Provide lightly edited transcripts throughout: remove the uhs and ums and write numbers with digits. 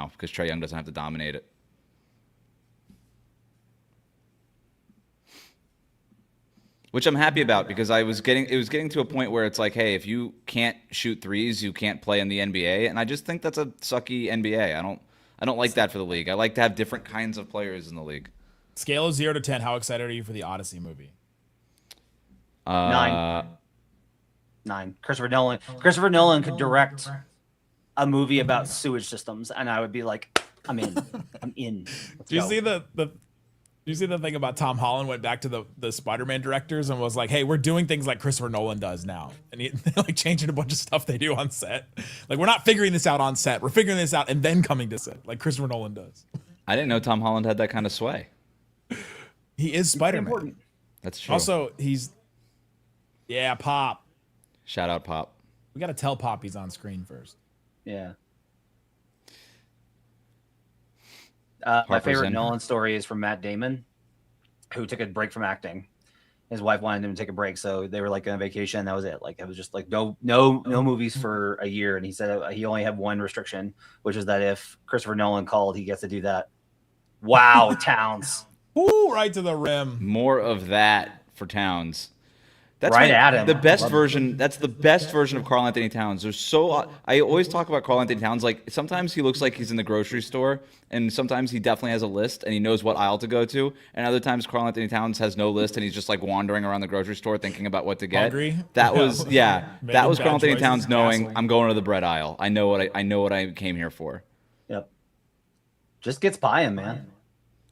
now because Trae Young doesn't have to dominate it. Which I'm happy about because it was getting to a point where it's like, hey, if you can't shoot threes, you can't play in the NBA, and I just think that's a sucky NBA. I don't like that for the league. I like to have different kinds of players in the league. Scale of 0 to 10. How excited are you for the Odyssey movie? 9. Christopher Nolan could direct a movie about sewage systems, and I would be like, I'm in. I'm in. Do you see the thing about Tom Holland went back to the Spider-Man directors and was like, hey, we're doing things like Christopher Nolan does now. And he like changing a bunch of stuff they do on set. Like, we're not figuring this out on set. We're figuring this out and then coming to set like Christopher Nolan does. I didn't know Tom Holland had that kind of sway. He is Spider-Man. That's true. Also, Pop. Shout out Pop. We got to tell Pop he's on screen first. Yeah. My favorite Nolan story is from Matt Damon, who took a break from acting. His wife wanted him to take a break, so they were like on vacation. That was it. Like, it was just like no movies for a year. And he said he only had one restriction, which is that if Christopher Nolan called, he gets to do that. Wow, Towns. Ooh, right to the rim. More of that for Towns. That's right at him. The best version. That's the best version of Karl Anthony Towns. I always talk about Karl Anthony Towns. Like, sometimes he looks like he's in the grocery store, and sometimes he definitely has a list and he knows what aisle to go to. And other times Karl Anthony Towns has no list and he's just like wandering around the grocery store thinking about what to get. Hungry? That was that was Karl Anthony Towns knowing gasoline. I'm going to the bread aisle. I know what I came here for. Yep. Just gets by him, man.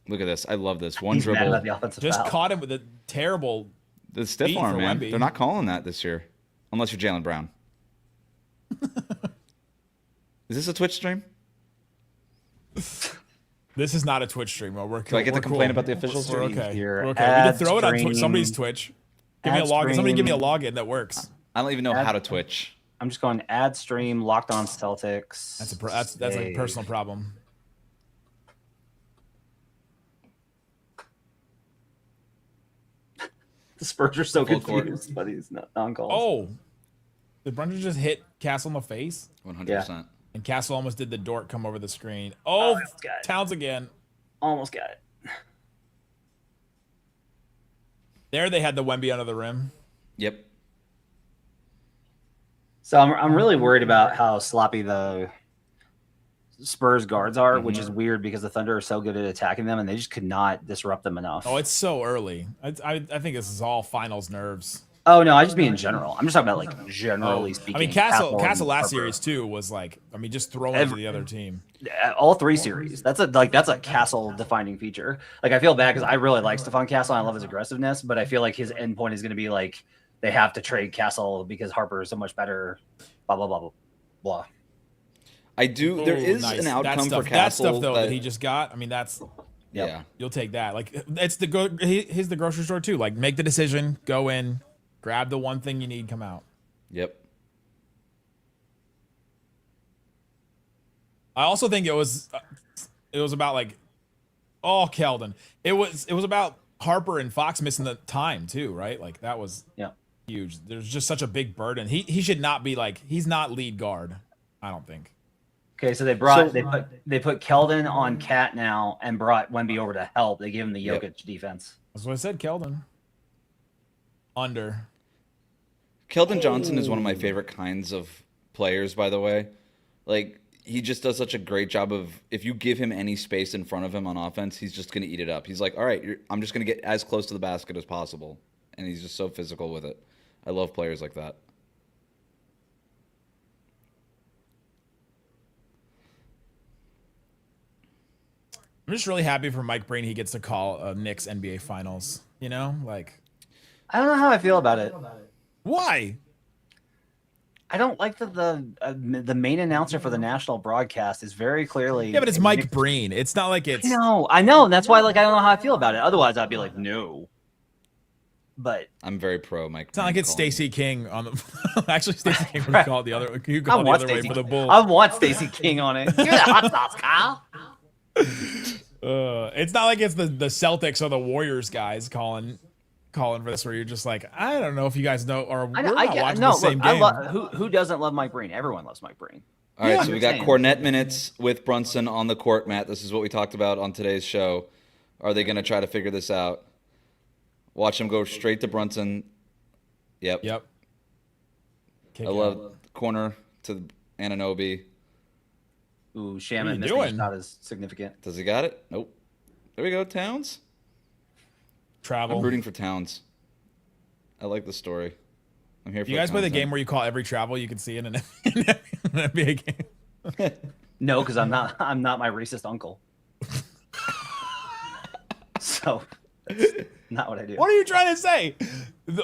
Look at this. I love this. One He's mad dribble. about the offensive Just foul. caught him with a terrible. The stiff Beat arm, for man. Wemby. They're not calling that this year. Unless you're Jalen Brown. Is this a Twitch stream? This is not a Twitch stream. We're Do I get to complain cool. about the official We're stream? okay. Here. We're okay. We can throw it on Stream. somebody's Twitch. Give me a login. Somebody give me a login that works. I don't even know how to Twitch. I'm just going ad stream, Locked On Celtics. That's like a personal problem. The Spurs are so Full court. confused by these non-calls. Oh, did Brunson just hit Castle in the face? 100%. And Castle almost did the dork come over the screen. Oh, got it. Towns again. Almost got it. There they had the Wemby under the rim. Yep. So I'm really worried about how sloppy the Spurs guards are, which is weird because the Thunder are so good at attacking them, and they just could not disrupt them enough. Oh, it's so early. I think this is all finals nerves. Oh no, I just mean in general. I'm just talking about like generally speaking. I mean, Castle and last Harper. series too was like, I mean, just throwing it to the other team. All three series. That's a Castle defining feature. Like, I feel bad because I really like Stephon Castle. I love his aggressiveness, but I feel like his end point is going to be like they have to trade Castle because Harper is so much better. Blah blah blah blah blah. I do. There is nice. an outcome that for Castle. That stuff though that he just got. I mean, that's yeah. You'll take that. Like, it's he's the grocery store too. Like, make the decision, go in, grab the one thing you need, come out. Yep. I also think it was about like, Keldon. It was about Harper and Fox missing the time too, right? Like, that was huge. There's just such a big burden. He should not be like, he's not lead guard, I don't think. Okay, so they put Keldon on Cat now and brought Wemby over to help. They gave him the Jokic defense. That's what I said, Keldon. Under. Keldon Johnson is one of my favorite kinds of players, by the way. Like, he just does such a great job of, if you give him any space in front of him on offense, he's just going to eat it up. He's like, all right, I'm just going to get as close to the basket as possible. And he's just so physical with it. I love players like that. I'm just really happy for Mike Breen. He gets to call Knicks NBA Finals. You know, like, I don't know how I feel about it. Why? I don't like that the main announcer for the national broadcast is very clearly. Yeah, but it's Mike Breen. It's not like it's. No, I know. And that's why, like, I don't know how I feel about it. Otherwise, I'd be like, no. But I'm very pro Mike. It's not like it's Stacey King on the. Actually, Stacey King would call it the other. You call it the other way for the Bulls. I want Stacey King on it. Give me that hot sauce, Kyle. It's not like it's the Celtics or the Warriors guys calling for this, where you're just like, I don't know if you guys know, or we're not watching the same game. Who doesn't love Mike Breen? Everyone loves Mike Breen. All right, so we got Cornet minutes with Brunson on the court, Matt. This is what we talked about on today's show. Are they going to try to figure this out? Watch him go straight to Brunson. Yep. Kick I love corner to Anunoby. Ooh, Shaman missing is not as significant. Does he got it? Nope. There we go, Towns. Travel. I'm rooting for Towns. I like the story. I'm here for you guys play the game where you call every travel you can see in an NBA game? No, because I'm not my racist uncle. So that's not what I do. What are you trying to say? The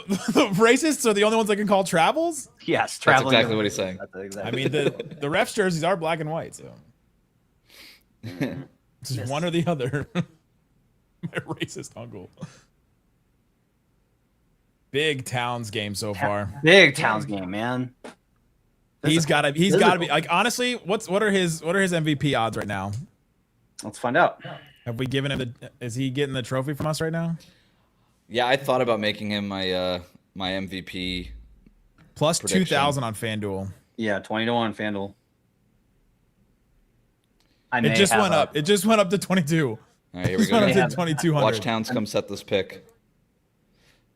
racists are the only ones that can call travels? Yes, That's traveling. exactly what he's saying. Exactly. I mean, the refs jerseys are black and white, so it's just one or the other. My racist uncle. Big Towns game so far. Big Towns game, man. He's gotta be like, honestly, what are his MVP odds right now? Let's find out. Have we given him is he getting the trophy from us right now? Yeah, I thought about making him my my MVP. Plus prediction. 2,000 on FanDuel. Yeah, 20-1 FanDuel. It just went up. It just went up to 22. All right, here we go. Went up to 2,200. Watch Towns come set this pick.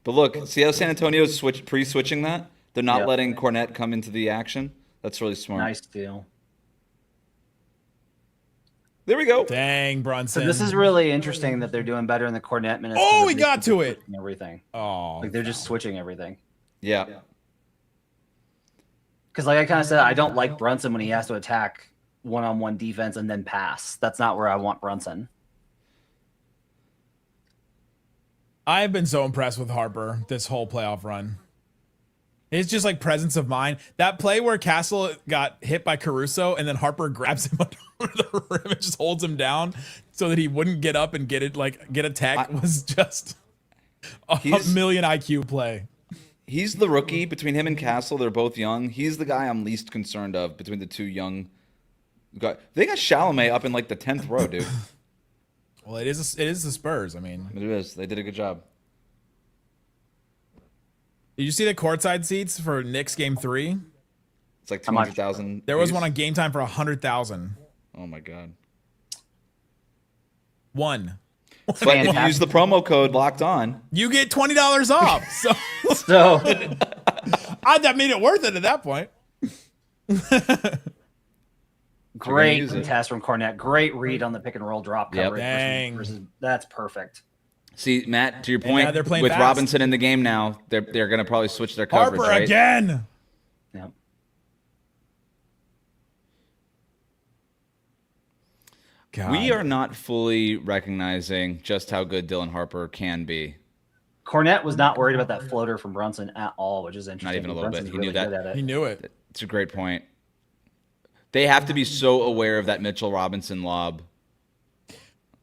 But look, see how San Antonio's pre-switching that? They're not letting Cornet come into the action. That's really smart. Nice deal. There we go. Dang, Brunson. So this is really interesting that they're doing better in the Cornet minutes. Oh, we got to it. Everything. Oh, like they're just switching everything. Yeah. Because like I kind of said, I don't like Brunson when he has to attack one-on-one defense and then pass. That's not where I want Brunson. I've been so impressed with Harper this whole playoff run. It's just like presence of mind. That play where Castle got hit by Caruso and then Harper grabs him under the rim and just holds him down so that he wouldn't get up and get a tech was just a million IQ play. He's the rookie. Between him and Castle, they're both young. He's the guy I'm least concerned of between the two young guys. They got Chalamet up in like the 10th row, dude. Well, it is the Spurs. I mean, it is. They did a good job. Did you see the courtside seats for Knicks game 3? It's like 200,000. There was one on Game Time for 100,000. Oh my god. One. But if you use the promo code Locked On, you get $20 off. So that made it worth it at that point. Great test from Cornet. Great read on the pick and roll drop coverage. Dang. That's perfect. See, Matt, to your point, they're playing with fast. Robinson in the game now, they're going to probably switch their coverage, Harper right? again. Yep. God. We are not fully recognizing just how good Dylan Harper can be. Cornet was not worried about that floater from Brunson at all, which is interesting. Not even a little bit. He knew that. He knew it. It's a great point. They have to be so aware of that Mitchell Robinson lob.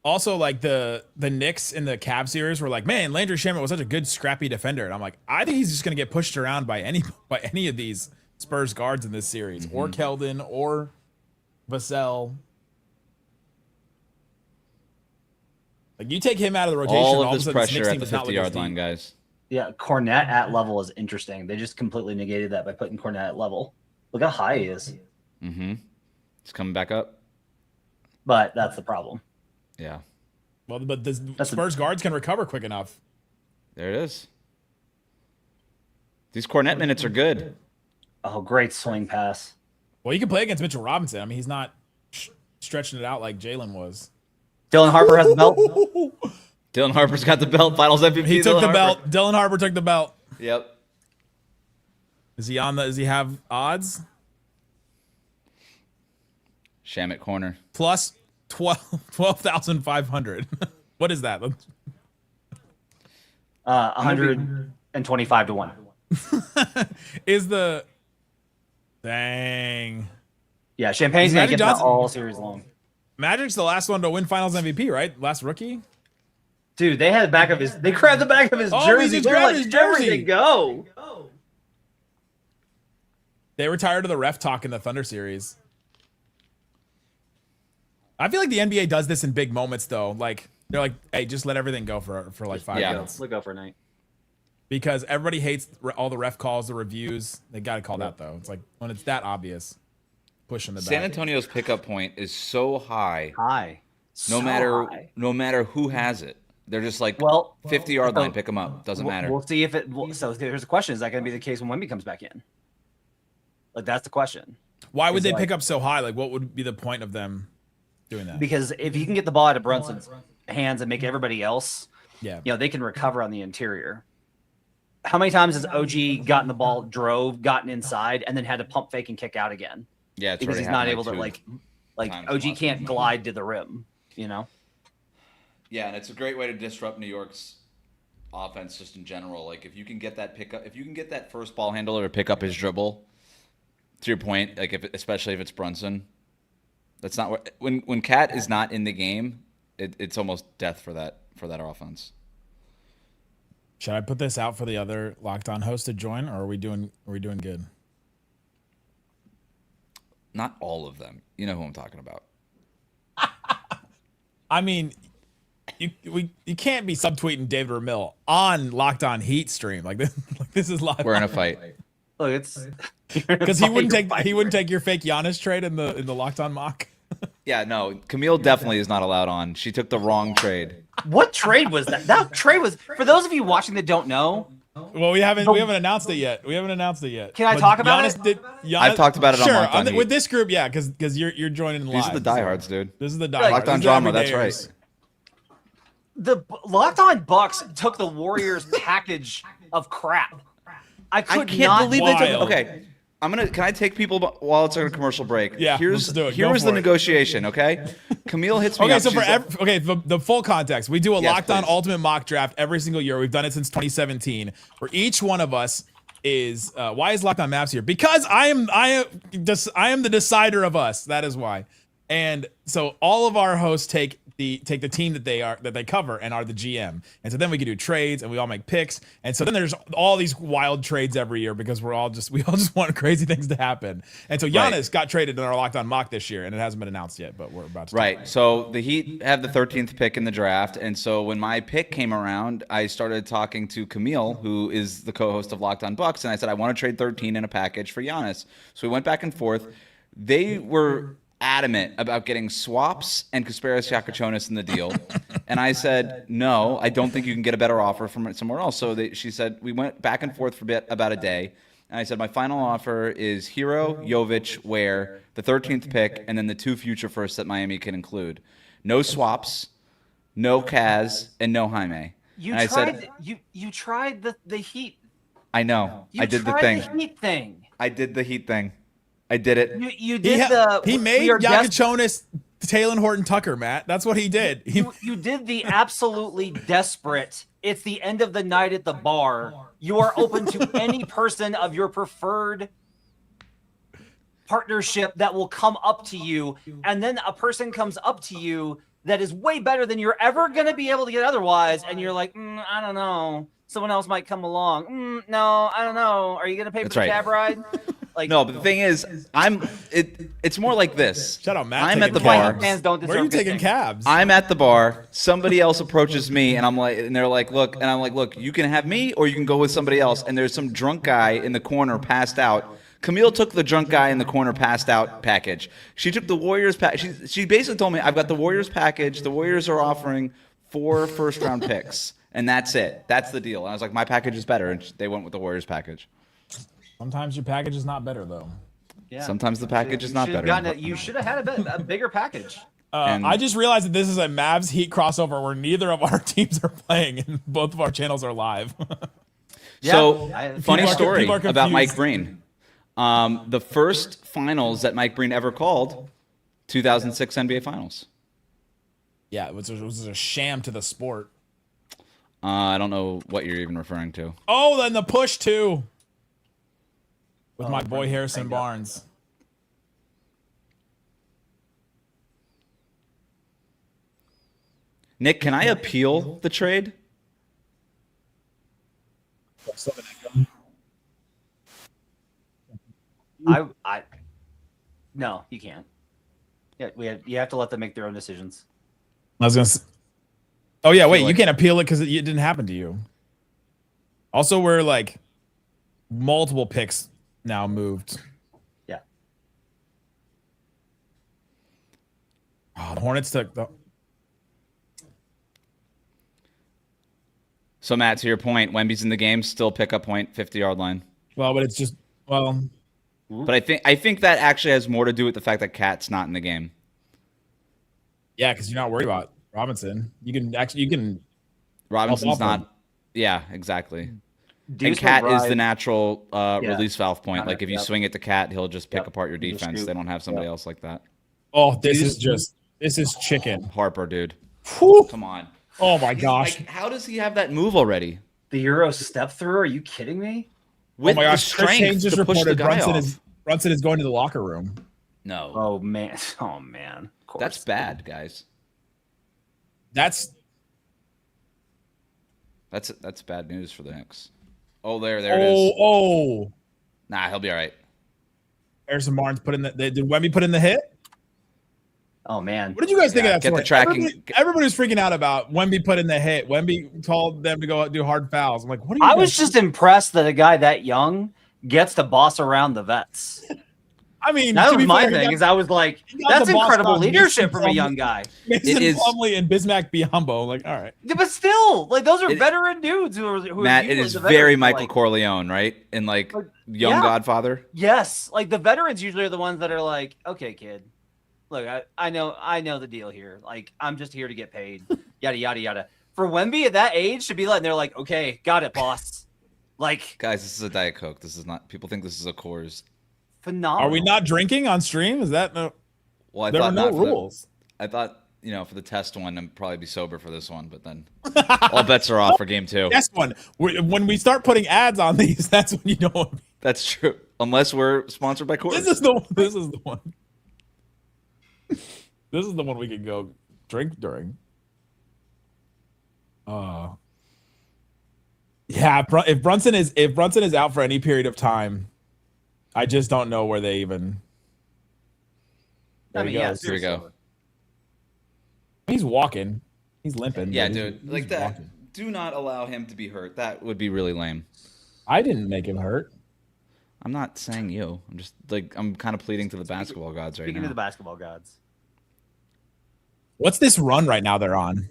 Also, like the Knicks in the Cavs series were like, man, Landry Shamet was such a good scrappy defender, and I'm like, I think he's just gonna get pushed around by any of these Spurs guards in this series, or Keldon, or Vassell. Like, you take him out of the rotation, all of this pressure at the 50-yard line, deep. guys. Yeah, Cornet at level is interesting. They just completely negated that by putting Cornet at level. Look how high he is. Mm-hmm. It's coming back up. But that's the problem. Yeah. Well, but the Spurs guards can recover quick enough. There it is. These Cornet minutes are good. Oh, great swing pass. Well, you can play against Mitchell Robinson. I mean, he's not stretching it out like Jalen was. Dylan Harper has the belt. Dylan Harper's got the belt. Finals MVP. He took the belt. Dylan Harper took the belt. Yep. Is he on the? Does he have odds? Shamet corner. Plus 12,500. What is that? 125 to 1. Is the dang. Yeah, Champagne's gonna get that all series long. Magic's the last one to win Finals MVP, right? Last rookie. Dude, they had the back of his. They grabbed the back of his jersey. He just grabbed his jersey. They go. They were tired of the ref talk in the Thunder series. I feel like the NBA does this in big moments, though. Like, they're like, "Hey, just let everything go for like 5 minutes." Let go for a night. Because everybody hates all the ref calls, the reviews. They got to call that though. It's like when it's that obvious. pushing the San back. Antonio's pickup point is so high. So No matter who has it. They're just like 50-yard line, pick them up. Doesn't matter. We'll see if it. So here's the question: is that going to be the case when Wemby comes back in? Like that's the question. Why would they pick up so high? Like, what would be the point of them doing that? Because if you can get the ball out of Brunson's hands and make everybody else, they can recover on the interior. How many times has OG gotten the ball, gotten inside, and then had to pump fake and kick out again? Yeah, it's because he's not able to like OG can't glide to the rim, Yeah, and it's a great way to disrupt New York's offense just in general. Like if you can get that pickup, if you can get that first ball handler to pick up his dribble, to your point, like especially if it's Brunson, that's not what when Cat is not in the game, it's almost death for that offense. Should I put this out for the other Locked On host to join, or are we doing good? Not all of them. You know who I'm talking about. I mean, you can't be subtweeting David Ramil on Locked On Heat stream like this. Like this is live. We're in a fight. Look, it's because he wouldn't take your fake Giannis trade in the Locked On mock. Yeah, no, Camille definitely is not allowed on. She took the wrong trade. What trade was that? That trade was, for those of you watching that don't know. Well, we haven't announced it yet. Can I talk about it? I've talked about it on Locked On Heat. With this group, yeah, because you're joining live. These are the diehards, dude. This is the diehards. Locked On Drama, that's right. The Locked On Bucks took the Warriors package of crap. I can't believe they took. Okay, can I take people while it's on a commercial break? Yeah, Here was the negotiation. Okay, Camille hits me. Okay, up. so the full context, we do a Locked On Ultimate mock draft every single year. We've done it since 2017. Where each one of us is why is Locked On Mavs here? Because I am the decider of us. That is why. And so all of our hosts take the team that they cover and are the GM. And so then we can do trades and we all make picks. And so then there's all these wild trades every year because we all just want crazy things to happen. And so Giannis got traded in our Locked On mock this year, and it hasn't been announced yet, but we're about to. Right. So the Heat have the 13th pick in the draft, and so when my pick came around, I started talking to Camille, who is the co-host of Locked On Bucks, and I said I want to trade 13 in a package for Giannis. So we went back and forth. They were adamant about getting swaps and Kasparis Yakachonis in the deal. And I said, no, I don't think you can get a better offer from somewhere else. So she said, we went back and forth for about a day. And I said, my final offer is Hero, Jovic, Ware, the 13th pick, and then the 2 future firsts that Miami can include. No swaps, no Kaz, and no Jaime. You tried the Heat. I know. I did the thing. I did the Heat thing. I did it. You did he made Yakachonis Taylor Horton Tucker, Matt. That's what he did. You did the absolutely desperate. It's the end of the night at the bar. You are open to any person of your preferred partnership that will come up to you, and then a person comes up to you that is way better than you're ever going to be able to get otherwise, and you're like, I don't know. Someone else might come along. No, I don't know. Are you going to pay for the cab ride? No, but the thing is, it's more like this. Shut up, Matt. I'm at the bar. Where are you taking cabs? I'm at the bar. Somebody else approaches me, and they're like, look, and I'm like, look, you can have me, or you can go with somebody else. And there's some drunk guy in the corner, passed out. Camille took the drunk guy in the corner, passed out package. She took the Warriors package. She basically told me, I've got the Warriors package. The Warriors are offering 4 first-round picks, and that's it. That's the deal. And I was like, my package is better, and they went with the Warriors package. Sometimes your package is not better, though. Yeah. Sometimes the package is not better. You should have had a bigger package. I just realized that this is a Mavs Heat crossover where neither of our teams are playing and both of our channels are live. Funny story about Mike Breen. The first finals that Mike Breen ever called, 2006 NBA Finals. Yeah, it was a sham to the sport. I don't know what you're even referring to. Oh, then the push, too. With my boy Harrison Barnes. Nick, can I appeal the trade? No, you can't. Yeah, you have to let them make their own decisions. I was gonna. Oh yeah, wait, you can't appeal it because it didn't happen to you. Also, we're like multiple picks now moved. Yeah. Oh, the Hornets took the. So Matt, to your point, Wemby's in the game, still pick up point, 50-yard line. Well, but it's just But I think that actually has more to do with the fact that Cat's not in the game. Yeah, because you're not worried about Robinson. You can. Robinson's not. Yeah, exactly. Deuce And Cat is McBride- the natural release valve point. Like if you Yep. swing it to Cat, he'll just pick Yep. apart your He'll just defense. shoot. They don't have somebody else like that. Oh, this is chicken. Harper, dude. Whew. Come on. Oh my gosh. Like, how does he have that move already? The Euro step through? Are you kidding me? With oh my gosh, the Chris strength Haynes just to push the reported guy Brunson is going to the locker room. No. Oh man. Oh man. Of course. That's bad, guys. That's bad news for the Knicks. Oh, there it is. Oh. Nah, he'll be all right. Harrison Barnes put in did Wemby put in the hit? Oh man. What did you guys think of that? Get the story? tracking. Everybody was freaking out about Wemby put in the hit. Wemby told them to go do hard fouls. I'm like, what are you I was just impressed that a guy that young gets to boss around the vets. I mean, that to was be my fair, thing. Is I was like, got that's the boss incredible on leadership Mason from a young guy. Mason It is- Plumlee and Bismack Biyombo. Like, all right. Yeah, but still, like those are veteran dudes who Matt, are it usually is the very veterans, Michael like, Corleone, right? In like Young yeah. Godfather. Yes, like the veterans usually are the ones that are like, okay, kid, look, I know the deal here. Like, I'm just here to get paid. Yada yada yada. For Wemby at that age to be like, they're like, okay, got it, boss. Like, Guys, this is a Diet Coke. This is not. People think this is a Coors. phenomenal. Are we not drinking on stream? Is that no? Well, I There thought were no not for the- rules. I thought, for the test one, I'd probably be sober for this one, but then all bets are off for game 2. Next one. When we start putting ads on these, that's when you know. That's true. Unless we're sponsored by Coors. This is the one. This is the one we can go drink during. Yeah, if Brunson is out for any period of time, I just don't know where they even. I mean, yeah, Here we go. He's walking. He's limping. Yeah, but dude. he's Like that. walking. Do not allow him to be hurt. That would be really lame. I didn't make him hurt. I'm not saying you. I'm just I'm kind of pleading to the basketball gods right Speaking now. to the basketball gods. What's this run right now they're on?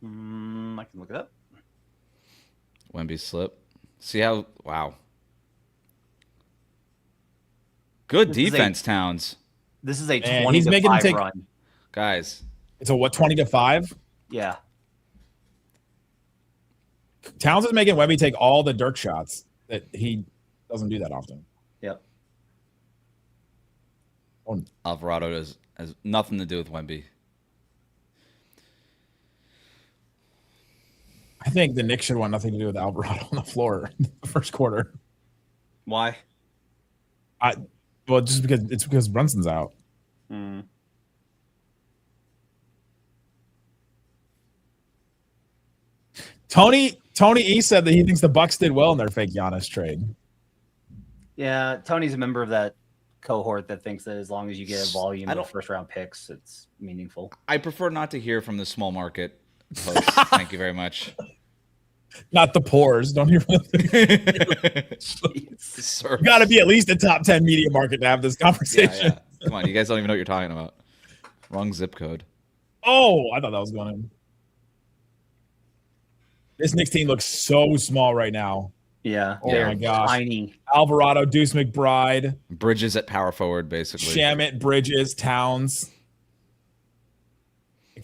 I can look it up. Wemby slip. See how? Wow. Good defense, Towns. This is a Man, 20 he's to making him 5 take- run. Guys, It's a 20-5. Yeah. Towns is making Wemby take all the Dirk shots that he doesn't do that often. Yep. Alvarado has nothing to do with Wemby. I think the Knicks should want nothing to do with Alvarado on the floor in the first quarter. Why? Well, just because Brunson's out. Tony E said that he thinks the Bucks did well in their fake Giannis trade. Yeah, Tony's a member of that cohort that thinks that as long as you get a volume of first round picks, it's meaningful. I prefer not to hear from the small market host. Thank you very much. Not the pores. Don't hear from Sir. You got to be at least a top 10 media market to have this conversation. Yeah. Come on, you guys don't even know what you're talking about. Wrong zip code. Oh, I thought that was going in. This Knicks team looks so small right now. Yeah. Oh my gosh. Tiny. Alvarado, Deuce McBride, Bridges at power forward, basically. Shamet, Bridges, Towns.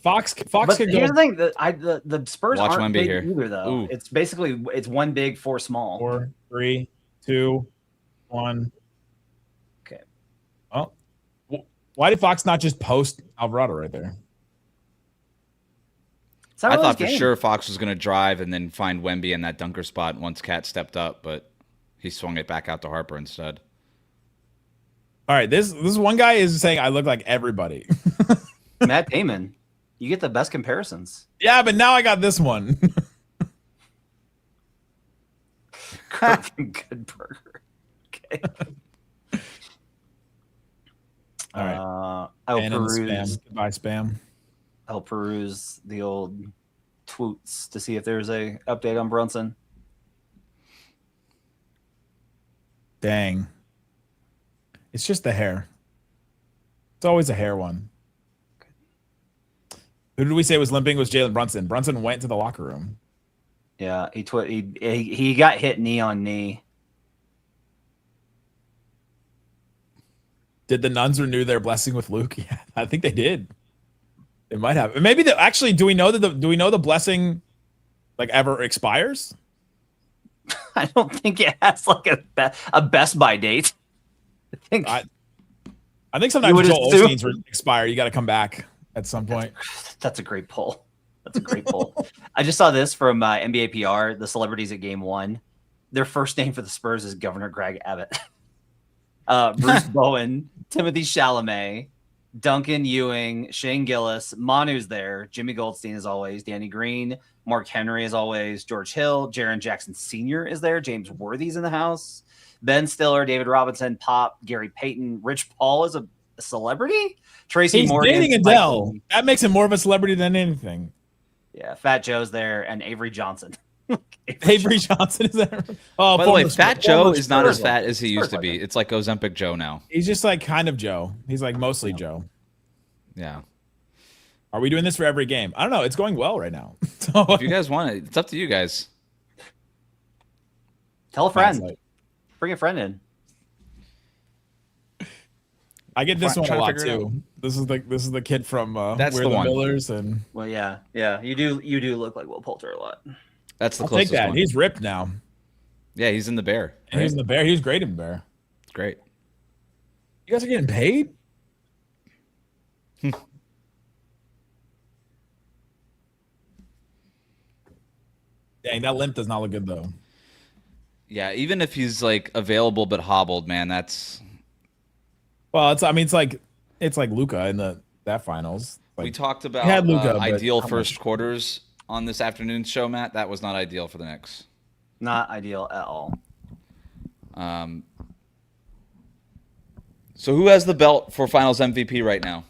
Fox But could here's go the thing: the Spurs Watch aren't Wemby big here. either, though. Ooh. It's basically one big, 4 small. 4, 3, 2, 1. Okay. Oh, why did Fox not just post Alvarado right there? It's not I really thought for his game. sure Fox was going to drive and then find Wemby in that dunker spot once Cat stepped up, but he swung it back out to Harper instead. All right, this one guy is saying I look like everybody. Matt Damon. You get the best comparisons. Yeah, but now I got this one. Good burger. Okay. All right. I'll And in the peruse. spam. Goodbye, spam. I'll peruse the old tweets to see if there's a update on Brunson. Dang. It's just the hair. It's always a hair one. Who did we say was limping? Was Jalen Brunson. Brunson went to the locker room. Yeah, he got hit knee on knee. Did the nuns renew their blessing with Luke? Yeah, I think they did. They might have. Maybe actually. Do we know the blessing like ever expires? I don't think it has like a Best Buy date. I think sometimes Joel Osteen's expire. You got to come back at some point. That's a great poll. That's a great poll. I just saw this from NBA PR. The celebrities at Game 1. Their first name for the Spurs is Governor Greg Abbott. Bruce Bowen, Timothy Chalamet, Duncan Ewing, Shane Gillis, Manu's there, Jimmy Goldstein as always, Danny Green, Mark Henry as always, George Hill, Jaren Jackson Sr. is there, James Worthy's in the house, Ben Stiller, David Robinson, Pop, Gary Payton, Rich Paul is a celebrity, Tracy Morgan. He's dating Adele. That makes him more of a celebrity than anything. Yeah, Fat Joe's there, and Avery Johnson. Avery Johnson is there. Oh, by the way, Fat Joe is not as fat as he used to be. It's like Ozempic Joe now. He's just like kind of Joe. He's like mostly Joe. Yeah. Are we doing this for every game? I don't know. It's going well right now. So, if you guys want it, it's up to you guys. Tell a friend. Bring a friend in. I get this one a lot too. This is the kid from That's We're the one. Millers and. Well, yeah. You do look like Will Poulter a lot. That's the I'll closest take that. one. He's ripped now. Yeah, he's in the Bear. Right? He's in the Bear. He was great in the Bear. It's great. You guys are getting paid? Dang, that limp does not look good though. Yeah, even if he's like available but hobbled, man, that's. Well, it's like Luka in that finals. Like, we talked about ideal first quarters on this afternoon's show, Matt. That was not ideal for the Knicks. Not ideal at all. So who has the belt for Finals MVP right now?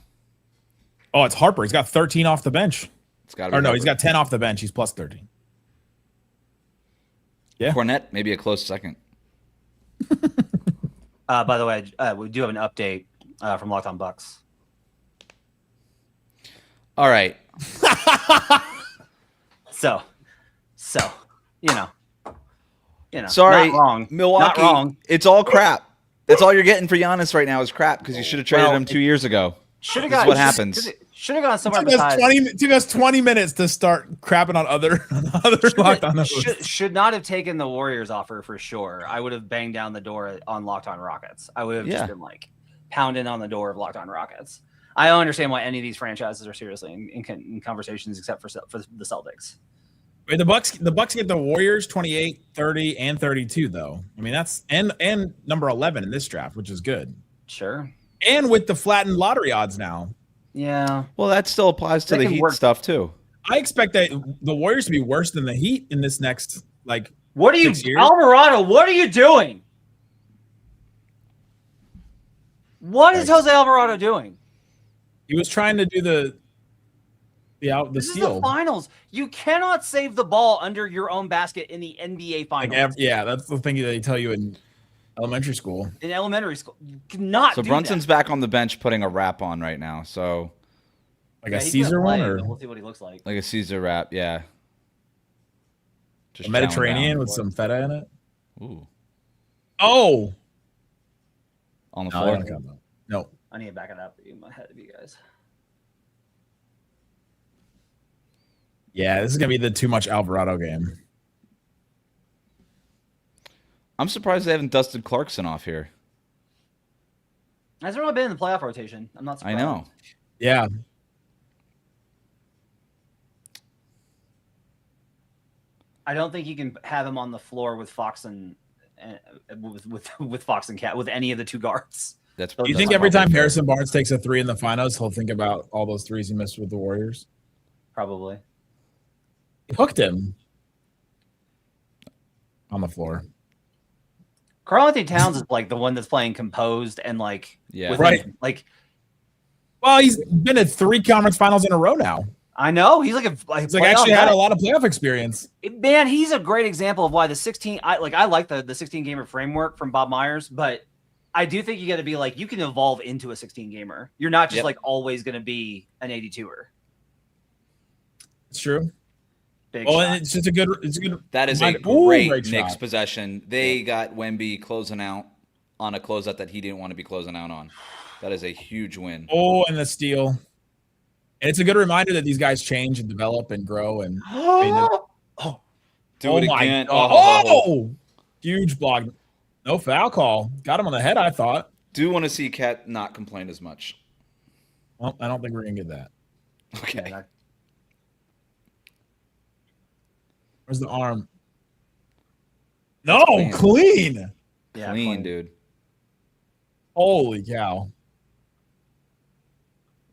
Oh, it's Harper. He's got 13 off the bench. It's got to be. Or no, he's got 10 off the bench. He's plus 13. Yeah. Cornette, maybe a close second. By the way, we do have an update from Locked On Bucks. All right. So, you know. Sorry, not wrong. Milwaukee. Not wrong. It's all crap. That's all you're getting for Giannis right now is crap because you should have traded him 2 years ago. Should have got what happens. Should have gone somewhere besides. Took us 20 minutes to start crapping on other Locked On. Should not have taken the Warriors offer for sure. I would have banged down the door on Locked On Rockets. I would have just been like pounding on the door of Locked On Rockets. I don't understand why any of these franchises are seriously in conversations except for the Celtics. Wait, the Bucks get the Warriors 28, 30, and 32 though. I mean that's and number 11 in this draft, which is good. Sure. And with the flattened lottery odds now. Yeah. Well, that still applies to the Heat stuff too. I expect that the Warriors to be worse than the Heat in this next What are you, Alvarado? What are you doing? What is Jose Alvarado doing? He was trying to do the steal. This is the finals. You cannot save the ball under your own basket in the NBA finals. That's the thing that they tell you in elementary school. In elementary school, you cannot. So Brunson's back on the bench putting a wrap on right now. So, like a Caesar one, or we'll see what he looks like. Like a Caesar wrap, yeah. Just a Mediterranean with some feta in it. Ooh. Oh. On the floor. No. I need to back it up ahead of you guys. Yeah, this is gonna be the too much Alvarado game. I'm surprised they haven't dusted Clarkson off here. Hasn't really been in the playoff rotation. I'm not surprised. I know. Yeah. I don't think you can have him on the floor with Fox and with Fox and Cat with any of the two guards. Do you think every time Harrison Barnes takes a three in the finals, he'll think about all those threes he missed with the Warriors? Probably. He hooked him on the floor. Karl-Anthony Towns is like the one that's playing composed and like right. Well, he's been at 3 conference finals in a row now. I know he's actually had a lot of playoff experience. Man, he's a great example of why the 16. I like the 16 gamer framework from Bob Myers, but I do think you got to be like, you can evolve into a 16 gamer. You're not just like always going to be an 82er. It's true. Big shot. And it's just a good. It's a good. That is a great Knicks shot. possession. They got Wemby closing out on a closeout that he didn't want to be closing out on. That is a huge win. Oh, and the steal. And it's a good reminder that these guys change and develop and grow. And do it again. Oh, huge block. No foul call. Got him on the head, I thought. Do want to see Cat not complain as much. Well, I don't think we're going to get that. Okay. Where's the arm? No, clean. Yeah, clean, dude. Holy cow.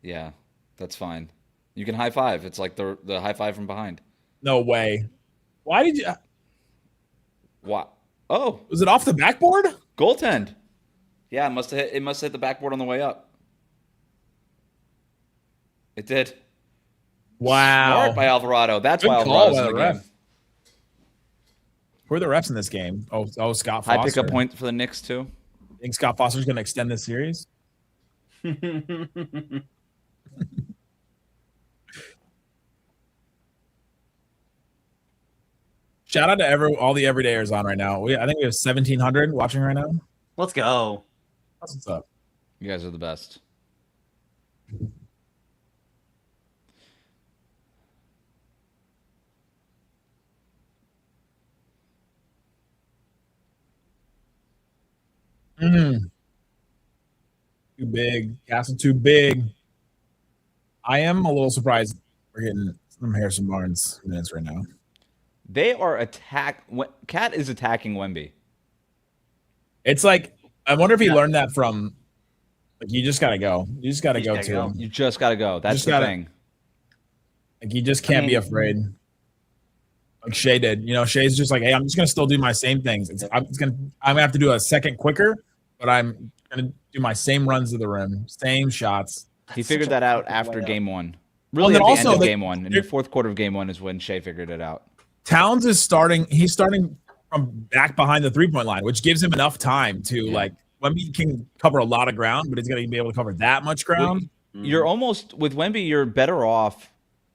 Yeah, that's fine. You can high five. It's like the high five from behind. No way. Why did you? What? Oh, was it off the backboard? Goaltend. Yeah, it must have hit the backboard on the way up. It did. Wow. Smart by Alvarado. That's why Alvarado's in the game. Who are the refs in this game? Oh, Scott Foster. High pickup point for the Knicks too. Think Scott Foster's going to extend this series? Shout out to all the everydayers on right now. I think we have 1,700 watching right now. Let's go. That's what's up. You guys are the best. Too big. Castle too big. I am a little surprised we're getting some Harrison Barnes minutes right now. They are Cat is attacking Wemby. It's like, I wonder if he learned that from, like, you just got to go. You just got to go to him. You just got to go. That's the thing. Like, you just can't be afraid. Like Shea did. You know, Shea's just like, hey, I'm just going to still do my same things. I'm going to have to do a second quicker, but I'm going to do my same runs to the rim, same shots. He figured that out after game one. Really, at the end of game one. In the fourth quarter of game one is when Shea figured it out. Towns is starting. He's starting from back behind the three-point line, which gives him enough time to Wemby can cover a lot of ground, but he's going to be able to cover that much ground. You're almost with Wemby. You're better off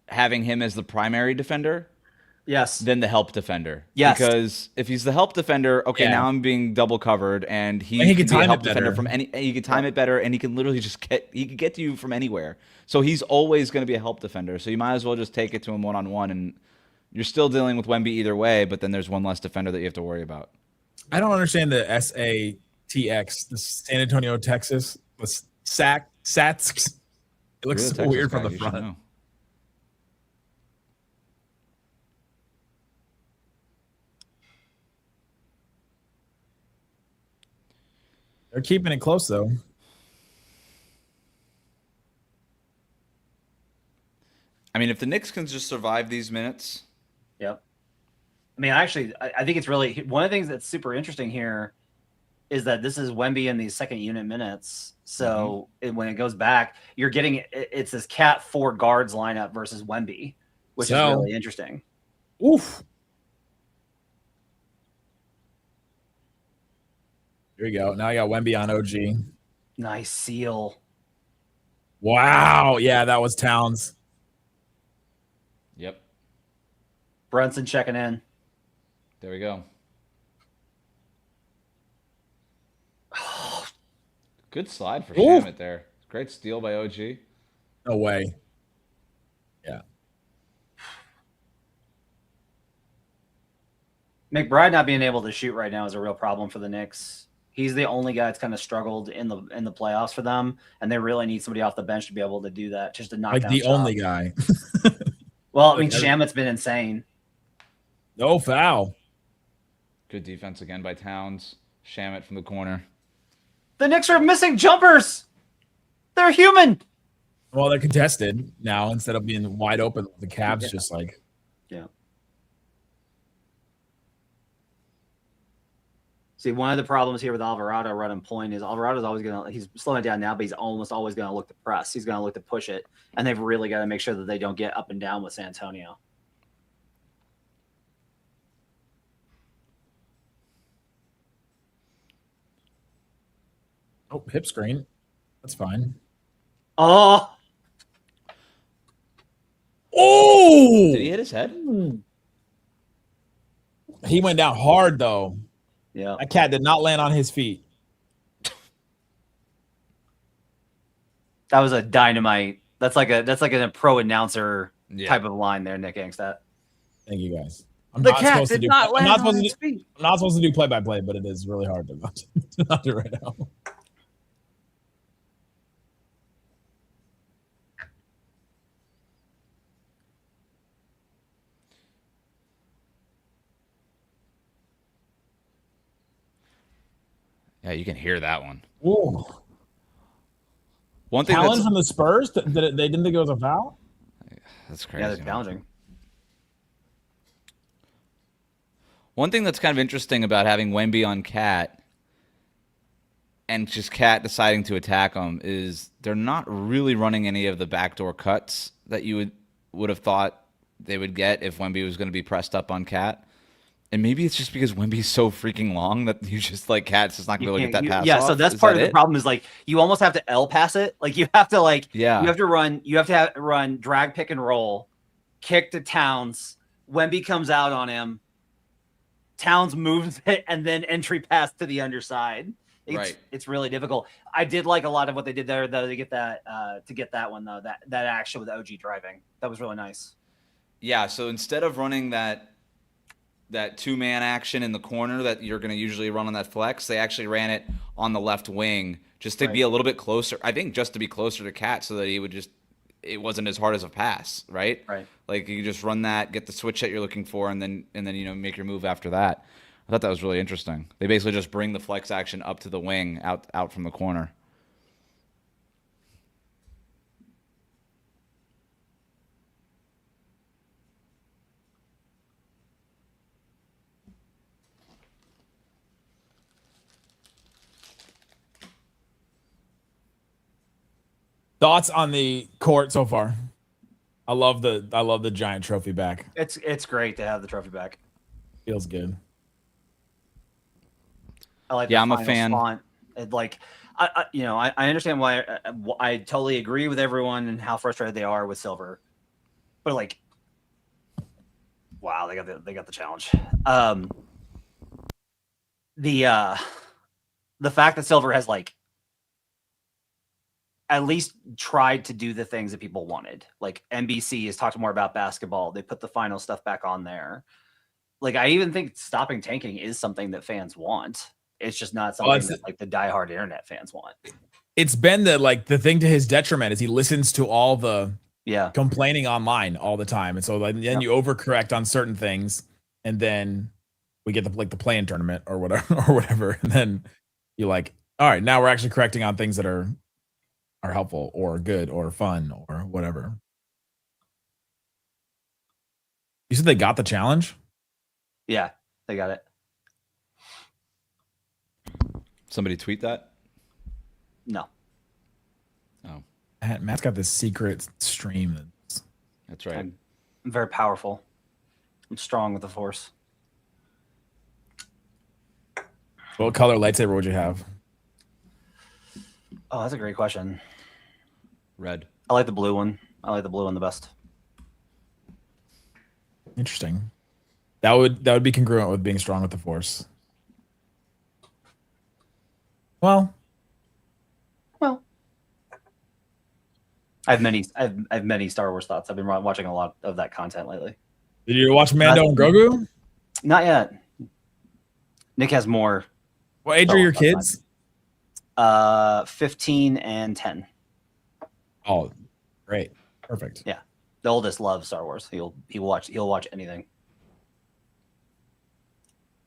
having him as the primary defender. Yes. Than the help defender. Yes. Because if he's the help defender, now I'm being double covered, and he can be a help defender from any. He can time it better, and he can literally he can get to you from anywhere. So he's always going to be a help defender. So you might as well just take it to him one-on-one, and you're still dealing with Wemby either way. But then there's one less defender that you have to worry about. I don't understand the SATX, the San Antonio, Texas, the SATS. It looks so weird from the front. They're keeping it close, though. I mean, if the Knicks can just survive these minutes. Yep. I mean, actually, I think it's really one of the things that's super interesting here is that this is Wemby in these second unit minutes. So when it goes back, you're getting it's this Cat 4 guards lineup versus Wemby, which is really interesting. Oof. Here we go. Now I got Wemby on OG. Nice seal. Wow. Yeah, that was Towns. Yep. Brunson checking in. There we go. Good slide for Shamet there. Great steal by OG. No way. Yeah. McBride not being able to shoot right now is a real problem for the Knicks. He's the only guy that's kind of struggled in the playoffs for them, and they really need somebody off the bench to be able to do that, just to knock down the only guy. Well, I mean, Shamet's been insane. No foul. Good defense again by Towns. Shamet from the corner. The Knicks are missing jumpers. They're human. Well, they're contested now instead of being wide open. The Cavs just like. Yeah. See, one of the problems here with Alvarado running point is Alvarado's always going to, he's slowing it down now, but he's almost always going to look to press. He's going to look to push it. And they've really got to make sure that they don't get up and down with San Antonio. Oh, hip screen. That's fine. Oh. Oh! Did he hit his head? He went down hard though. Yeah. That cat did not land on his feet. That was a dynamite. That's like a pro announcer type of line there, Nick Angstadt. Thank you guys. I'm not supposed to do play-by-play, but it is really hard to not do right now. Yeah, you can hear that one. Ooh. One thing challenge from the Spurs? They didn't think it was a foul? That's crazy. Yeah, they're challenging. One thing that's kind of interesting about having Wemby on Cat and just Cat deciding to attack him is they're not really running any of the backdoor cuts that you would have thought they would get if Wemby was going to be pressed up on Cat. And maybe it's just because Wemby's so freaking long that you just like Cat's just not going to be able to get that pass off. So that's part of the problem is like you almost have to L pass it. Like you have to you have to run drag pick and roll, kick to Towns. Wemby comes out on him. Towns moves it and then entry pass to the underside. It's really difficult. I did like a lot of what they did there though to get that one though, that action with OG driving. That was really nice. Yeah, so instead of running that two-man action in the corner that you're going to usually run on that flex, they actually ran it on the left wing just to be a little bit closer. I think just to be closer to Cat so that it wasn't as hard as a pass, right? Right. Like you just run that, get the switch that you're looking for, and then make your move after that. I thought that was really interesting. They basically just bring the flex action up to the wing, out from the corner. Thoughts on the court so far? I love the giant trophy back. It's great to have the trophy back. Feels good. I like. Yeah, I'm a fan. Font. I understand why. I totally agree with everyone and how frustrated they are with silver, but like, wow, they got the challenge. The fact that silver has at least tried to do the things that people wanted. Like NBC has talked more about basketball. They put the final stuff back on there. Like I even think stopping tanking is something that fans want. It's just not something that the diehard internet fans want. It's been the thing to his detriment is he listens to all the complaining online all the time. And so then you overcorrect on certain things and then we get the play-in tournament or whatever. And then you're like, all right, now we're actually correcting on things that are helpful or good or fun or whatever. You said they got the challenge? Yeah, they got it. Somebody tweet that? No. Oh. Matt's got this secret stream. That's right. I'm very powerful. I'm strong with the force. What color lightsaber would you have? Oh, that's a great question. Red. I like the blue one. I like the blue one the best. Interesting. That would be congruent with being strong with the force. Well, I have many Star Wars thoughts. I've been watching a lot of that content lately. Did you watch Mando and Grogu? Not yet. Nick has more. What age are your kids? 15 and 10. Oh, great. Perfect. Yeah. The oldest loves Star Wars. He'll watch anything.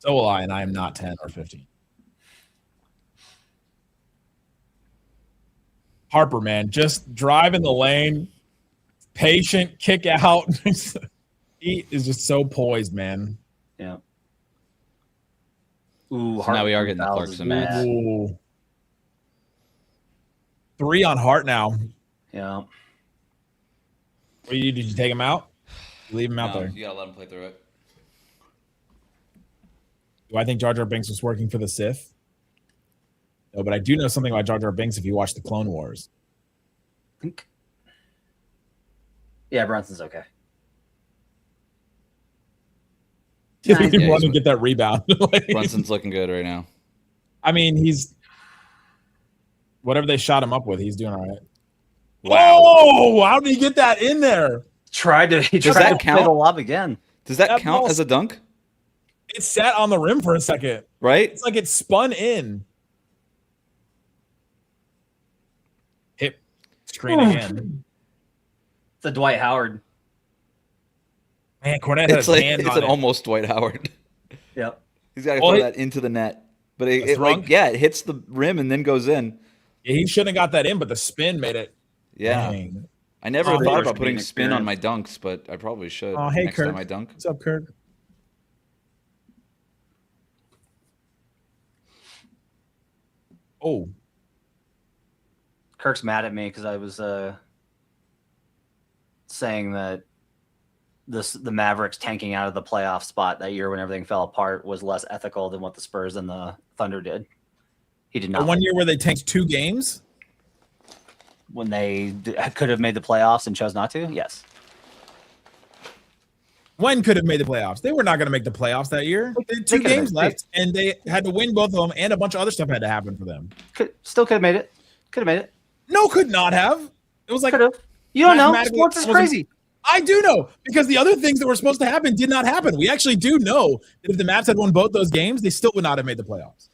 So will I, and I am not 10 or 15. Harper, man, just drive in the lane, patient, kick out. He is just so poised, man. Yeah. Ooh, so now we are getting the Clarkson match. 3 on Hart now. Yeah. Did you take him out? Leave him out there. You gotta let him play through it. Do I think Jar Jar Binks was working for the Sith? No, but I do know something about Jar Jar Binks if you watch the Clone Wars. Yeah, Brunson's okay. He didn't want to get that rebound. Brunson's looking good right now. I mean, he's whatever they shot him up with, he's doing all right. Wow! Oh, how did he get that in there? He tried to play the lob again. Does that count as a dunk? It sat on the rim for a second. Right? It's like it spun in. Hip screen again. It's a Dwight Howard. Man, Cornette has hand on it. It's an almost Dwight Howard. Yep. He's got to throw that into the net. But it hits the rim and then goes in. Yeah, he shouldn't have got that in, but the spin made it. Yeah. Dang. I never thought about putting spin on my dunks, but I probably should next time I dunk. What's up, Kirk? Oh. Kirk's mad at me because I was saying that the Mavericks tanking out of the playoff spot that year when everything fell apart was less ethical than what the Spurs and the Thunder did. He did not. The 1 year where they tanked 2 games? When they could have made the playoffs and chose not to? Yes. When could have made the playoffs? They were not going to make the playoffs that year. They had 2 games left, and they had to win both of them, and a bunch of other stuff had to happen for them. Still could have made it. Could have made it. No, could not have. It was like could have. You don't know. Sports is crazy. I do know, because the other things that were supposed to happen did not happen. We actually do know that if the Mavs had won both those games, they still would not have made the playoffs.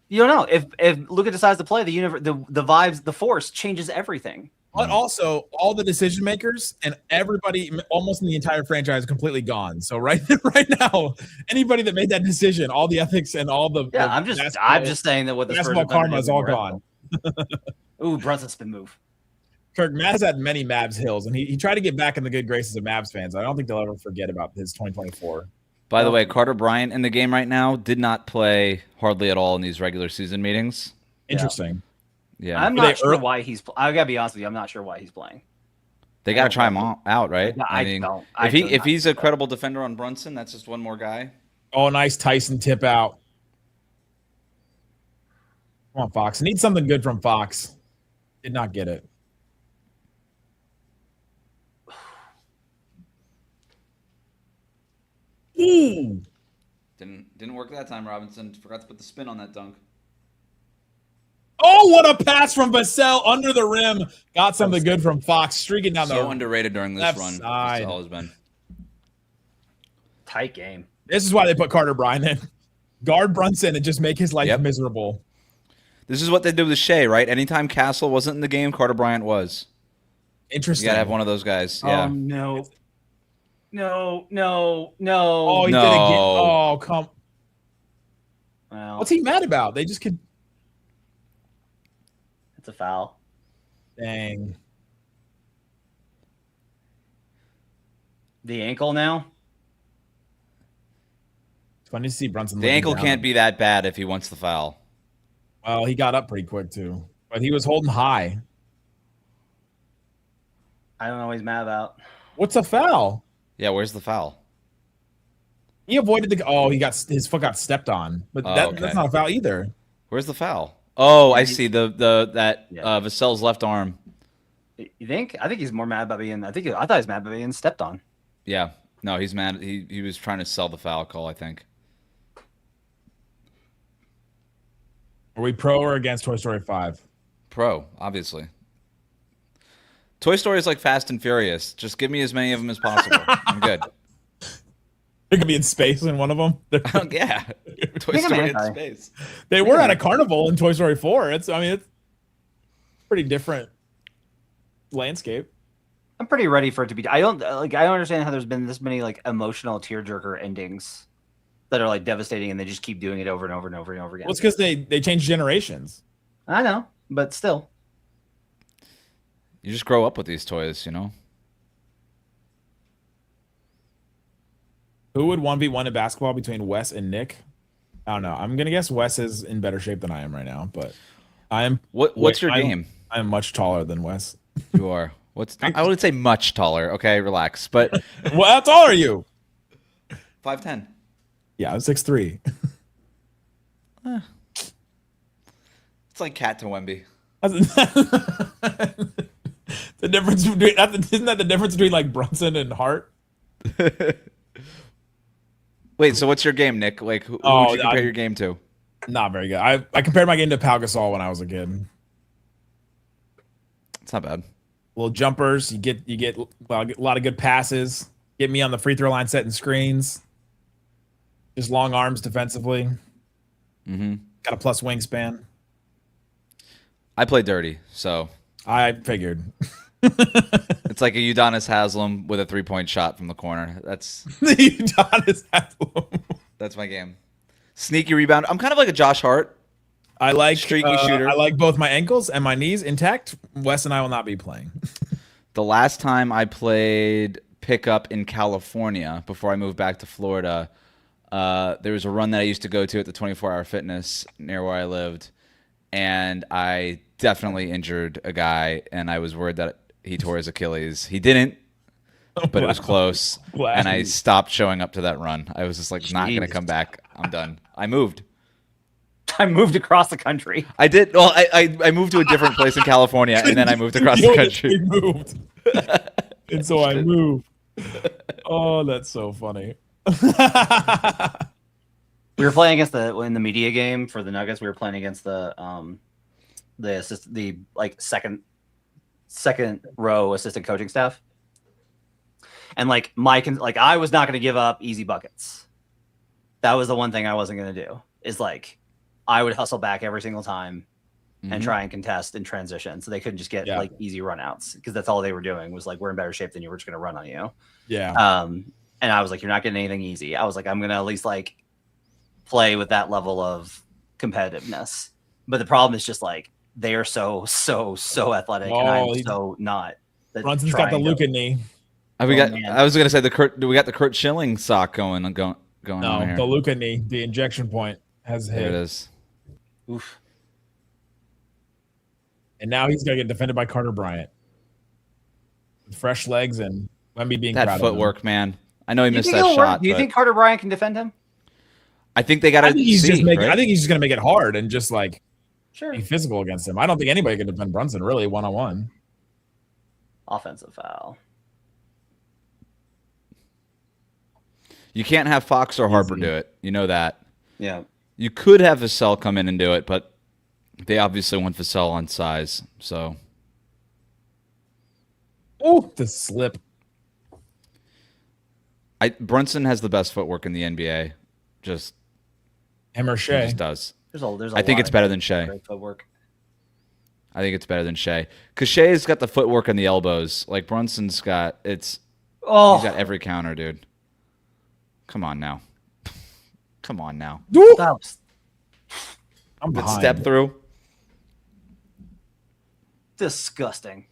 You don't know. If look at the size of the play, the vibes, the force changes everything. But also, all the decision makers and everybody, almost in the entire franchise, is completely gone. So right now, anybody that made that decision, all the ethics and all the I'm just saying that what the basketball karma is all gone. Ooh, Brunson spin move. Kirk, Matt has had many Mavs hills, and he tried to get back in the good graces of Mavs fans. I don't think they'll ever forget about his 2024. By the way, Carter Bryant in the game right now did not play hardly at all in these regular season meetings. Interesting. Yeah. I'm not sure why he's – I got to be honest with you. I'm not sure why he's playing. They got to try him out, right? Yeah, I don't. If he's a credible defender on Brunson, that's just one more guy. Oh, nice Tyson tip out. Come on, Fox. Need something good from Fox. Did not get it. Ooh. Didn't work that time, Robinson. Forgot to put the spin on that dunk. Oh, what a pass from Vassell under the rim. Got something good from Fox. Streaking down the So underrated during this run. Side. Vassell has been. Tight game. This is why they put Carter Bryant in. Guard Brunson and just make his life miserable. This is what they did with Shea, right? Anytime Castle wasn't in the game, Carter Bryant was. Interesting. You got to have one of those guys. Yeah. No. No. Oh, he did again. Oh, come. Well, what's he mad about? They just could. It's a foul. Dang. The ankle now? It's funny to see Brunson. The ankle can't be that bad if he wants the foul. Well, he got up pretty quick, too. But he was holding high. I don't know what he's mad about. What's a foul? Yeah, where's the foul? He avoided the. Oh, his foot got stepped on, but that's not a foul either. Where's the foul? Oh, I see Vassell's left arm. You think? I think he's more mad about being. I thought he was mad about being stepped on. Yeah, no, he's mad. He was trying to sell the foul call, I think. Are we pro or against Toy Story 5? Pro, obviously. Toy Story is like Fast and Furious. Just give me as many of them as possible. I'm good. They're gonna be in space in one of them. Yeah, Toy Story in space. They were at a carnival in Toy Story 4. It's pretty different landscape. I'm pretty ready for it to be. I don't understand how there's been this many like emotional tearjerker endings that are like devastating, and they just keep doing it over and over and over and over again. Well, it's because they change generations. I know, but still. You just grow up with these toys, you know? Who would 1v1 in basketball between Wes and Nick? I don't know. I'm going to guess Wes is in better shape than I am right now, but I am. What's your game? I'm much taller than Wes. You are. I wouldn't say much taller. Okay, relax. But well, how tall are you? 5'10". Yeah, I'm 6'3". It's like Cat to Wemby. The difference between isn't that the difference between like Brunson and Hart? Wait, so what's your game, Nick? Like, who would you compare your game to? Not very good. I compared my game to Pau Gasol when I was a kid. It's not bad. Little jumpers, you get a lot of good passes. Get me on the free throw line setting screens. Just long arms defensively. Mm-hmm. Got a plus wingspan. I play dirty, so I figured. it's like a Udonis Haslem with a 3-point shot from the corner. That's Udonis Haslem. That's my game. Sneaky rebound. I'm kind of like a Josh Hart. I like streaky shooter. I like both my ankles and my knees intact. Wes and I will not be playing. The last time I played pickup in California before I moved back to Florida, there was a run that I used to go to at the 24-hour fitness near where I lived, and I definitely injured a guy, and I was worried that he tore his Achilles. He didn't, but it was close, and I stopped showing up to that run. I was just like, not going to come back. I'm done. I moved. I moved across the country. I did. Well, I moved to a different place in California, and then I moved across the country. Moved. And so I moved. Oh, that's so funny. We were playing against in the media game for the Nuggets. We were playing against the second row assistant coaching staff, and like I was not going to give up easy buckets. That was the one thing I wasn't going to do. Is like I would hustle back every single time and try and contest in transition, so they couldn't just get like easy runouts, because that's all they were doing was like, we're in better shape than you. We're just going to run on you. Yeah. And I was like, you're not getting anything easy. I was like, I'm going to at least like play with that level of competitiveness. But the problem is just like they are so athletic, and I'm so not. Brunson's got the Luka knee. I was going to say we got the Kurt Schilling sock going on here. No, the Luka knee, the injection point has hit. There it is. Oof. And now he's going to get defended by Carter Bryant. With fresh legs and Wemby being proud that of footwork, man. I know he missed that shot. Do you think Carter Bryant can defend him? I think they got to. I think he's just going to make it hard and just like be physical against him. I don't think anybody can defend Brunson really one-on-one. Offensive foul. You can't have Fox or Harper do it. You know that. Yeah. You could have Vassell come in and do it, but they obviously want Vassell on size. So. Oh, the slip. Brunson has the best footwork in the NBA. Just him or Shea. He just does. There's I think it's better than Shea. Great footwork. I think it's better than Shea, because Shea's got the footwork and the elbows. Like Brunson's got he's got every counter, dude. Come on now. Come on now. I'm behind. Step through. Disgusting.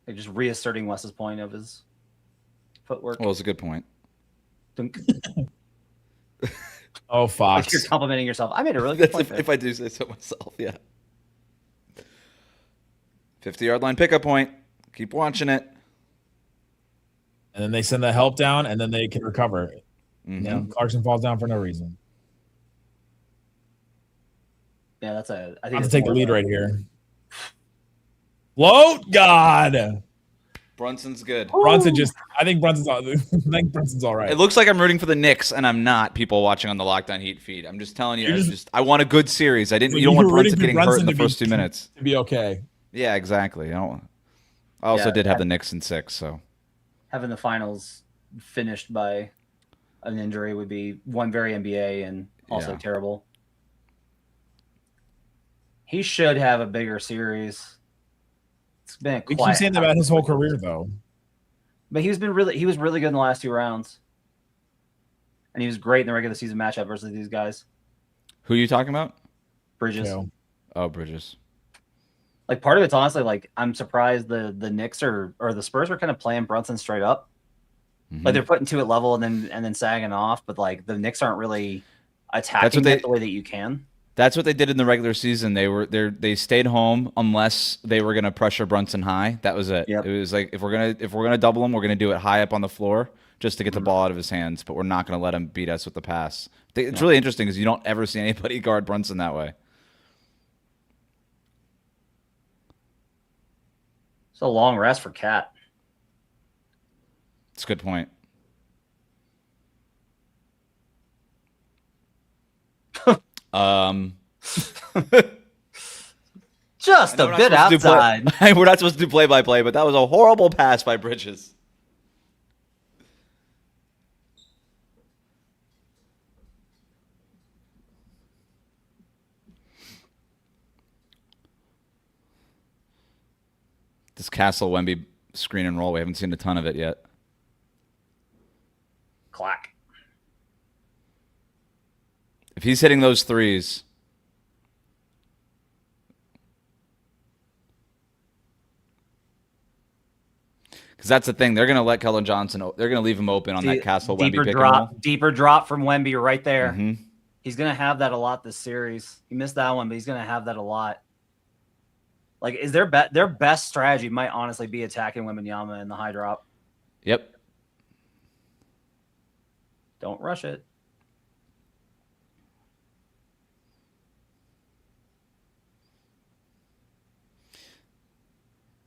Like just reasserting Wes's point of his footwork. Well, it's a good point. Oh, Fox. Like you're complimenting yourself. I made a really good point. If I do say so myself, yeah. 50-yard line pickup point. Keep watching it. And then they send the help down, and then they can recover. Mm-hmm. You know, Clarkson falls down for no reason. Yeah, I think I'm to take the lead right here. Float God. Brunson's good. I think Brunson's all right. It looks like I'm rooting for the Knicks, and I'm not. People watching on the Locked On Heat feed. I'm just telling you. I want a good series. You don't want Brunson getting hurt in the first 2 minutes. To be okay. Yeah, exactly. I also did have the Knicks in 6, so having the finals finished by an injury would be one very NBA and also terrible. He should have a bigger series. It's been we keep saying that about his whole career, though. But he was really good in the last 2 rounds, and he was great in the regular season matchup versus these guys. Who are you talking about? Bridges. Oh, Bridges. Like part of it's honestly like I'm surprised the Knicks or the Spurs are kind of playing Brunson straight up. Mm-hmm. Like they're putting 2 at level and then sagging off, but like the Knicks aren't really attacking the way that you can. That's what they did in the regular season. They stayed home unless they were going to pressure Brunson high. That was it. Yep. It was like if we're gonna double him, we're gonna do it high up on the floor, just to get the ball out of his hands, but we're not going to let him beat us with the pass. It's really interesting because you don't ever see anybody guard Brunson that way. It's a long rest for Cat. It's a good point. Just a bit outside. We're not supposed to do play-by-play, but that was a horrible pass by Bridges. This Castle Wemby screen and roll, we haven't seen a ton of it yet. Clack. If he's hitting those threes, because that's the thing, they're going to let Keldon Johnson. They're going to leave him open on that Castle Wemby pick and roll. Deeper drop from Wemby right there. Mm-hmm. He's going to have that a lot this series. He missed that one, but he's going to have that a lot. Like, is their best strategy might honestly be attacking Wembanyama in the high drop. Yep. Don't rush it.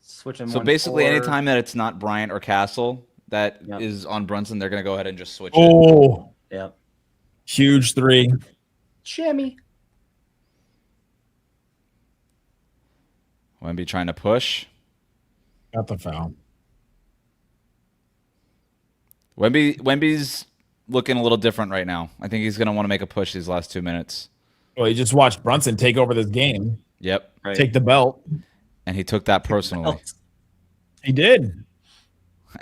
Switching. So basically, anytime that it's not Bryant or Castle that is on Brunson, they're going to go ahead and just switch it. Oh, yep. Huge three. Shimmy. Wemby trying to push. Got the foul. Wemby's looking a little different right now. I think he's going to want to make a push these last 2 minutes. Well, you just watched Brunson take over this game. Yep. Right. Take the belt. And he took that personally. He did.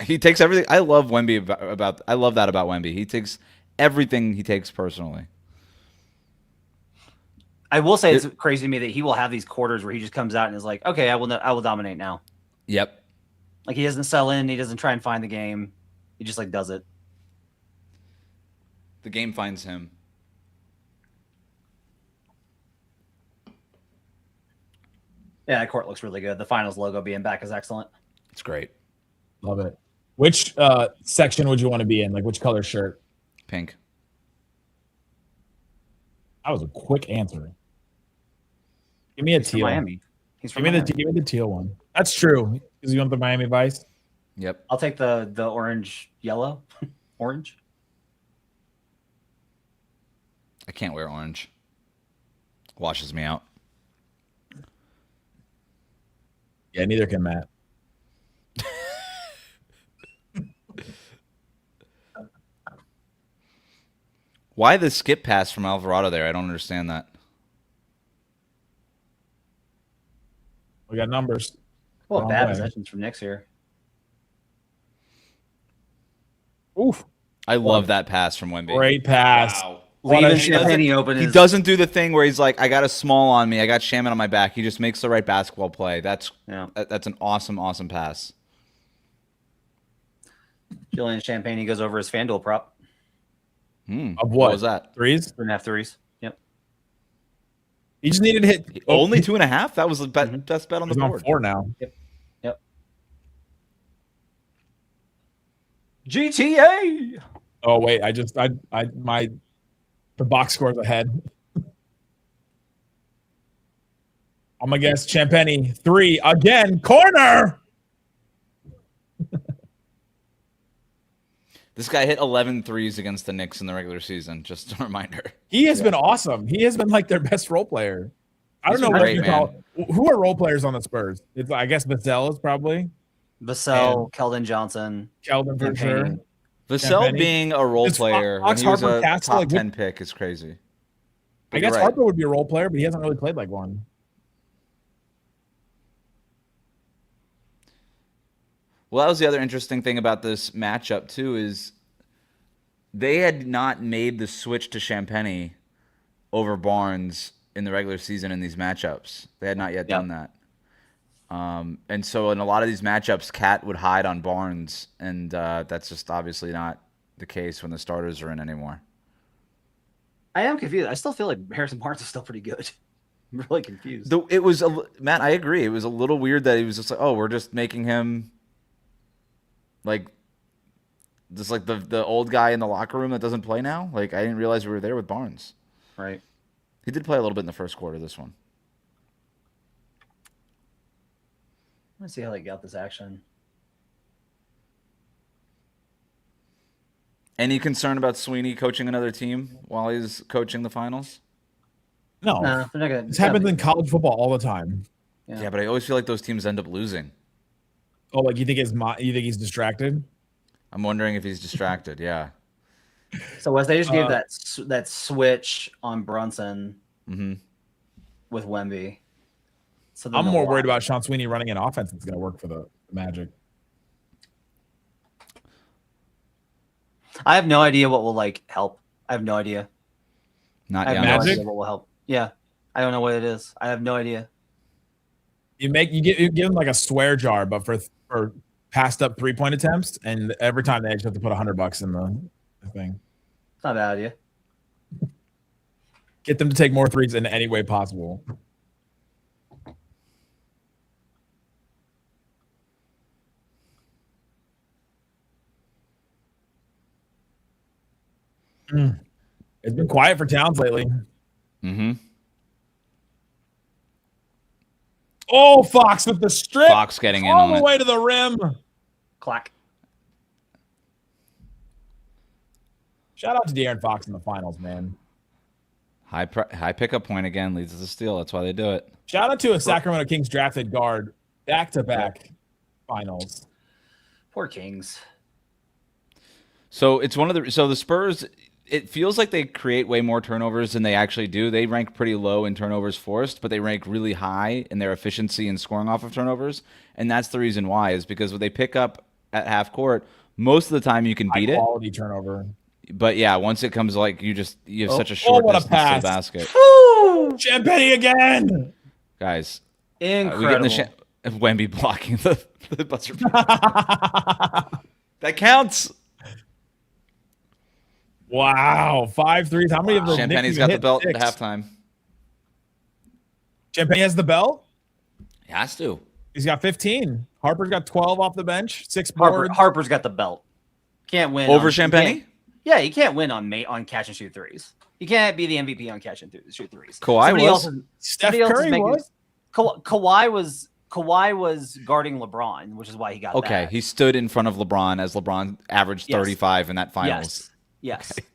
He takes everything. I love Wemby I love that about Wemby. He takes everything he takes personally. I will say it's crazy to me that he will have these quarters where he just comes out and is like, okay, I will dominate now. Yep. Like, he doesn't sell in. He doesn't try and find the game. He just, like, does it. The game finds him. Yeah, that court looks really good. The finals logo being back is excellent. It's great. Love it. Which section would you want to be in? Like, which color shirt? Pink. That was a quick answer. Give me a teal. Miami. He's from give Miami. Me the teal one. That's true. Because you want the Miami Vice? Yep. I'll take the orange yellow. Orange. I can't wear orange. Washes me out. Yeah, neither can Matt. Why the skip pass from Alvarado there? I don't understand that. We got numbers. Well, bad possessions from Knicks here. Oof. I love that pass from Wemby. Great pass. Wow. Leaving Champagne open. He doesn't do the thing where he's like, I got a small on me. I got Shaman on my back. He just makes the right basketball play. That's an awesome, awesome pass. Jalen Champagne goes over his FanDuel prop. Of what was that? Threes? 2.5 threes. Yep. He just needed to hit. Only 2.5? That was the best bet on the board. On 4 now. Yep. GTA. Oh wait, the box scores ahead. I'm gonna guess Champagne 3 again. Corner. This guy hit 11 threes against the Knicks in the regular season. Just a reminder. He has been awesome. He has been like their best role player. I don't know what you call. Who are role players on the Spurs? It's, I guess Vassell is probably. Vassell, Keldon Johnson. Keldon for sure. Vassell being a role player when he was a top 10 pick is crazy. I guess Harper would be a role player, but he hasn't really played like one. Well, that was the other interesting thing about this matchup, too, is they had not made the switch to Champagne over Barnes in the regular season in these matchups. They had not yet done that. And so in a lot of these matchups, Cat would hide on Barnes, and that's just obviously not the case when the starters are in anymore. I am confused. I still feel like Harrison Barnes is still pretty good. I'm really confused. It was Matt, I agree. It was a little weird that he was just like, oh, we're just making him like Just like the old guy in the locker room that doesn't play now. Like, I didn't realize we were there with Barnes. Right. He did play a little bit in the first quarter, this one. Let's see how they got this action. Any concern about Sweeney coaching another team while he's coaching the finals? No. Nah, they're not gonna. This happens in college football all the time. Yeah, but I always feel like those teams end up losing. Oh, like you think he's distracted? I'm wondering if he's distracted. Yeah. So Wes, they just gave that switch on Brunson with Wemby. So I'm more worried about Sean Sweeney running an offense that's going to work for the Magic. I have no idea what will like help. I have no idea. Not I have Giannis. no idea what will help. Yeah, I don't know what it is. I have no idea. You give them like a swear jar, but for passed up 3-point attempts, and every time they just have to put $100 in the thing. It's not a bad idea. Get them to take more threes in any way possible. It's been quiet for Towns lately. Mm-hmm. Oh, Fox with the strip. Fox getting in all on the it. way to the rim. Clack. Shout out to De'Aaron Fox in the finals, man. High pickup point again leads to the steal. That's why they do it. Shout out to a Sacramento Kings drafted guard back-to-back finals. Poor Kings. So it's so the Spurs, it feels like they create way more turnovers than they actually do. They rank pretty low in turnovers forced, but they rank really high in their efficiency in scoring off of turnovers. And that's the reason why, is because when they pick up at half court, most of the time you can beat it. Quality turnover. But yeah, once it comes like you have such a short distance to the basket. Champagne again. Guys, incredible. We get Wemby blocking the buzzer. That counts. Wow, 5 threes. How many of those? Champagne's got the belt at halftime. Champagne has the belt? He has to. He's got 15. Harper's got 12 off the bench. 6 boards. Harper's got the belt. Can't win over Champagne. Yeah, he can't win on catch and shoot threes. He can't be the MVP on catch and shoot threes. Steph Curry was. Kawhi was guarding LeBron, which is why he got that. He stood in front of LeBron as LeBron averaged 35 in that finals. Yes. Okay.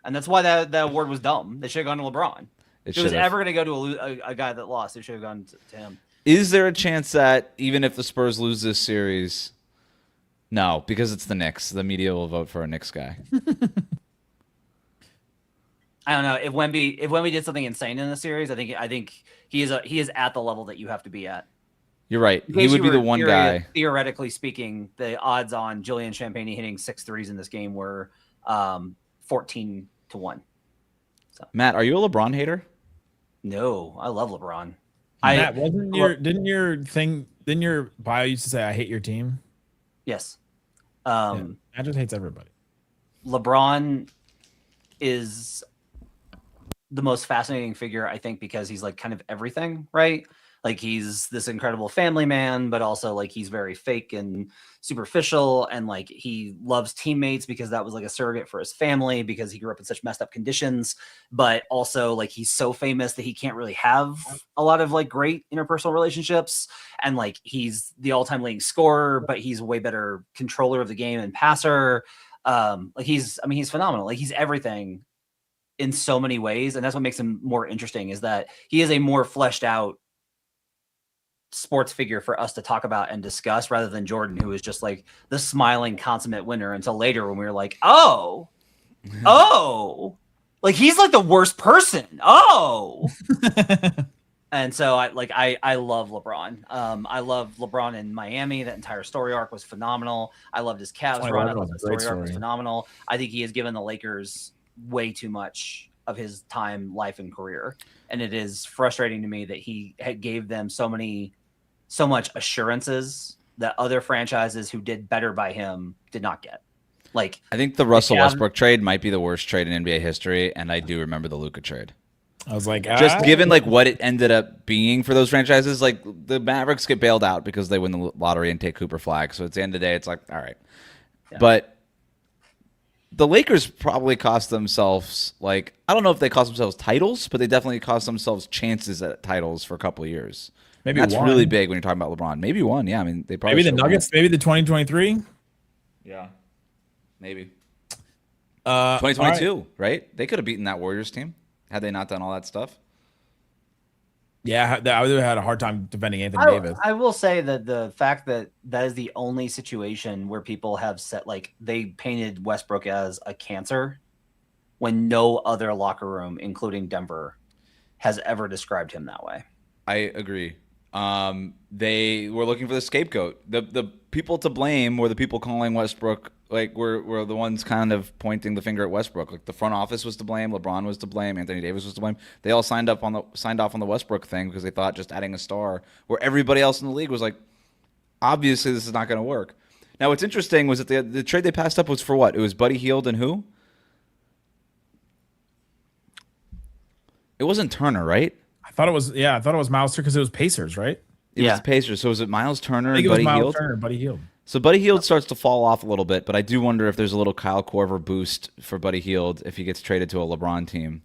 And that's why that award was dumb. They should have gone to LeBron. If it was ever going to go to a guy that lost, they should have gone to him. Is there a chance that even if the Spurs lose this series, no, because it's the Knicks, the media will vote for a Knicks guy? I don't know. If Wemby did something insane in the series, I think he is at the level that you have to be at. You're right. He would be the one guy. Theoretically speaking, the odds on Julian Champagne hitting 6 threes in this game were 14-1. So. Matt, are you a LeBron hater? No, I love LeBron. Matt, didn't your bio used to say I hate your team? Yes. I just hates everybody. LeBron is the most fascinating figure, I think, because he's like kind of everything, right? Like he's this incredible family man, but also like he's very fake and superficial, and like he loves teammates because that was like a surrogate for his family because he grew up in such messed up conditions. But also like he's so famous that he can't really have a lot of like great interpersonal relationships. And like he's the all-time leading scorer, but he's a way better controller of the game and passer. He's phenomenal. Like he's everything in so many ways, and that's what makes him more interesting, is that he is a more fleshed out sports figure for us to talk about and discuss, rather than Jordan, who is just like the smiling consummate winner, until later when we were like, oh, like he's like the worst person. And so I love LeBron. I love LeBron in Miami. That entire story arc was phenomenal. I loved his Cavs run. I thought the story arc was phenomenal. I think he has given the Lakers way too much of his time, life, and career. And it is frustrating to me that he gave them so much assurances that other franchises who did better by him did not get. Like, I think the Russell Westbrook trade might be the worst trade in NBA history, and I do remember the Luka trade. I was like, just given like what it ended up being for those franchises, like the Mavericks get bailed out because they win the lottery and take Cooper Flag. So at the end of the day, it's like, all right. Yeah. But the Lakers probably cost themselves, like, I don't know if they cost themselves titles, but they definitely cost themselves chances at titles for a couple of years. Maybe that's one. really big when you're talking about LeBron. Maybe one, yeah. I mean, they probably maybe the Nuggets, maybe the 2023. Yeah, maybe. 2022, right? They could have beaten that Warriors team had they not done all that stuff. Yeah, I would have had a hard time defending Anthony Davis. I will say that the fact that that is the only situation where people have said, like, they painted Westbrook as a cancer when no other locker room, including Denver, has ever described him that way. I agree. They were looking for the scapegoat. The people to blame were the people calling Westbrook, like, were the ones kind of pointing the finger at Westbrook. Like, the front office was to blame, LeBron was to blame, Anthony Davis was to blame. They all signed off on the Westbrook thing because they thought just adding a star, where everybody else in the league was like, obviously this is not going to work. Now, what's interesting was that the trade they passed up was for what? It was Buddy Hield and who? It wasn't Turner, right? I thought it was Miles Turner because it was Pacers, right? It was the Pacers. So was it Miles Turner and Buddy Hield? Turner, Buddy Hield. So Buddy Hield starts to fall off a little bit, but I do wonder if there's a little Kyle Korver boost for Buddy Hield if he gets traded to a LeBron team.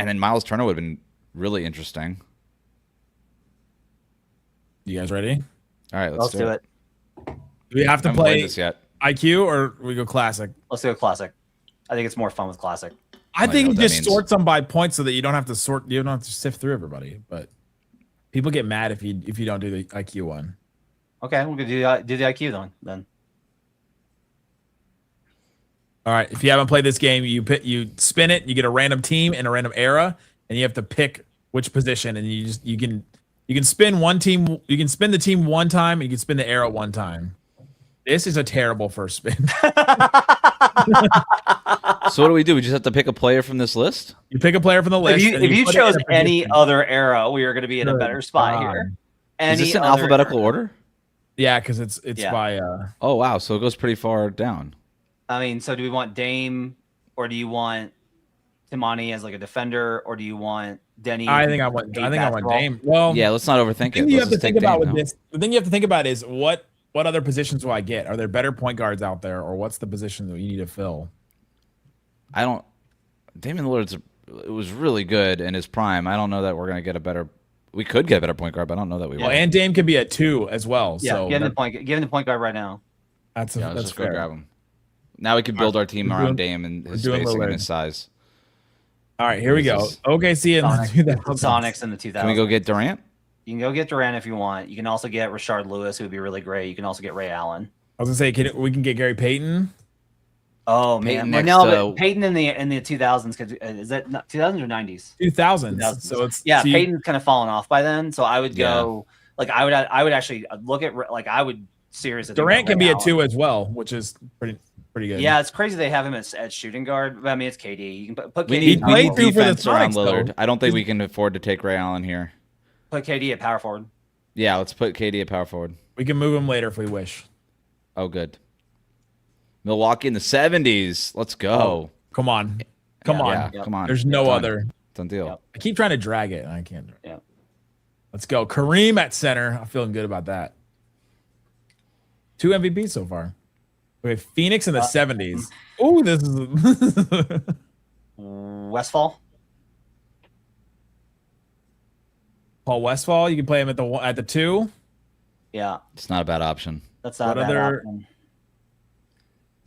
And then Miles Turner would have been really interesting. You guys ready? All right, let's do it. Do we have to play this yet? IQ or we go classic? Let's go classic. I think it's more fun with classic. I think you just sort them by points so that you don't have to sift through everybody. But people get mad if you don't do the IQ one. Okay, we're gonna do the IQ then. All right. If you haven't played this game, you spin it, you get a random team and a random era, and you have to pick which position, and you can spin one team. You can spin the team one time, and you can spin the era one time. This is a terrible first spin. So what do? We just have to pick a player from this list? You pick a player from the list. If you chose any other era, we are going to be in a better spot here. Is this in alphabetical order? Yeah, because it's by. Oh wow! So it goes pretty far down. I mean, so do we want Dame, or do you want Timani as like a defender, or do you want Denny? I think I want Dame. Well, yeah. Let's not overthink it. You have to think about with this. The thing you have to think about is what other positions do I get? Are there better point guards out there, or what's the position that you need to fill? Damian Lillard's it was really good in his prime. I don't know that we're gonna get a better. We could get a better point guard, but I don't know that we will. And Dame could be a 2 as well. Yeah, so give him the point guard right now. That's let's just fair. go grab him. Now we can build our team around Dame and his spacing and his size. All right, here we go. OKC and the Sonics in the 2000s. Can we go get Durant? You can go get Durant if you want. You can also get Rashard Lewis, who would be really great. You can also get Ray Allen. I was gonna say, we can get Gary Payton. Oh man, but Payton in the 2000s. Is that 2000s or 90s? 2000s. So it's Payton's kind of fallen off by then. So I would go like I would actually look at like I would seriously. Durant can be a 2 as well, which is pretty good. Yeah, it's crazy they have him at shooting guard. But I mean, it's KD. You can put KD. We need defense around Lillard. I don't think we can afford to take Ray Allen here. Put KD at power forward. Yeah, let's put KD at power forward. We can move him later if we wish. Oh, good. Milwaukee in the 70s. Let's go. Oh, come on. Come on. There's no other. Done deal. Yep. I keep trying to drag it, and I can't. Yeah. Let's go. Kareem at center. I'm feeling good about that. 2 MVPs so far. We have Phoenix in the 70s. Oh, this is Westfall. Paul Westfall. You can play him at the 2. Yeah. It's not a bad option. That's not a bad option.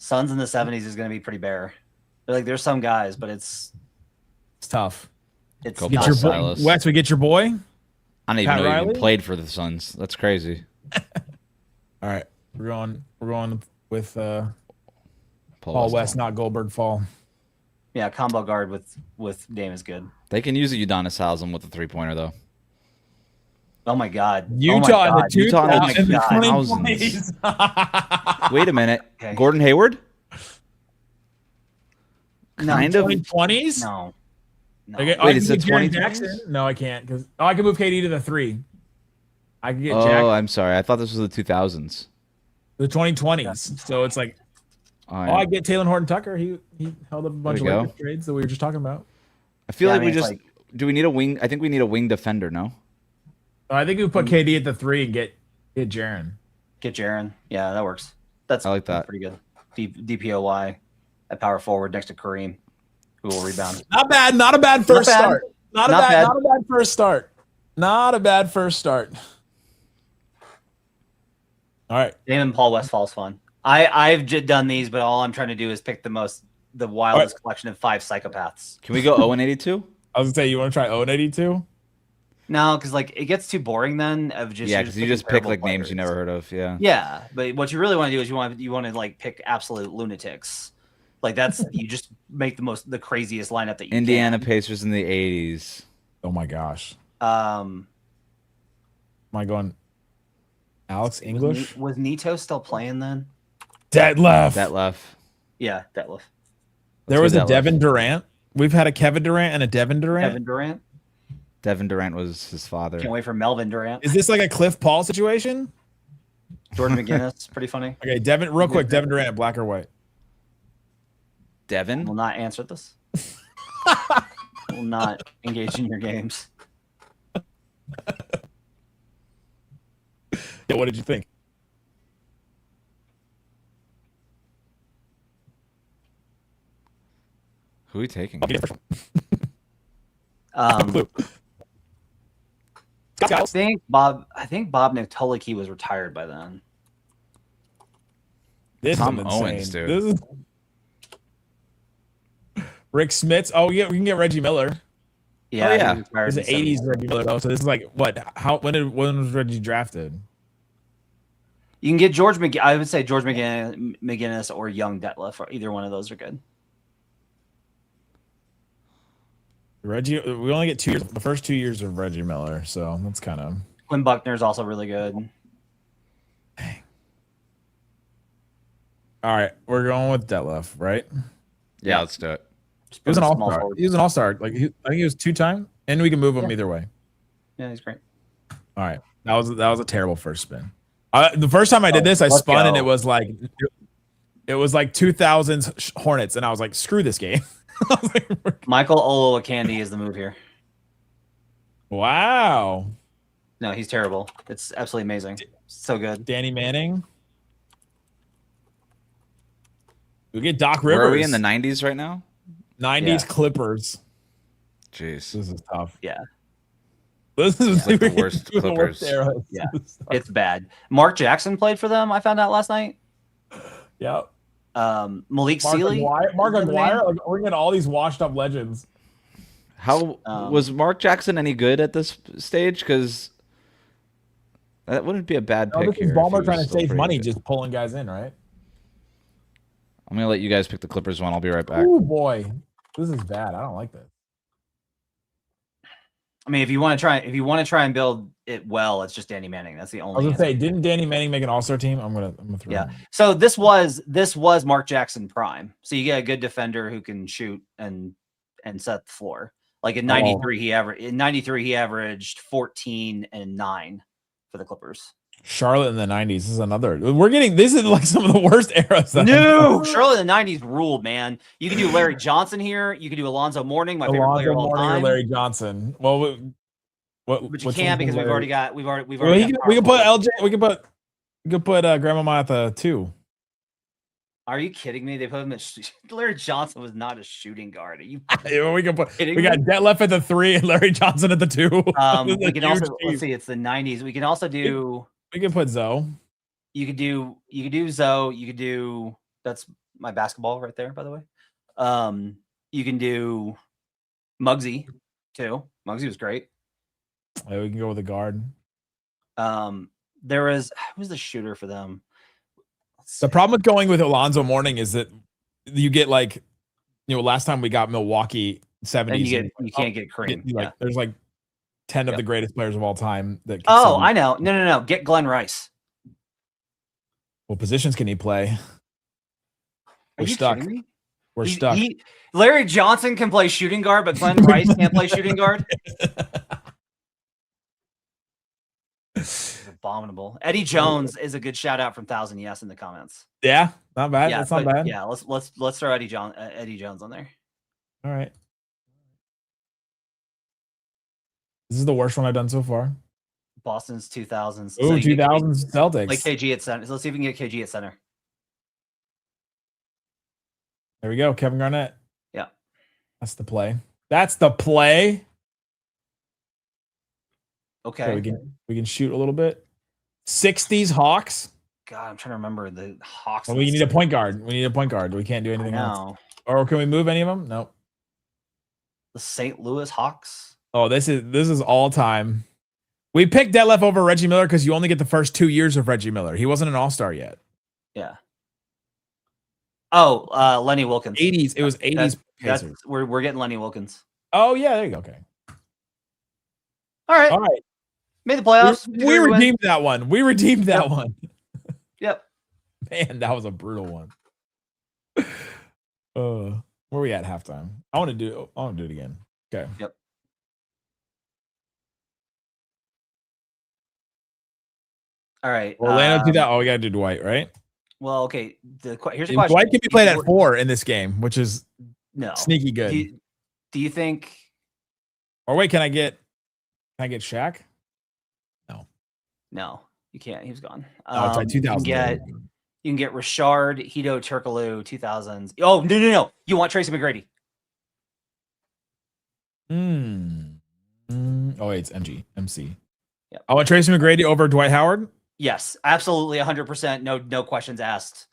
Suns in the 70s is going to be pretty bare. There's some guys, but it's tough. It's get your boy, Wes. We get your boy. I don't even know he even played for the Suns. That's crazy. All right, we're going with Paul West, not Goldberg Fall. Yeah, combo guard with Dame is good. They can use a Udonis Haslem with a 3-pointer though. Oh my God! Utah in the 2000s. Wait a minute. Okay. Gordon Hayward? Kind of 2020s? No. Okay, wait, is it 2020s? No, I can't because I can move KD to the 3. I can get Jack. Oh, I'm sorry. I thought this was the 2000s. The 2020s. So it's like, I get Taylor Horton Tucker. He held up a bunch of Lakers trades that we were just talking about. I feel like we just do. We need a wing. I think we need a wing defender. No. I think we put KD at the 3 and get Jaren. Get Jaren. Yeah, that works. I like that. Pretty good. DPOY at power forward next to Kareem, who will rebound. Not bad. Not a bad first start. Not a bad first start. Not a bad first start. All right. Damon Paul Westfall's fun. I've done these, but all I'm trying to do is pick the wildest collection of 5 psychopaths. Can we go 0-82? I was gonna say, you want to try 0-82? No, because like it gets too boring then. Of just because you just pick like names you never heard of. Yeah. Yeah, but what you really want to do is you want to like pick absolute lunatics. Like that's you just make the craziest lineup that you Indiana can. Pacers in the 80s. Oh my gosh. Am I going Alex English? Was Nito still playing then? Detlef. Yeah, Detlef. There was a Devin Durant. We've had a Kevin Durant and a Devin Durant. Devin Durant was his father. Can't wait for Melvin Durant. Is this like a Cliff Paul situation? Jordan McGinnis, pretty funny. Okay, Devin, real quick, Devin Durant, black or white? Devin? I will not answer this. I will not engage in your games. Yeah, what did you think? Who are we taking? I think Bob Nitoliki was retired by then. This Tom is Owens, dude. This is... Rick Smits. Oh, yeah, we can get Reggie Miller. Yeah, It was the 80s Reggie Miller though. So this is like what? When was Reggie drafted? You can get I would say George McGinnis or Young Detlef, or either one of those are good. Reggie, we only get 2 years. The first 2 years of Reggie Miller, so that's kind of. Quinn Buckner is also really good. Dang. All right, we're going with Detlef, right? Yeah, let's do it. He was an all-star. He was an all-star. Like I think he was 2-time, and we can move him either way. Yeah, he's great. All right, that was a terrible first spin. The first time I did this, I spun and it was like 2000s Hornets, and I was like, screw this game. Michael Olowokandi is the move here. Wow. No, he's terrible. It's absolutely amazing. So good. Danny Manning. We get Doc Rivers. Where are we in the 90s right now? 90s Clippers. Jeez. This is tough. Yeah. This is like the worst Clippers. Yeah, it's bad. Mark Jackson played for them. I found out last night. Yep. Malik Sealy. Mark Aguirre. Like, we're getting all these washed up legends. How was Mark Jackson any good at this stage? Because that wouldn't be a bad pick. This is Ballmer trying to save money, just pulling guys in, right? I'm gonna let you guys pick the Clippers one. I'll be right back. Oh boy, this is bad. I don't like this. I mean, if you want to try and build it well, it's just Danny Manning. That's the only. I was gonna say, didn't Danny Manning make an All-Star team? I'm gonna throw. Yeah. So this was Mark Jackson prime. So you get a good defender who can shoot and set the floor. Like in '93, he averaged 14 and 9 for the Clippers. Charlotte in the 90s. This is another. This is like some of the worst eras. No, Charlotte in the 90s ruled, man. You can do Larry Johnson here. You can do Alonzo Mourning, my favorite player of all time. Or Larry Johnson. Well, but you can't because we've already got. We can put LJ. We can put Grandma at the 2. Are you kidding me? They put him at Larry Johnson was not a shooting guard. We got Detlef at the 3 and Larry Johnson at the 2. We can also let's see. It's the 90s. We can also do. We can put Zoe. You could do Zoe. You could do. That's my basketball right there, by the way. You can do Muggsy too. Muggsy was great. Yeah, we can go with a guard. There was who's the shooter for them? The problem with going with Alonzo Mourning is that you get like, last time we got Milwaukee 70s. You can't get Kareem. There's like 10 of the greatest players of all time. I know. No. Get Glenn Rice. What positions can he play? We're stuck. We're stuck. Larry Johnson can play shooting guard, but Glenn Rice can't play shooting guard. It's abominable. Eddie Jones is a good shout out from 1000 Yes in the comments. Yeah, not bad. That's not bad. Yeah, let's throw Eddie Jones on there. All right. This is the worst one I've done so far. Boston's 2000s. Oh, 2000s Celtics. Like KG at center. So let's see if we can get KG at center. There we go. Kevin Garnett. Yeah. That's the play. That's the play. Okay. We can shoot a little bit. 60s Hawks. God, I'm trying to remember the Hawks. Well, we need a point guard. We need a point guard. We can't do anything else. Or can we move any of them? Nope. The St. Louis Hawks. Oh, this is all time. We picked Detlef over Reggie Miller because you only get the first 2 years of Reggie Miller. He wasn't an all-star yet. Yeah. Oh, Lenny Wilkins. 80s. It was 80s Pacers. We're getting Lenny Wilkins. Oh, yeah. There you go. Okay. All right. All right. Made the playoffs. We redeemed that one. We redeemed that one. Yep. Man, that was a brutal one. Where are we at halftime? I want to do it again. Okay. Yep. All right. Orlando 2000. Oh, we got to do Dwight, right? Well, okay. Here's the question. Dwight can be played at 4 in this game, which is sneaky good. Do you think? Or wait, can I get Shaq? No, you can't. He was gone. Oh, it's like 2000. You can get Richard, Hito Turkoglu, 2000s. Oh, no. You want Tracy McGrady. Oh, wait, it's MC. Yep. I want Tracy McGrady over Dwight Howard? Yes, absolutely, 100%. No questions asked.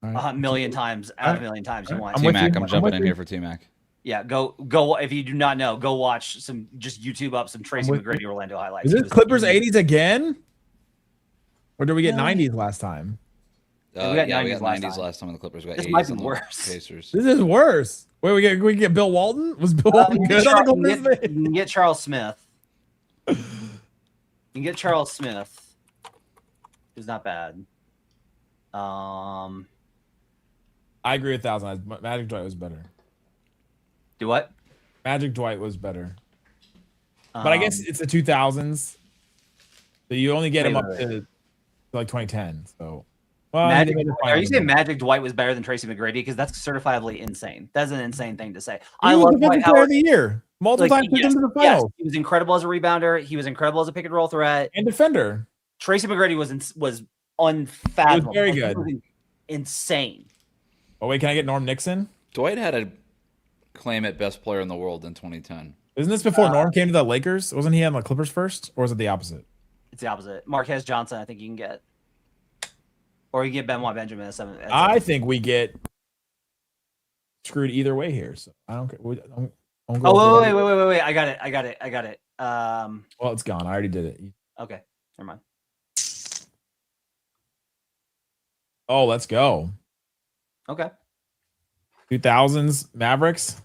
Right. A million times. Out of a million times you want. T-Mac, I'm jumping in here for T-Mac. Yeah, go. If you do not know, go watch just YouTube up some Tracy McGrady Orlando highlights. Is this Clippers 80s again? Or did we get 90s last time? We got 90s last time, and the Clippers got 80s. This might be worse. Pacers. This is worse. Wait, we get Bill Walton? Was Bill Walton good on the Clippers? You can get Charles Smith. You can get Charles Smith. Who's not bad. I agree 1,000. Magic Dwight was better. Do what? Magic Dwight was better. But I guess it's the 2000s. So you only get him up to like 2010. So, well, are you saying Magic Dwight was better than Tracy McGrady? Because that's certifiably insane. That's an insane thing to say. I love Dwight Howard of the year. Multiple times took him to the finals. Yes, he was incredible as a rebounder. He was incredible as a pick and roll threat and defender. Tracy McGrady was unfathomable. He was very good. Insane. Oh wait, can I get Norm Nixon? Dwight had a claim at best player in the world in 2010. Isn't this before Norm came to the Lakers? Wasn't he on the Clippers first, or was it the opposite? It's the opposite. Marquez Johnson, I think you can get, or you get Benoit Benjamin at 7. I think we get screwed either way here. So I don't care. Wait. I got it. Well, it's gone. I already did it. Okay, never mind. Oh, let's go. Okay. 2000s Mavericks.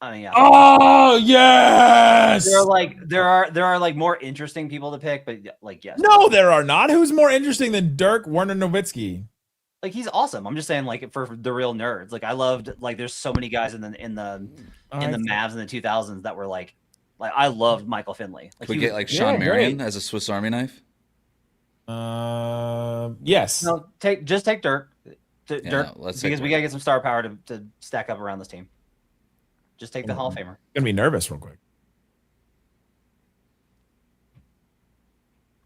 I mean, yeah. Oh yes. There are like more interesting people to pick, but like yes. No, there are not. Who's more interesting than Dirk Werner Nowitzki? Like he's awesome. I'm just saying, like for the real nerds. Like I loved there's so many guys in the Mavs in the 2000s that were like I loved Michael Finley. Like we get Sean Marion as a Swiss Army knife. Yes. No, take Dirk. Dirk, because we gotta get some star power to stack up around this team. Just take the Hall of Famer. I'm gonna be nervous real quick.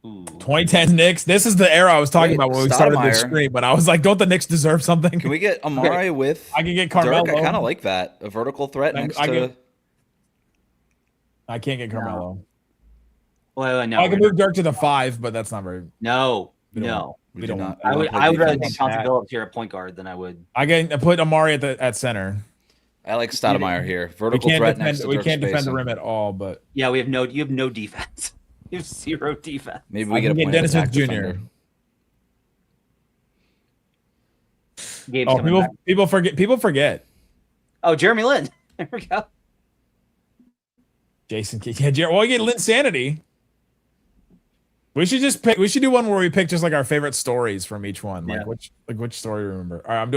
Ooh. 2010 Knicks. This is the era I was talking about when we started this stream. But I was like, don't the Knicks deserve something? Can we get Amari with? I can get Carmelo. Dirk? I kind of like that. A vertical threat next to. I can't get Carmelo. Wait, no. I can move Dirk to the 5, but that's not very. No. We don't. I would rather take Chauncey Billups here at point guard than I would. I put Amari at center. I like Stoudemire here. Vertical threat next to Dirk. We can't defend the rim at all, but yeah, you have no defense. You have zero defense. Maybe we get a point Dennis of attack Jr. defender. People forget. Oh, Jeremy Lin. There we go. Jason Kidd. Yeah, well, we get Lin Sanity. We should just pick. We should do one where we pick just like our favorite stories from each one. Like which story we remember. All right, I'm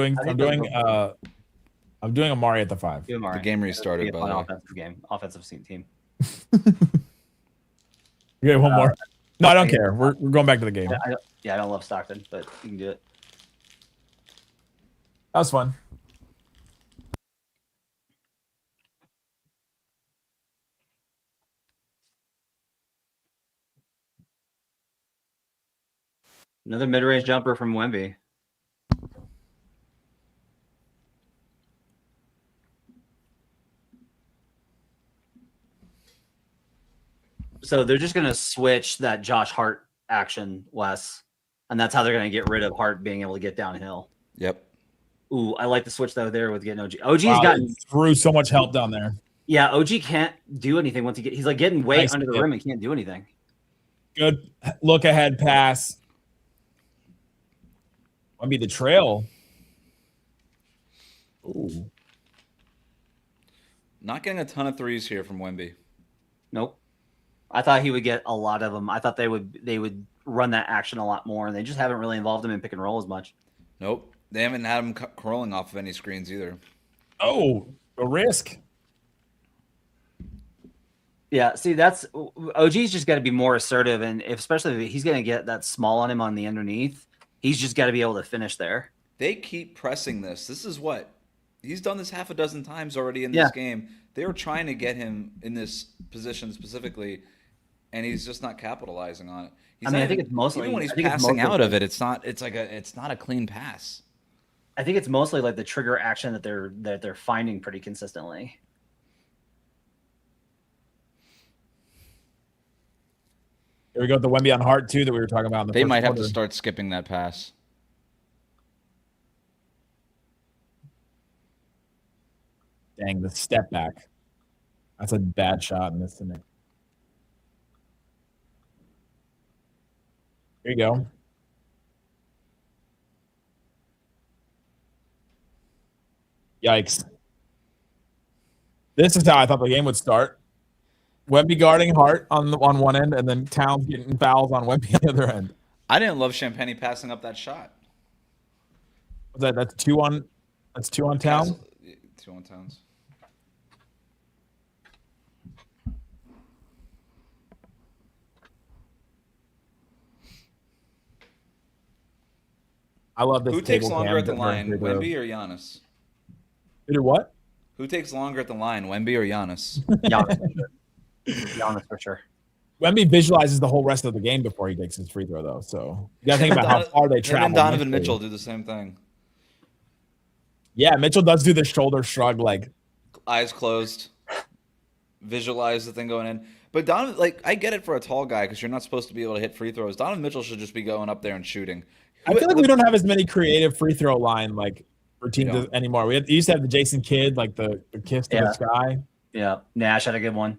doing Amari at the 5. The game restarted, by the way. Offensive team. Okay, one more. No, I don't care. We're going back to the game. I don't love Stockton, but you can do it. That was fun. Another mid-range jumper from Wemby. So they're just going to switch that Josh Hart action, Wes, and that's how they're going to get rid of Hart being able to get downhill. Yep. Ooh, I like the switch though there with getting OG. OG's gotten through so much help down there. Yeah, OG can't do anything once he's like getting way under the rim and can't do anything. Good look ahead pass. Wemby the trail. Ooh. Not getting a ton of threes here from Wemby. Nope. I thought he would get a lot of them. I thought they would run that action a lot more, and they just haven't really involved him in pick and roll as much. Nope. They haven't had him rolling off of any screens either. Oh, a risk. Yeah, see, that's OG's just got to be more assertive, and especially if he's going to get that small on him on the underneath, he's just got to be able to finish there. They keep pressing this. This is what he's done this half a dozen times already in this game. They were trying to get him in this position specifically, and he's just not capitalizing on it. I think it's mostly even when he's passing out of it, it's not a clean pass. I think it's mostly like the trigger action that they're finding pretty consistently. Here we go with the Wemby on Hart too that we were talking about. They might have to start skipping that pass. Dang, the step back. That's a bad shot in this scenario. Here you go. Yikes. This is how I thought the game would start. Wemby guarding Hart on one end, and then Towns getting fouls on Wemby on the other end. I didn't love Champagny passing up that shot. That's two on Towns? 2 on Towns. I love this. Who takes longer at the line, Wemby or Giannis? Who did what? Who takes longer at the line, Wemby or Giannis? Giannis for sure. Wemby visualizes the whole rest of the game before he takes his free throw, though. So you got to think about how far they travel. And Donovan Mitchell do the same thing. Yeah, Mitchell does do the shoulder shrug, like eyes closed, visualize the thing going in. But Donovan, like, I get it for a tall guy because you're not supposed to be able to hit free throws. Donovan Mitchell should just be going up there and shooting. I feel like we don't have as many creative free throw line like routines anymore. We used to have the Jason Kidd, like the kiss to the sky. Yeah, Nash had a good one.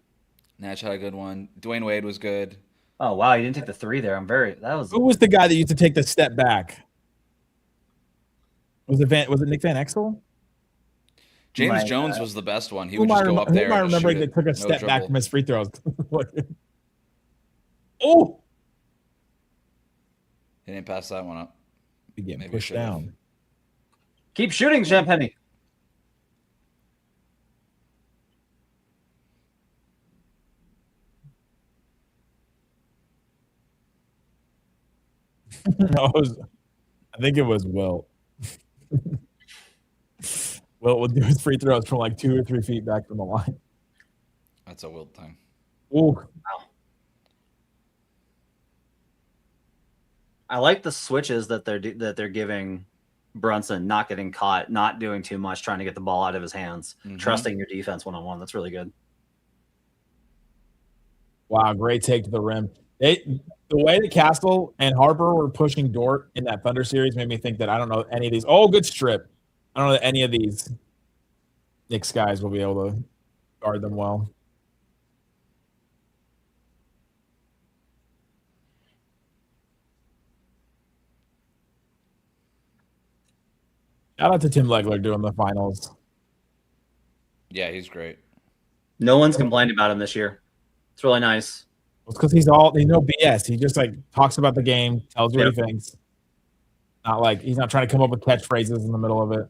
Dwayne Wade was good. Oh wow, you didn't take the three there. Who was the guy that used to take the step back? Was it Nick Van Exel? James Jones was the best one. He would just go up there. Who am I remembering that took a step back from his free throws? Oh! He didn't pass that one up. He getting pushed down. Keep shooting, Champagny. I think it was Wilt. Wilt would do his free throws from like 2 or 3 feet back from the line. That's a Wilt thing. Ooh. Wow. I like the switches that they're giving Brunson, not getting caught, not doing too much, trying to get the ball out of his hands, trusting your defense one-on-one. That's really good. Wow, great take to the rim. The way that Castle and Harper were pushing Dort in that Thunder series made me think that I don't know any of these. Oh, good strip. I don't know that any of these Knicks guys will be able to guard them well. Shout out to Tim Legler doing the finals. Yeah, he's great. No one's complained about him this year. It's really nice. It's because he's no BS. He just like talks about the game, tells you what he thinks. Not like he's not trying to come up with catchphrases in the middle of it.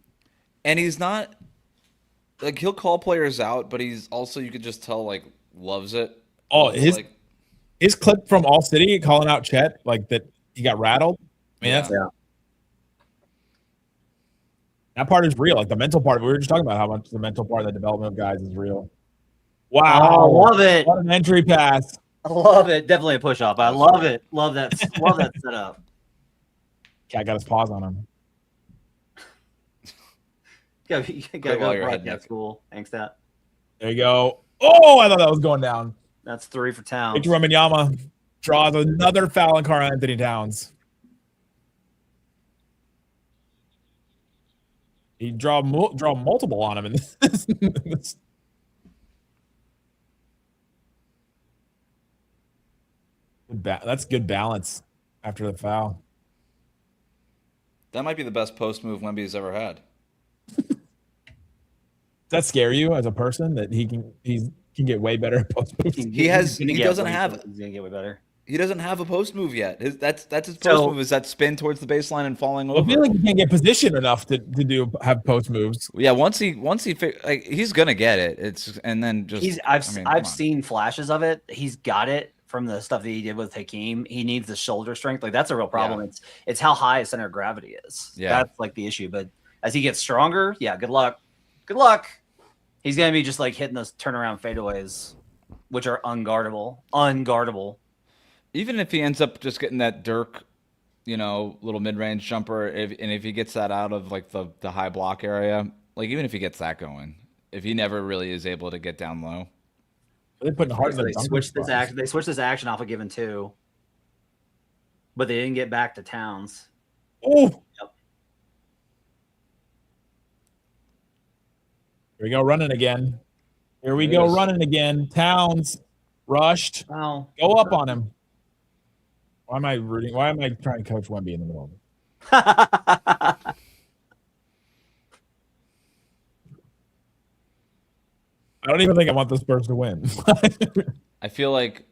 And he's not like he'll call players out, but he's also you could just tell like loves it. Oh, his clip from All City calling out Chet like that he got rattled. I mean that part is real. Like the mental part. We were just talking about how much the mental part of the development of guys is real. Wow, I love it. What an entry pass. I love it. Definitely a push up. I love it. Love that. Love that setup. Cat got his paws on him. You gotta go broadcast school. Thanks, that. There you go. Oh, I thought that was going down. That's 3 for Towns. Victor Wembanyama draws another foul on Karl Anthony Towns. He draw multiple on him in this. That's good balance after the foul. That might be the best post move Wemby's ever had. Does that scare you as a person that he can get way better at post moves? He's gonna get way better. He doesn't have a post move yet. That's his post move, is that spin towards the baseline and falling over. I feel like he can't get position enough to have post moves. Yeah, once he he's gonna get it. I've seen flashes of it. He's got it from the stuff that he did with Hakeem. He needs the shoulder strength. Like, that's a real problem. Yeah. It's how high his center of gravity is. Yeah, that's like the issue. But as he gets stronger, yeah, good luck. He's gonna be just like hitting those turnaround fadeaways, which are unguardable. Even if he ends up just getting that Dirk, little mid-range jumper, if he gets that out of like the high block area, like even if he gets that going, if he never really is able to get down low. They put hard. They switched this action. They switched this action off a given 2, but they didn't get back to Towns. Oh. Yep. Here we go, running again. Towns rushed. Wow. Go up on him. Why am I rooting? Why am I trying to coach Wemby in the middle? I don't even think I want the Spurs to win. I feel like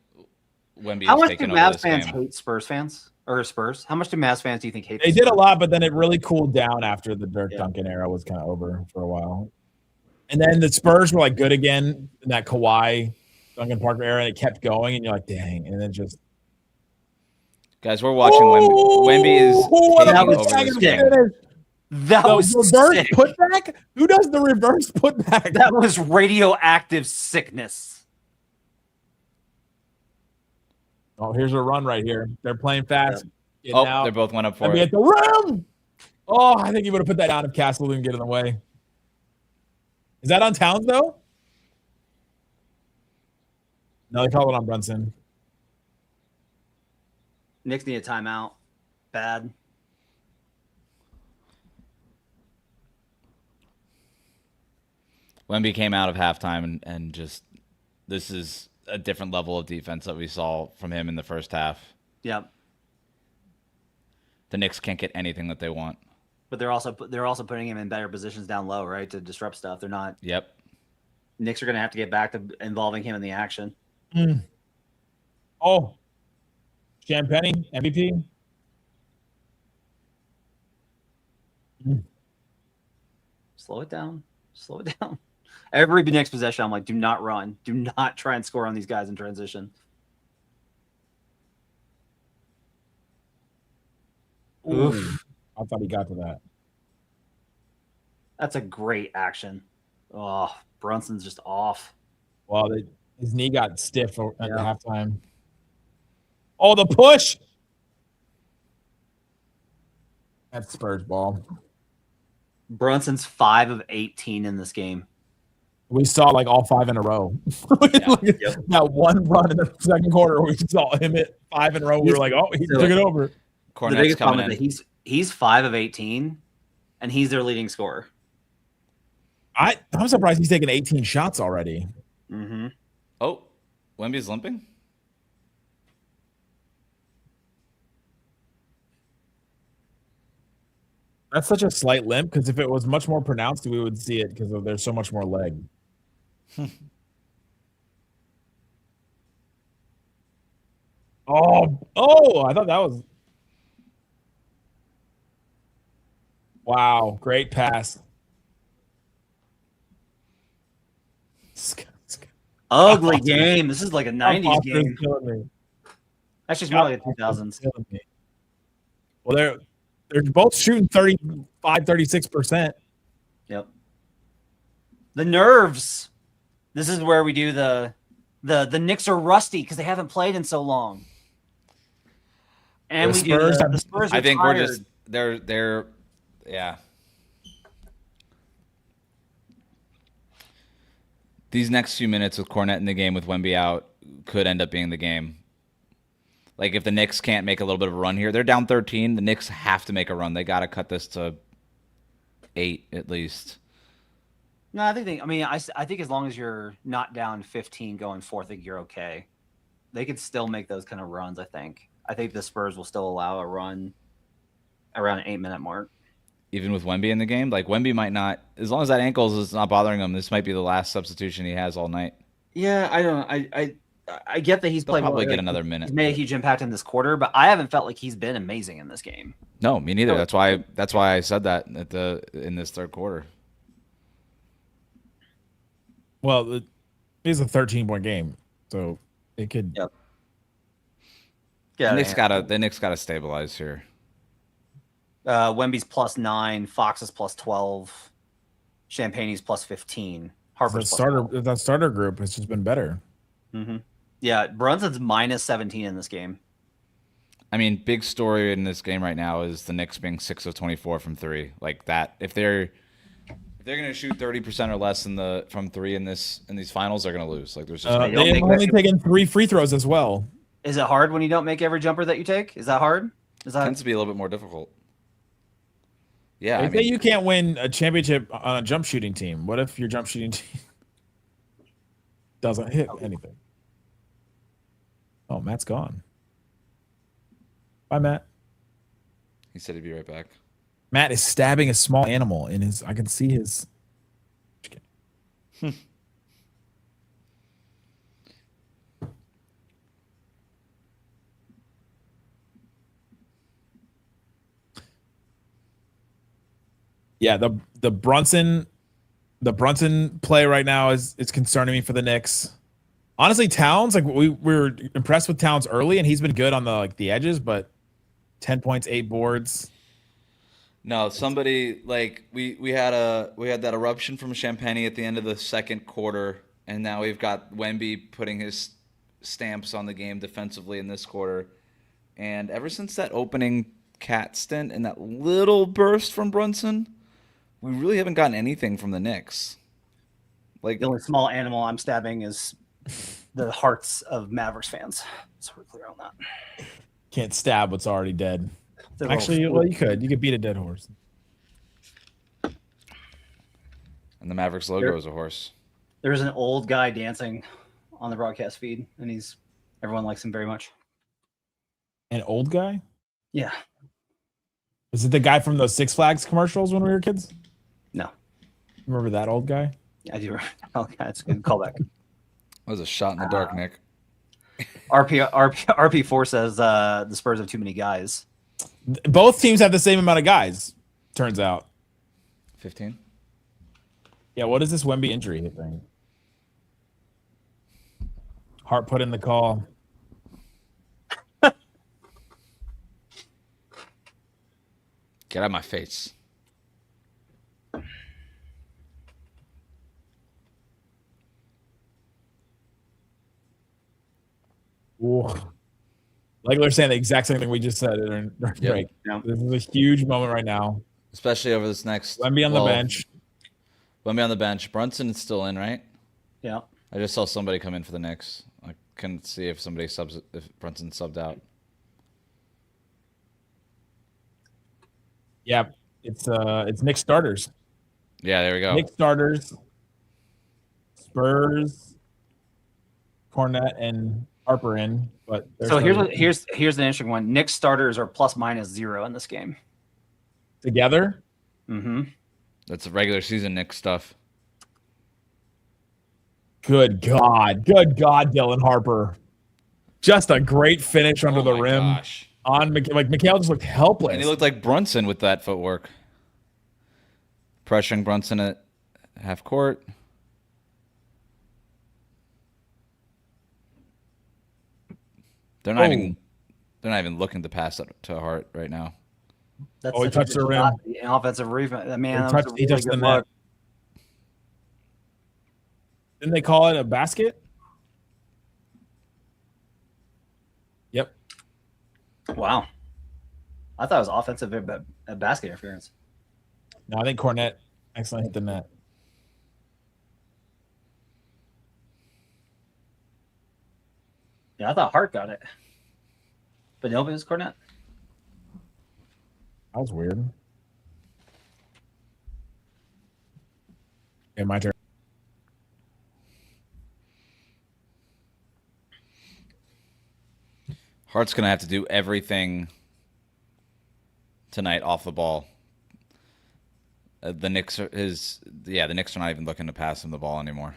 Wemby. How much do Mavs fans hate Spurs fans or Spurs? How much do Mavs fans do you think hate? They did a lot, but then it really cooled down after the Dirk Duncan era was kind of over for a while. And then the Spurs were like good again in that Kawhi, Duncan Parker era, and it kept going, and you're like, dang, and then just. Guys, we're watching Wemby is taking over this game. That was reverse sick. Putback? Who does the reverse putback? That was radioactive sickness. Oh, here's a run right here. They're playing fast. Yeah. They both went up for it. At the rim. Oh, I think he would have put that down if Castle didn't get in the way. Is that on Towns, though? No, they called it on Brunson. Knicks need a timeout. Bad. Wemby came out of halftime and just, this is a different level of defense that we saw from him in the first half. Yep. The Knicks can't get anything that they want. But they're also putting him in better positions down low, right, to disrupt stuff. They're not. Yep. Knicks are going to have to get back to involving him in the action. Oh. Champagne, MVP. Slow it down. Every next possession, I'm like, do not run. Do not try and score on these guys in transition. Oof. I thought he got to that. That's a great action. Oh, Brunson's just off. Well, his knee got stiff at the halftime. Oh, the push. That's Spurs ball. Brunson's 5 of 18 in this game. We saw like all 5 in a row. That one run in the second quarter, we saw him hit 5 in a row. We were like, oh, he took it over. The biggest problem is that he's 5 of 18, and he's their leading scorer. I'm surprised he's taken 18 shots already. Mm-hmm. Oh, Wemby's limping? That's such a slight limp, because if it was much more pronounced, we would see it because there's so much more leg. Oh, I thought that was. Wow, great pass. Ugly game. This is like a 90s game. That's just more like a 2000s. Well, they're both shooting 36%. Yep. The nerves. This is where we do the Knicks are rusty because they haven't played in so long. And the Spurs. I think we're just they're yeah. These next few minutes with Cornette in the game with Wemby out could end up being the game. Like if the Knicks can't make a little bit of a run here, they're down 13. The Knicks have to make a run. They got to cut this to 8 at least. No, I think. I think as long as you're not down 15 going forth, I think you're okay. They could still make those kind of runs. I think the Spurs will still allow a run around an 8-minute mark. Even with Wemby in the game, like Wemby might not, as long as that ankle is not bothering him, this might be the last substitution he has all night. Yeah, I don't know. I get that he's They'll played. Probably get another minute. He's made a huge impact in this quarter, but I haven't felt like he's been amazing in this game. No, me neither. That's why I said that in this third quarter. Well, it is a 13-point game, so it could. Yep. Yeah, the Knicks gotta stabilize here. Wemby's +9, Fox is +12, Champagne's +15. Harper's that starter group has just been better. Mm-hmm. Yeah, Brunson's -17 in this game. I mean, big story in this game right now is the Knicks being 6 of 24 from 3. Like that, if they're going to shoot 30% or less from 3 in these finals, they're going to lose. Like there's just they've only taken 3 free throws as well. Is it hard when you don't make every jumper that you take? Is that hard? Tends to be a little bit more difficult. Yeah, I mean, you can't win a championship on a jump shooting team. What if your jump shooting team doesn't hit anything? Oh, Matt's gone. Bye, Matt. He said he'd be right back. Matt is stabbing a small animal in his. I can see his. Yeah, the Brunson play right now is concerning me for the Knicks. Honestly, Towns, like we were impressed with Towns early, and he's been good on the edges, but 10 points, 8 boards. No, somebody like we had that eruption from Champagne at the end of the second quarter, and now we've got Wemby putting his stamps on the game defensively in this quarter. And ever since that opening cat stint and that little burst from Brunson, we really haven't gotten anything from the Knicks. Like the only small animal I'm stabbing is the hearts of Mavericks fans. So we're clear on that. Can't stab what's already dead. Actually, well, you could beat a dead horse. And the Mavericks logo is a horse. There's an old guy dancing on the broadcast feed, and everyone likes him very much. An old guy? Yeah. Is it the guy from those Six Flags commercials when we were kids? No. Remember that old guy? Yeah, I do. Oh, that's a good callback. That was a shot in the dark, Nick. RP4 says the Spurs have too many guys. Both teams have the same amount of guys, turns out. 15? Yeah, what is this Wemby injury thing? Hart put in the call. Get out of my face. Ooh. Like they're saying the exact same thing we just said during break. Yep. This is a huge moment right now. Especially over this next... Wemby on the bench. Wemby on the bench. Brunson is still in, right? Yeah. I just saw somebody come in for the Knicks. I couldn't see if Brunson subbed out. Yeah, it's Knicks starters. Yeah, there we go. Knicks starters. Spurs, Cornette, and Harper in. But so here's an interesting one. Knicks starters are ±0 in this game. Together? Mm-hmm. That's a regular season Knicks stuff. Good God, Dylan Harper. Just a great finish under the rim. Gosh. Mikhail just looked helpless. And he looked like Brunson with that footwork. Pressuring Brunson at half court. They're not even looking to pass it to Hart right now. He touched the rim. The offensive rebound. Man, he touched the net. Didn't they call it a basket? Yep. Wow. I thought it was offensive basket interference. No, I think Cornette accidentally hit the net. Yeah, I thought Hart got it. But no, it was Cornette. That was weird. Okay, my turn. Hart's going to have to do everything tonight off the ball. The Knicks are the Knicks are not even looking to pass him the ball anymore.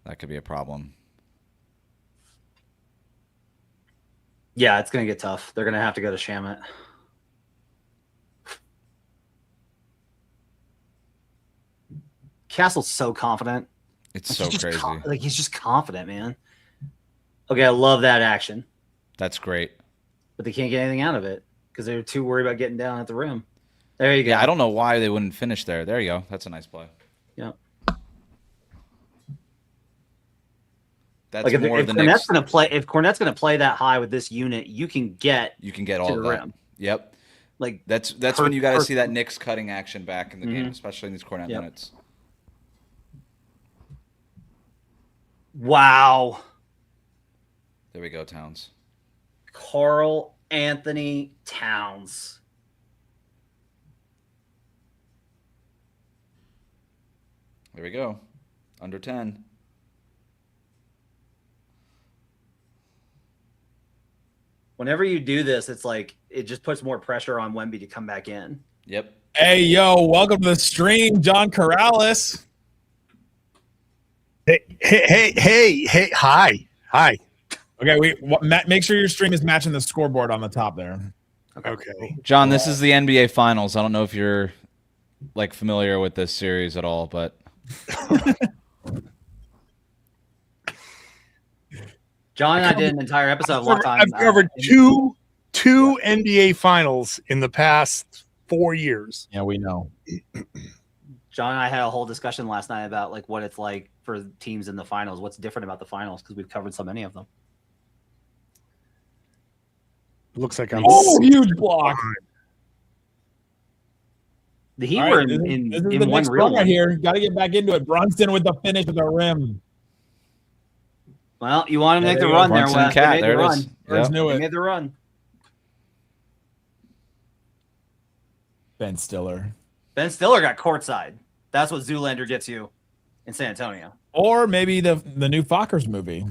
That could be a problem. Yeah, it's going to get tough. They're going to have to go to Shamet. Castle's so confident. It's so crazy. He's just confident, man. Okay, I love that action. That's great. But they can't get anything out of it because they're too worried about getting down at the rim. There you go. Yeah, I don't know why they wouldn't finish there. There you go. That's a nice play. Yeah. That's like if, more if the Cornette's Knicks. Gonna play, if Cornette's going to play that high with this unit, you can get all to the of that. rim. Yep. Like that's when you got to see that Knicks cutting action back in the game, especially in these Cornette minutes. Wow. There we go, Towns. Karl Anthony Towns. There we go. Under 10. Whenever you do this, it's like it just puts more pressure on Wemby to come back in. Yep. Hey, yo, welcome to the stream, John Corrales. Hey, hi. Okay, make sure your stream is matching the scoreboard on the top there. Okay. John, this is the NBA Finals. I don't know if you're familiar with this series at all, but John and I did an entire episode of I've covered two NBA Finals in the past 4 years. Yeah, we know. John and I had a whole discussion last night about what it's like for teams in the finals. What's different about the finals because we've covered so many of them. Looks like I'm huge block. The Heat were in one real right here. Got to get back into it. Brunson with the finish of the rim. Well, you want him to make the run there, Wes. They made the run. They made the run. Ben Stiller. Ben Stiller got courtside. That's what Zoolander gets you in San Antonio. Or maybe the new Fockers movie.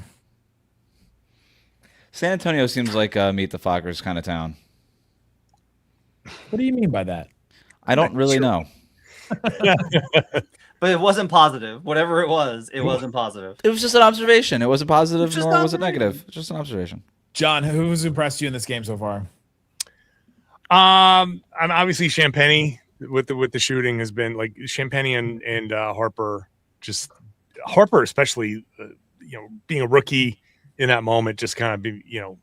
San Antonio seems like Meet the Fockers kind of town. What do you mean by that? I don't really know. But it wasn't positive. Whatever it wasn't positive. It was just an observation. It wasn't positive nor was it negative. It's just an observation. John, who's impressed you in this game so far? I'm obviously Champagny with the shooting has been Champagny and Harper. Just Harper, especially being a rookie in that moment, just kind of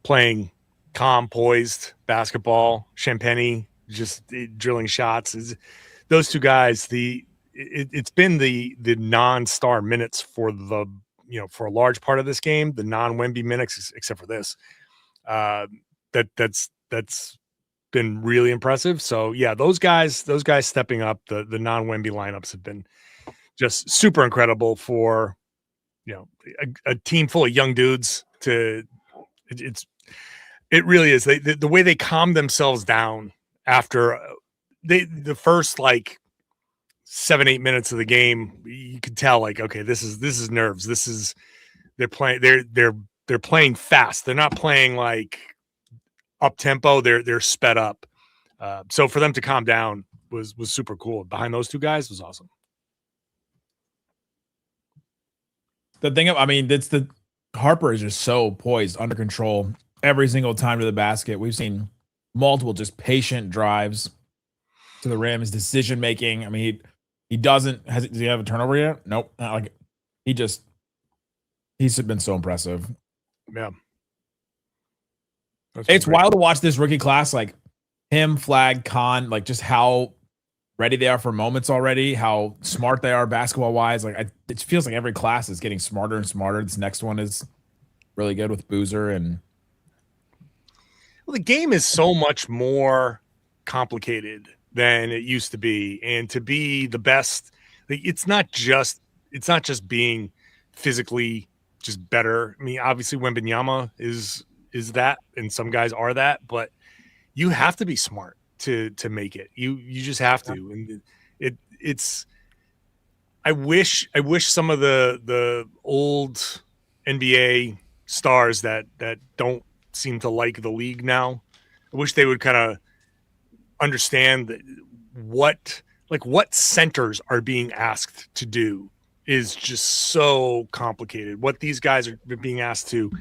playing calm, poised basketball. Champagny just drilling shots. Those two guys. It's been the non-star minutes for for a large part of this game. The non-Wemby minutes, except for this. That's been really impressive. So yeah, those guys stepping up. The non-Wemby lineups have been just super incredible for a team full of young dudes. It really is. The way they calm themselves down after the first 7-8 minutes of the game, you could tell okay, this is nerves. They're playing fast. They're not playing up tempo. They're sped up. So for them to calm down was super cool. Behind those two guys was awesome. The thing, it's the Harper is just so poised, under control every single time to the basket. We've seen multiple just patient drives to the rim. His decision making. He does he have a turnover yet? Nope. He's been so impressive. Yeah. It's wild to watch this rookie class, him, Flag, Khan, just how ready they are for moments already, how smart they are basketball wise. It feels like every class is getting smarter and smarter. This next one is really good with Boozer and. Well, the game is so much more complicated than it used to be, and to be the best, it's not just being physically just better. I mean, obviously Wembanyama is that, and some guys are that, but you have to be smart to make it. You just have to. And it's I wish some of the old NBA stars that don't seem to like the league now, I wish they would kind of understand that what centers are being asked to do is just so complicated. What these guys are being asked to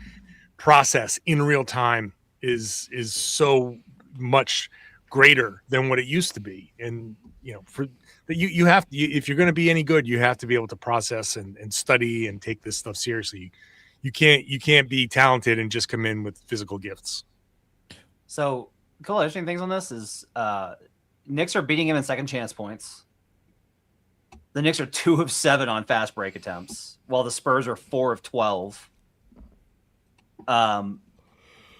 process in real time is so much greater than what it used to be. And for you have to, if you're going to be any good, you have to be able to process and study and take this stuff seriously. You can't be talented and just come in with physical gifts. So a couple interesting things on this is Knicks are beating him in second chance points. The Knicks are 2 of 7 on fast break attempts, while the Spurs are 4 of 12.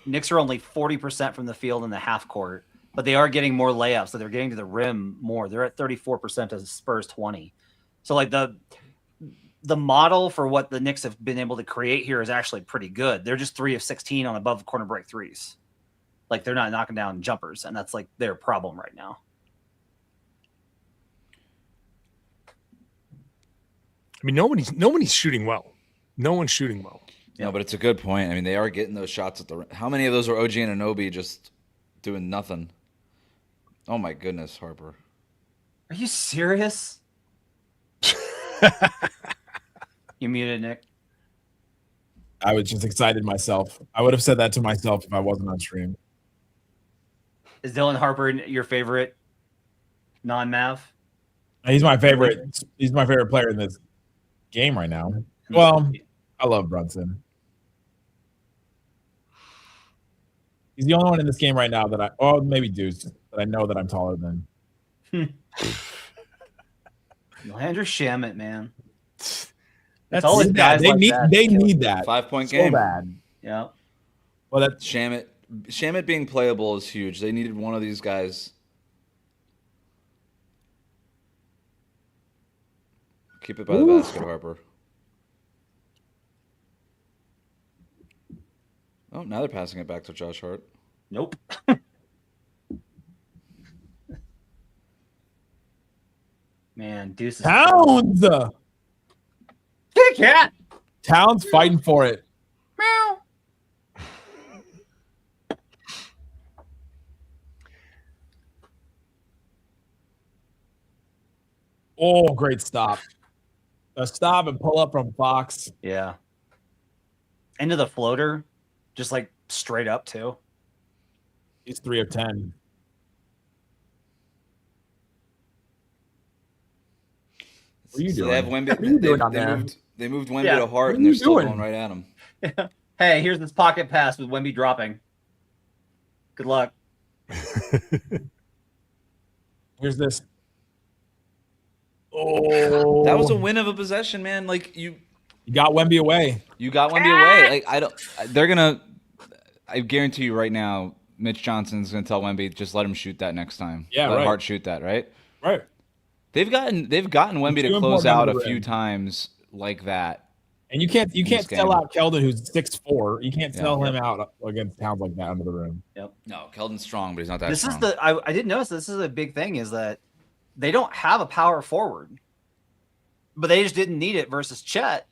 Knicks are only 40% from the field in the half court, but they are getting more layups, so they're getting to the rim more. They're at 34% as Spurs 20. So like the model for what the Knicks have been able to create here is actually pretty good. They're just 3 of 16 on above corner break threes. Like they're not knocking down jumpers, and that's like their problem right now. I mean, nobody's shooting well. No one's shooting well. No, but it's a good point. I mean, they are getting those shots at the rim. How many of those are OG and Anunoby just doing nothing? Oh my goodness, Harper. Are you serious? You muted, Nick. I was just excited myself. I would have said that to myself if I wasn't on stream. Is Dylan Harper your favorite non-Mav? He's my favorite. He's my favorite player in this game right now. Well, I love Brunson. He's the only one in this game right now that maybe Deuce, that I know that I'm taller than. Andrew Shamet, man. That's all guys they need. That. They need that 5-point game. So bad. Yeah. Well, that Shamet being playable is huge. They needed one of these guys. Keep it by the basket, Harper. Oh, now they're passing it back to Josh Hart. Nope. Man, Deuce is Towns. Hey, cat. Towns fighting for it. Meow. Oh, great stop. A stop and pull up from Fox. Yeah. Into the floater, just like straight up too. He's 3 of 10. What are you doing? They have Wemby. They moved Wemby to Hart, and they're still going right at him. Yeah. Hey, here's this pocket pass with Wemby dropping. Good luck. Here's this. Oh, that was a win of a possession, man. Like you got Wemby away. You got Wemby away. Like I guarantee you right now, Mitch Johnson's gonna tell Wemby, just let him shoot that next time. Yeah, let right. Hart shoot that, right? Right. They've gotten Wemby to close out a few times like that. And you can't sell out Keldon, who's 6'4". You can't sell him out against Towns like that under the rim. Yep. No, Keldon's strong, but he's not that strong. I didn't notice this is a big thing is that they don't have a power forward, but they just didn't need it versus Chet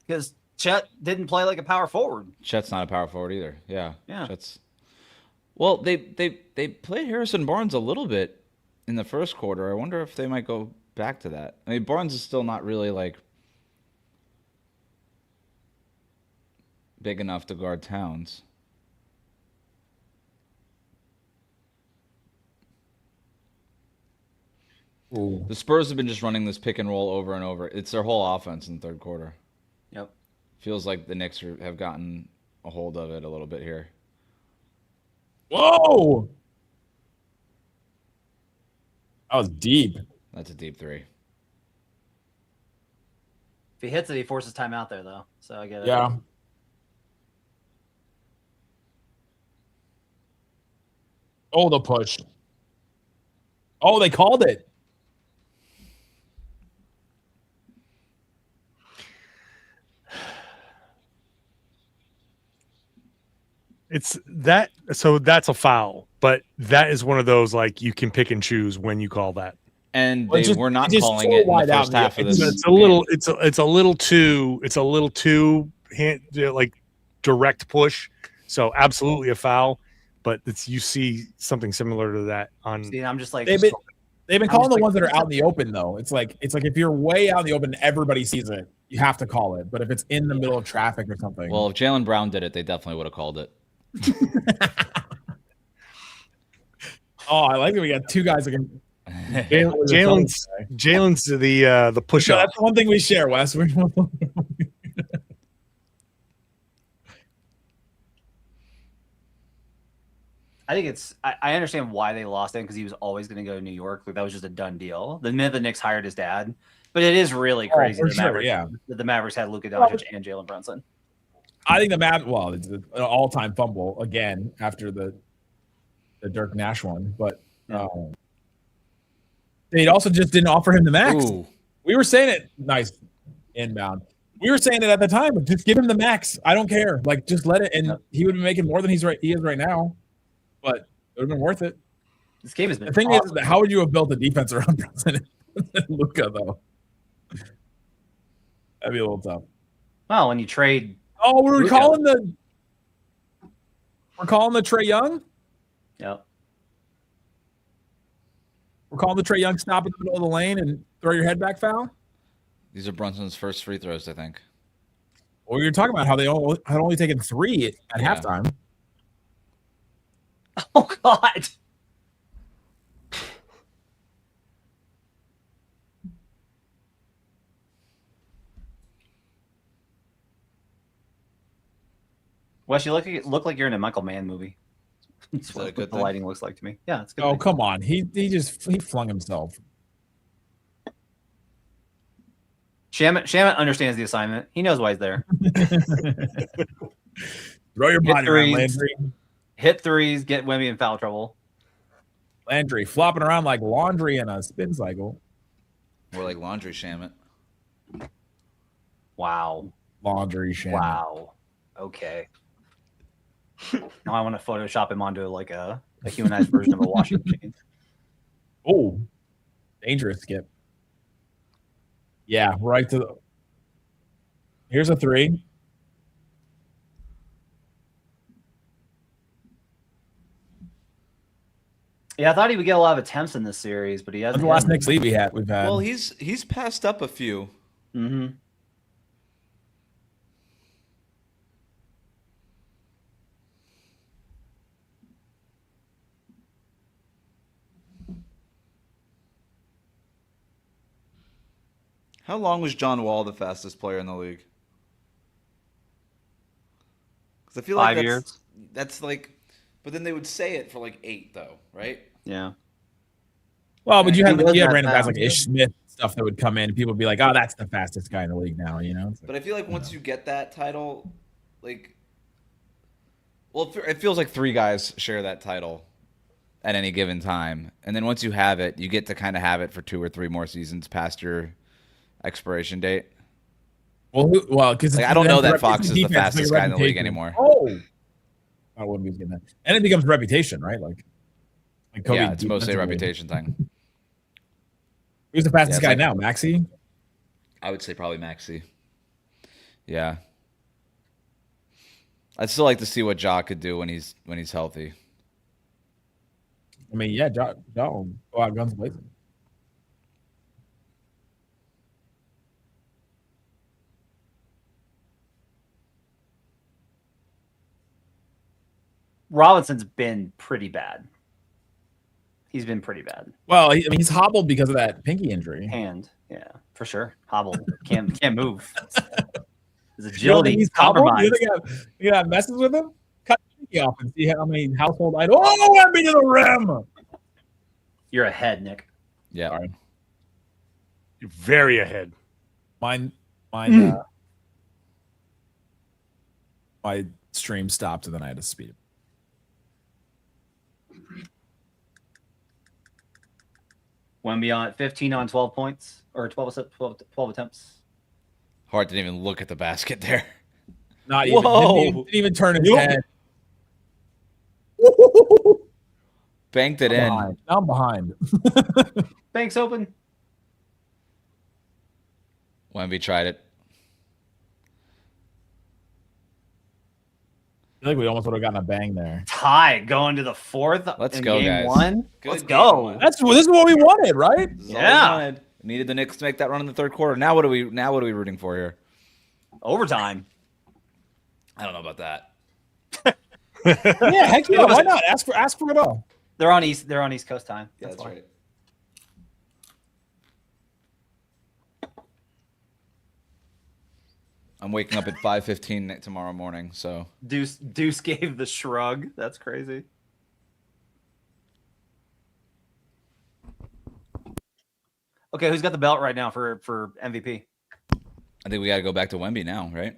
because Chet didn't play like a power forward. Chet's not a power forward either. Yeah. Yeah. Well, they played Harrison Barnes a little bit in the first quarter. I wonder if they might go back to that. I mean, Barnes is still not really like big enough to guard Towns. Ooh. The Spurs have been just running this pick and roll over and over. It's their whole offense in the third quarter. Yep. Feels like the Knicks have gotten a hold of it a little bit here. Whoa! That was deep. That's a deep three. If he hits it, he forces timeout there, though. So I get it. Yeah. Oh, the push. Oh, they called it. It's that. So that's a foul, but that is one of those like you can pick and choose when you call that. And they were not calling so it in the wide out first half of this. It's a little. It's a little too. It's a little too like direct push. So absolutely a foul. But you see something similar to that on. See, I'm just like they've been calling the ones that are out in the open though. It's like if you're way out in the open, everybody sees it. You have to call it. But if it's in the middle of traffic or something, well, if Jalen Brown did it, they definitely would have called it. Oh, I like that we got two guys that can. Jalen's the push up. That's one thing we share, Wes. I think I understand why they lost him because he was always going to go to New York. Like that was just a done deal. The minute the Knicks hired his dad, but it is really crazy. The Mavericks had Luka Doncic and Jalen Brunson. I think it's an all-time fumble again after the Dirk Nash one, but they also just didn't offer him the max. Ooh. We were saying it nice inbound. We were saying it at the time, but just give him the max. I don't care. Like just let it, and he would be making more than he is right now. But it would have been worth it. This game has been. The thing is, how would you have built a defense around Brunson and Luka though? That'd be a little tough. Well, when you trade. Oh, we're calling the Trae Young. Yep. We're calling the Trae Young stop in the middle of the lane and throw your head back foul. These are Brunson's first free throws, I think. Well, you're talking about how they had only taken 3 at halftime. Oh God. Wes, you look like you're in a Michael Mann movie. That's what the lighting looks like to me. Yeah, it's good. Oh, come on. He flung himself. Shamit understands the assignment. He knows why he's there. Throw your body around, Landry. Hit threes, get Wemby in foul trouble. Landry flopping around like laundry in a spin cycle. More like laundry, Shamit. Wow. Laundry Shamit. Wow. Okay. Now I want to Photoshop him onto like a humanized version of a washing machine. Oh, dangerous skip. Yeah, right to the. Here's a 3. Yeah, I thought he would get a lot of attempts in this series, but he hasn't. The last Knicks lead we've had. Well, he's passed up a few. Mm-hmm. How long was John Wall the fastest player in the league? Because I feel like 5 years. That's like, but then they would say it for like 8 though, right? Yeah. Well, but you had random guys like Ish Smith stuff that would come in, and people would be like, "Oh, that's the fastest guy in the league now," you know. But I feel like once you get that title, like, well, it feels like 3 guys share that title at any given time, and then once you have it, you get to kind of have it for 2 or 3 more seasons past your expiration date. Well, because I don't know that Fox is the fastest guy in the league anymore. Oh, I wouldn't be getting that, and it becomes reputation, right? Like Kobe. Yeah, it's mostly a reputation thing. Who's the fastest guy now, Maxey? I would say probably Maxey. Yeah, I'd still like to see what Ja could do when he's healthy. I mean, yeah, Ja will go out guns blazing. Robinson's been pretty bad. He's been pretty bad. Well, he's hobbled because of that pinky injury. Hand, yeah, for sure. Hobbled. Can't move. His agility. He's compromised. You got messes with him? Cut the pinky off and see how many household items. Oh, Wemby to the rim. You're ahead, Nick. Yeah. Sorry. You're very ahead. My stream stopped and then I had to speed it. Wemby on 15 on 12 points or 12 attempts. Hart didn't even look at the basket there. Not even. Didn't even turn his head. Banked it in. Now I'm behind. Banks open. Wemby tried it. I feel like we almost would have gotten a bang there. Tied going to the fourth. Let's in go, game guys. one. Good Let's game go. one. This is what we wanted, right? Yeah. Needed the Knicks to make that run in the third quarter. Now what are we rooting for here? Overtime. I don't know about that. Yeah, heck yeah. Why not? Ask for it all. They're on East Coast time. Yeah, that's right. I'm waking up at 5:15 tomorrow morning, so Deuce gave the shrug. That's crazy. Okay, who's got the belt right now for MVP? I think we got to go back to Wemby now, right?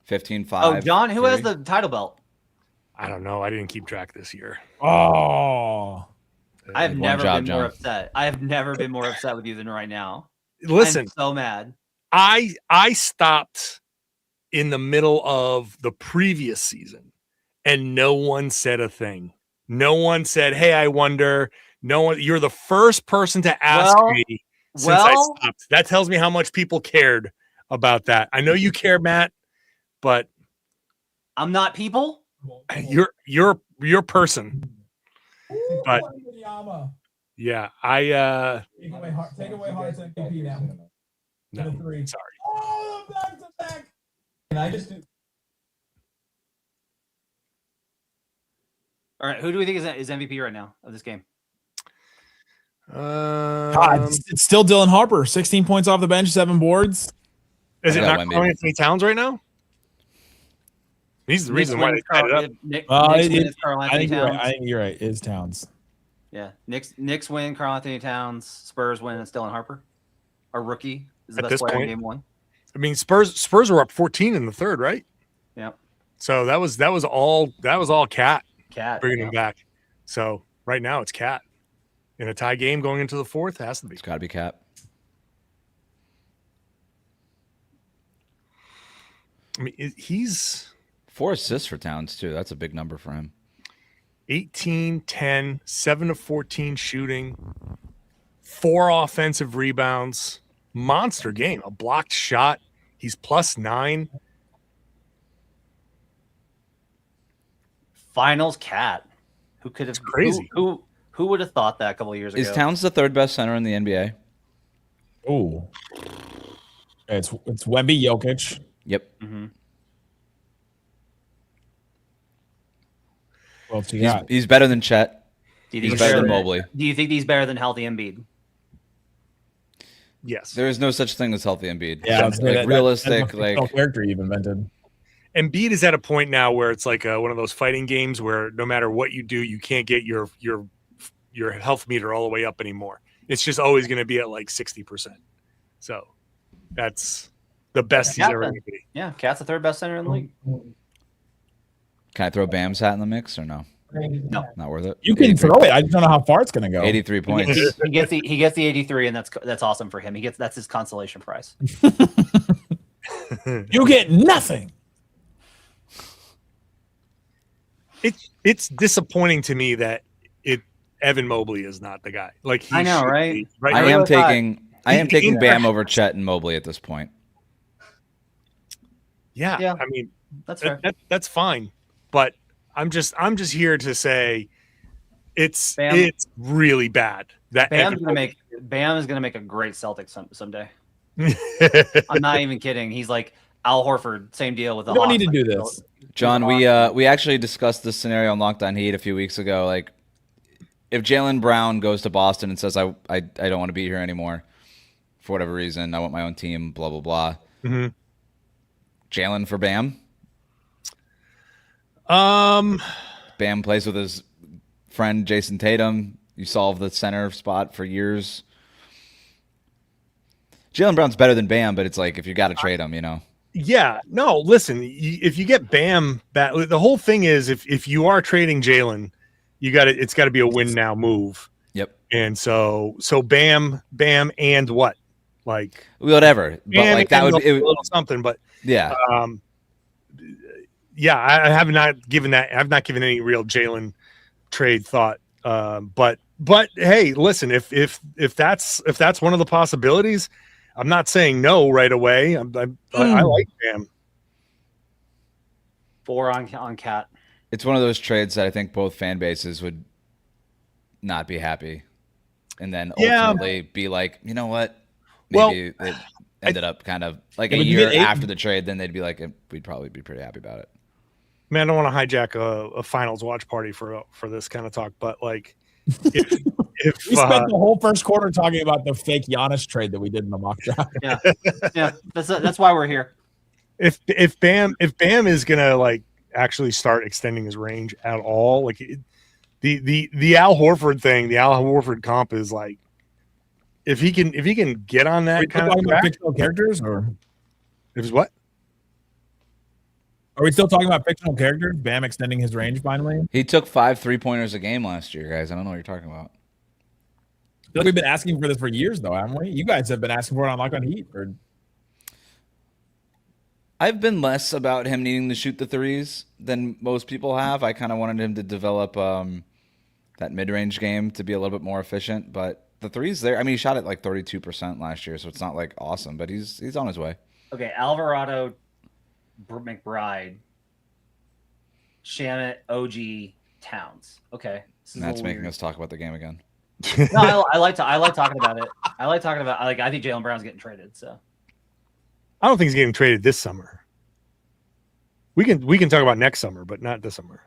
15-5. Oh, John, who has 3. the title belt? I don't know. I didn't keep track this year. Oh. I have never been John. more upset. I have never been more upset with you than right now. Listen, I'm so mad. I stopped in the middle of the previous season and no one said a thing. No one said, "Hey, I wonder." No one. You're the first person to ask me since I stopped. That tells me how much people cared about that. I know you care, Matt, but I'm not people. You're person. But yeah, take away Hart's MVP now. no, Three. sorry. Oh, back to back. Can I just do? All right, who do we think is MVP right now of this game? It's still Dylan Harper. 16 points off the bench, 7 boards. Is it I got not Wemby. Carl Anthony Towns right now? He's the reason why they tied it up. Knicks I win Carl Anthony think you're Towns. right. I think you're right. It is Towns. Yeah, Knicks win Carl Anthony Towns. Spurs win. It's Dylan Harper. Our rookie is the At best this player point. in game one. I mean, Spurs were up 14 in the third, right? Yep. So that was all Cat bringing yeah. him back. So right now it's Cat in a tie game going into the fourth. It has to be. It's got to be Cap. I mean, he's 4 assists for Towns too. That's a big number for him. 18, 10, 7 to 14 shooting, 4 offensive rebounds, monster game, a blocked shot. He's +9. Finals Cat. Who could have? It's crazy. Who would have thought that a couple of years ago? Is Towns the 3rd best center in the NBA? Oh, it's Wemby, Jokic. Yep. Mm-hmm. Well, else you got? He's better than Chet. Do you He's think better than Mobley. Do you think he's better than healthy Embiid? Yes. There is no such thing as healthy Embiid. Yeah, like realistic. that's Like character you've invented. Embiid is at a point now where it's like one of those fighting games where no matter what you do, you can't get your health meter all the way up anymore. It's just always going to be at like 60%. So that's the best he's ever going to be. Yeah, Cat's the 3rd best center in the league. Can I throw Bam's hat in the mix or no? No, Not worth it. You can throw it. I just don't know how far it's going to go. 83 points. he gets the 83, and that's awesome for him. That's his consolation prize. You get nothing. It's disappointing to me that Evan Mobley is not the guy. Like I know, right? I am taking Bam over Chet and Mobley at this point. Yeah. I mean, that's fair. That's fine, but I'm just here to say it's really bad. That Bam is gonna make a great Celtic someday. I'm not even kidding. He's like Al Horford, same deal with the We don't Hawks. need to do this. John, we actually discussed this scenario on Locked On Heat a few weeks ago. Like, if Jalen Brown goes to Boston and says, I don't want to be here anymore for whatever reason, I want my own team, blah, blah, blah. Mm-hmm. Jalen for Bam? Bam plays with his friend Jason Tatum. You solve the center spot for years. Jalen Brown's better than Bam, but it's like if you got to trade him, you know. Yeah, no, listen, if you get Bam back, the whole thing is if you are trading Jalen, it's got to be a win now move. Yep. And so Bam and what? Like whatever. But like that would be a little something, but yeah. I have not given that. I've not given any real Jalen trade thought. But hey, listen, if that's one of the possibilities, I'm not saying no right away. I like Bam. 4 on Cat. It's one of those trades that I think both fan bases would not be happy, and then ultimately be like, you know what? Maybe it ended up kind of like a year after the trade. Then they'd be like, we'd probably be pretty happy about it. Man, I don't want to hijack a finals watch party for this kind of talk, but like, if we spent the whole first quarter talking about the fake Giannis trade that we did in the mock draft. Yeah, that's why we're here. If Bam is gonna like actually start extending his range at all, like the Al Horford thing, the Al Horford comp is like, if he can get on that kind of track, fictional characters, or it was what? Are we still talking about fictional characters? Bam extending his range finally. He took 5 3-pointers a game last year, guys. I don't know what you're talking about. I feel like we've been asking for this for years, though, haven't we? You guys have been asking for it on Lock on Heat. I've been less about him needing to shoot the threes than most people have. I kind of wanted him to develop that mid-range game to be a little bit more efficient. But the threes there, I mean, he shot at like 32% last year, so it's not like awesome, but he's on his way. Okay, Alvarado, McBride, Shamit, OG, Towns. Okay, That's making us talk about the game again. No, I like talking about it. I think Jalen Brown's getting traded. So I don't think he's getting traded this summer. We can talk about next summer, but not this summer.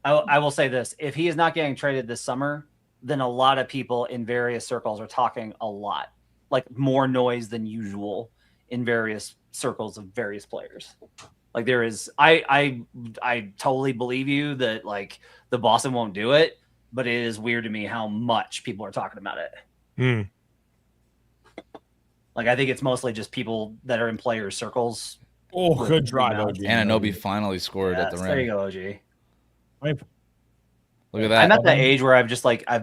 I will say this: if he is not getting traded this summer, then a lot of people in various circles are talking a lot, like more noise than usual in various circles of various players. Like there is, I totally believe you that like the Boston won't do it, but it is weird to me how much people are talking about it. Like I think it's mostly just people that are in players' circles. Oh, good drive, OG. Anunoby finally scored at the rim. There you go, OG. Look at that. I'm at that age where I've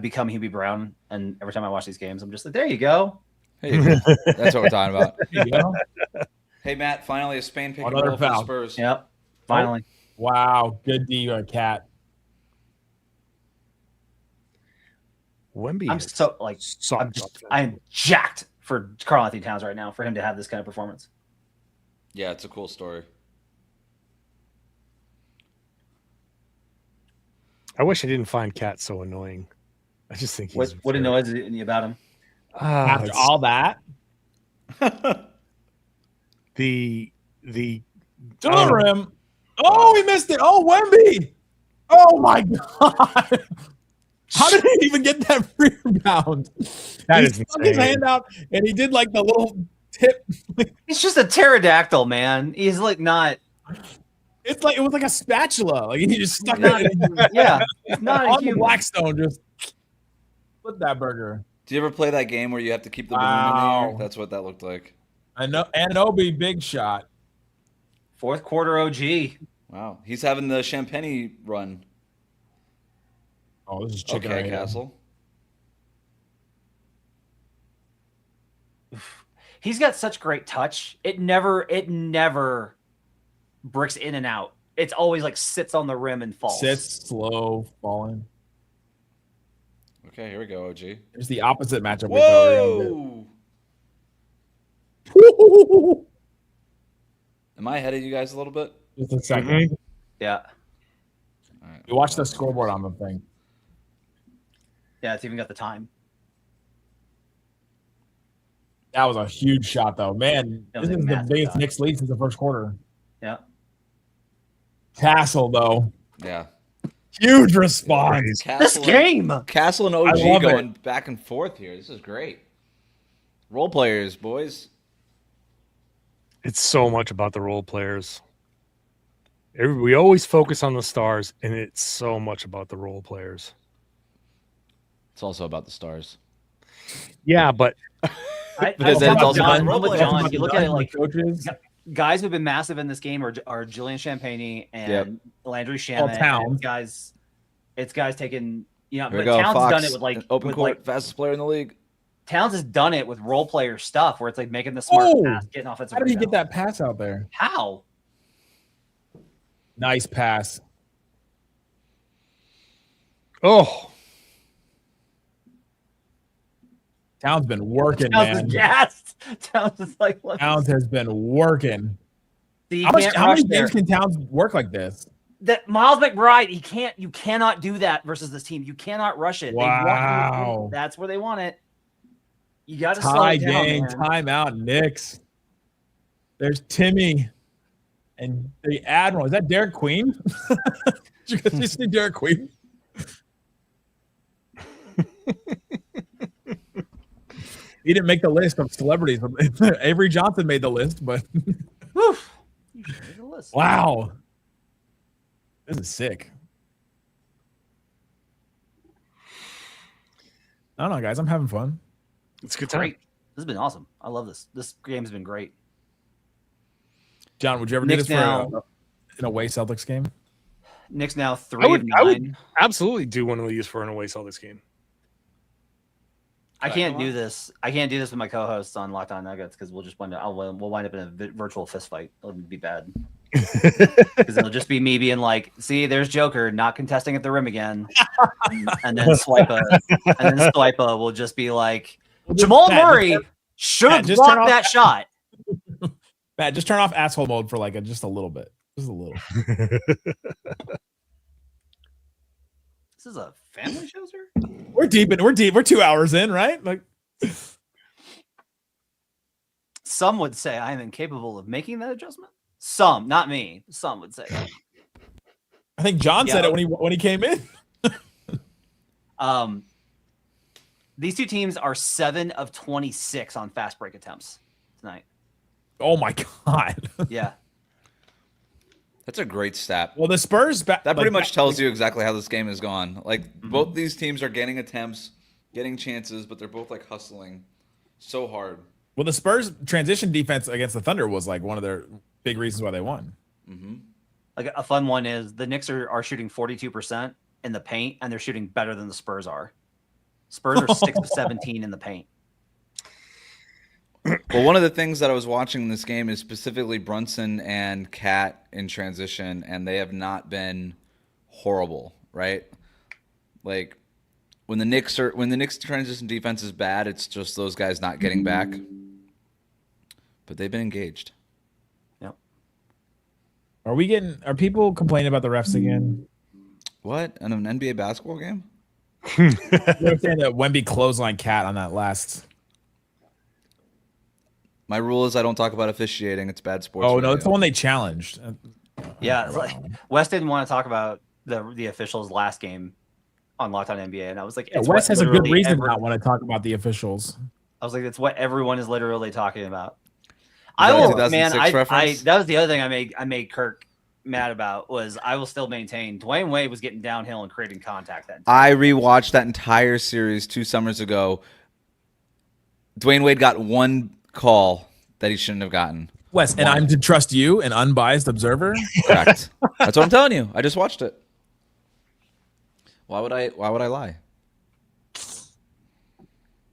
become Hubie Brown, and every time I watch these games, I'm just like, there you go. Hey, that's what we're talking about. There you go. Hey, Matt, finally a Spain pick and Another roll for the foul. Spurs. Yep, finally. Oh, wow, good D, Cat. Wemby, I'm so like, I'm jacked for Karl Anthony Towns right now for him to have this kind of performance. Yeah, it's a cool story. I wish I didn't find Cat so annoying. I just think he's what annoys you about him? After all that, the to the rim. Oh, he missed it. Oh, Wemby. Oh my God. How did he even get that rebound? That he is stuck his hand out and he did like the little tip. He's just a pterodactyl, man. He's like not. It's like it was like a spatula. Like he just stuck it. Yeah, it's not on the Blackstone. Just put that burger. Do you ever play that game where you have to keep the balloon in the air? That's what that looked like. I know. Anunoby, big shot. Fourth quarter OG. Wow, he's having the Champagne run. Oh, this is chicken. Okay, Castle. He's got such great touch. It never bricks in and out. It's always like sits on the rim and falls. Sits slow falling. Okay, here we go, OG. It's the opposite matchup. Whoa! Am I ahead of you guys a little bit? Just a second. Yeah. All right. You watch the scoreboard on the thing. Yeah, it's even got the time. That was a huge shot, though. Man, this is the biggest Knicks lead since the first quarter. Yeah. Castle, though. Yeah. Huge response. This game. Castle and OG going back and forth here. This is great. Role players, boys. It's so much about the role players. We always focus on the stars, and it's so much about the role players. It's also about the stars. Yeah, but because then it's also John, about John, you look at it like coaches. Guys who've been massive in this game are Julian Champagne and Landry Shamet. Towns. It's guys taking, but Here we go, Towns Fox, done it with like open with court, like, fastest player in the league. Towns has done it with role player stuff where it's like making the smart pass, getting offensive. How did he get that pass out there? How? Nice pass. Oh. Towns been working, Towns man. is gassed. Towns is like, Towns has been working. See, How many games can Towns work like this? That Miles McBride, you cannot do that versus this team. You cannot rush it. Wow. That's where they want it. You got to slow Tie it down, game, man. timeout, Knicks. There's Timmy and the Admiral. Is that Derek Queen? Did you guys see Derek Queen? He didn't make the list of celebrities. Avery Johnson made the list, but wow. This is sick. I don't know, guys. I'm having fun. It's a good time. Great. This has been awesome. I love this. This game's been great. John, would you ever do this for an away Celtics game? Knicks now 3 of 9. I would absolutely do one of these for an away Celtics game. I can't do this. I can't do this with my co-hosts on Locked On Nuggets because we'll wind up in a virtual fist fight. It'll be bad because it'll just be me being like, "See, there's Joker not contesting at the rim again," and then Swipa will just be like, "Jamal Murray should have blocked that shot." Matt, just turn off asshole mode for like just a little bit, just a little. This is a family show, sir. We're deep. We're 2 hours in, right? Like, some would say I am incapable of making that adjustment. Some, not me. Some would say that. I think John said it when he came in. These two teams are 7 of 26 on fast break attempts tonight. Oh my god. Yeah. That's a great stat. Well, the Spurs that pretty much tells you exactly how this game has gone. Like both these teams are getting attempts, getting chances, but they're both like hustling so hard. Well, the Spurs transition defense against the Thunder was like one of their big reasons why they won. Mm-hmm. Like a fun one is the Knicks are shooting 42% in the paint, and they're shooting better than the Spurs are. Spurs are 6 of 17 in the paint. Well, one of the things that I was watching in this game is specifically Brunson and Cat in transition, and they have not been horrible, right? Like when the Knicks transition defense is bad, it's just those guys not getting back. But they've been engaged. Yep. Are people complaining about the refs again? What? In an NBA basketball game? You're saying that Wemby clothesline Cat on that last. My rule is I don't talk about officiating. It's bad sports. Oh, no, it's the one they challenged. Yeah, like, Wes didn't want to talk about the officials last game on Locked On NBA, and I was like, Wes has a good reason to not want to talk about the officials. I was like, it's what everyone is literally talking about. That was the other thing I made Kirk mad about was I will still maintain Dwayne Wade was getting downhill and creating contact that time. I rewatched that entire series 2 summers ago. Dwayne Wade got one call that he shouldn't have gotten. Wes, and I'm to trust you, an unbiased observer? Correct. That's what I'm telling you. I just watched it. Why would I lie?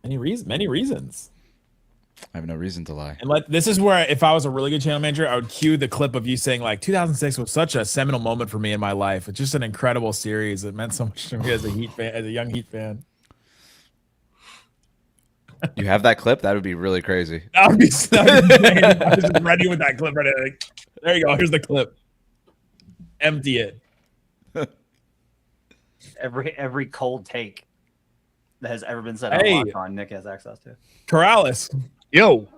Many reasons. I have no reason to lie. And this is where, if I was a really good channel manager, I would cue the clip of you saying, like, 2006 was such a seminal moment for me in my life. It's just an incredible series. It meant so much to me as a Heat fan, as a young Heat fan. You have that clip? That would be really crazy. That would be insane. I was just ready with that clip right now. Like, there you go. Here's the clip. Empty it. Every cold take that has ever been said on Locked On, Nick has access to. Corrales. Yo.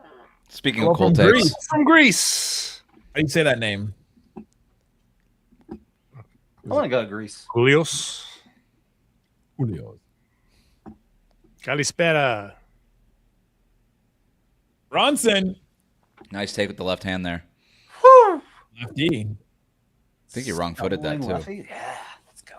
Speaking of cold takes. From Greece. How do you say that name? I want to go to Greece. Julios. Kalispera. Brunson. Nice take with the left hand there. Whew. Lefty. I think you wrong-footed that, too. Lefty? Yeah, let's go.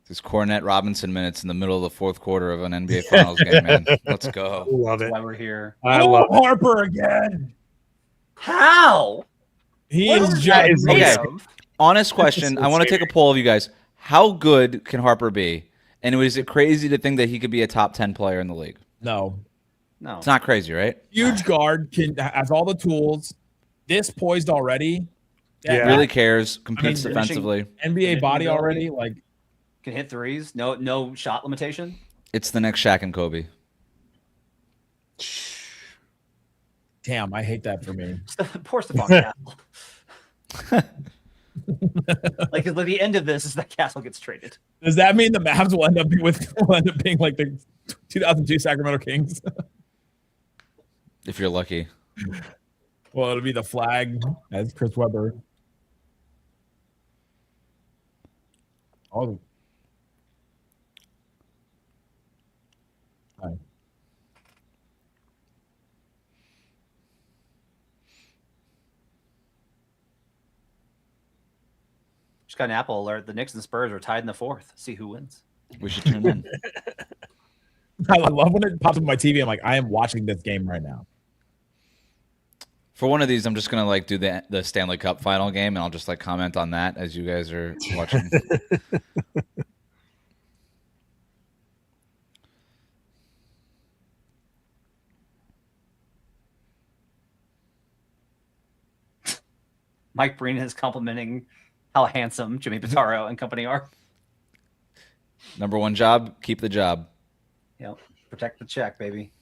This Cornette Robinson minutes in the middle of the fourth quarter of an NBA Finals game, man. Let's go. Love it. That's why we're here. I love it. Harper again. How? He What is is just that made okay. of? Honest question. I want to take a poll of you guys. How good can Harper be? And is it crazy to think that he could be a top 10 player in the league? No. It's not crazy, right? Huge guard, has all the tools, this poised already. Really cares, competes defensively. NBA body already, like can hit threes. No shot limitation. It's the next Shaq and Kobe. Damn, I hate that for me. Poor Stephon Castle. Like the end of this is that Castle gets traded. Does that mean the Mavs will end up being like the 2002 Sacramento Kings? If you're lucky. Well, it'll be the flag as Chris Webber. Oh. Hi. Just got an Apple alert. The Knicks and Spurs are tied in the fourth. See who wins. We should tune in. I love when it pops up on my TV. I'm like, I am watching this game right now. For one of these, I'm just gonna like do the Stanley Cup final game, and I'll just like comment on that as you guys are watching. Mike Breen is complimenting how handsome Jimmy Pitaro and company are. Number one job, keep the job. Yep, protect the check, baby.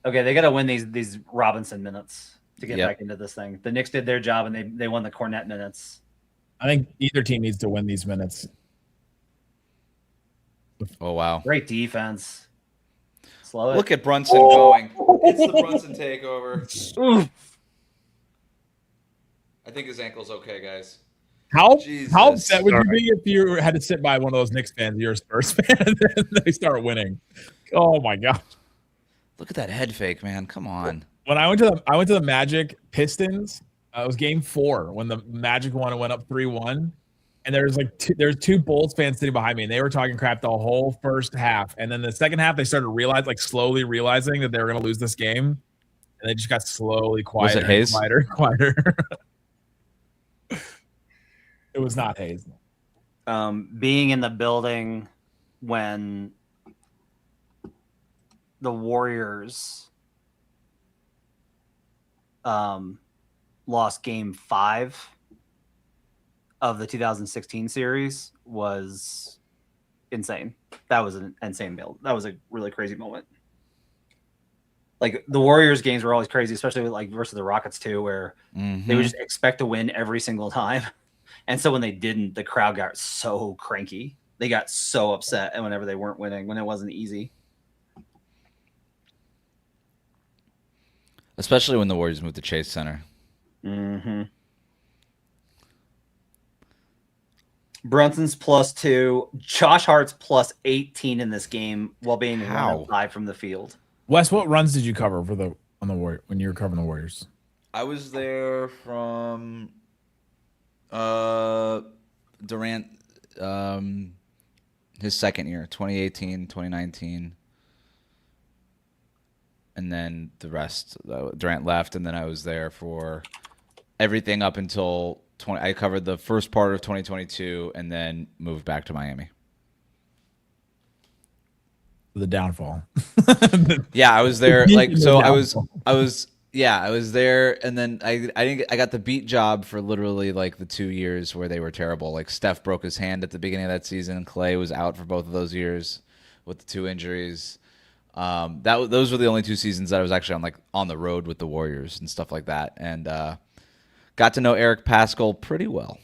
Okay, they got to win these Robinson minutes to get back into this thing. The Knicks did their job, and they won the Cornette minutes. I think either team needs to win these minutes. Oh, wow. Great defense. Slow it. Look at Brunson going. It's the Brunson takeover. Oof. I think his ankle's okay, guys. How upset would you be if you had to sit by one of those Knicks fans, you're a Spurs fan, and then they start winning? Oh, my God. Look at that head fake, man. Come on. When I went to the Magic Pistons, it was game 4 when the Magic won and went up 3-1. And there's two Bulls fans sitting behind me, and they were talking crap the whole first half. And then the second half, they started slowly realizing that they were going to lose this game, and they just got slowly quieter. Was it Hayes? Quieter. It was not Hayes. Being in the building when the Warriors lost game 5 of the 2016 series was insane. That was an insane build. That was a really crazy moment. Like the Warriors games were always crazy, especially like versus the Rockets too, where they would just expect to win every single time. And so when they didn't, the crowd got so cranky. They got so upset and whenever they weren't winning, when it wasn't easy. Especially when the Warriors moved to Chase Center. Mm-hmm. Brunson's +2. Josh Hart's +18 in this game while being 1 of 5 from the field. Wes, what runs did you cover on the Warriors when you were covering the Warriors? I was there from Durant his second year, 2018, 2019. And then the rest, Durant left, and then I was there for everything up until I covered the first part of 2022, and then moved back to Miami. The downfall. Yeah, I was there. Like, so I was there, and then I got the beat job for literally like the 2 years where they were terrible. Like Steph broke his hand at the beginning of that season. Clay was out for both of those years with the 2 injuries. Those were the only 2 seasons that I was actually on the road with the Warriors and stuff like that, and got to know Eric Paschall pretty well.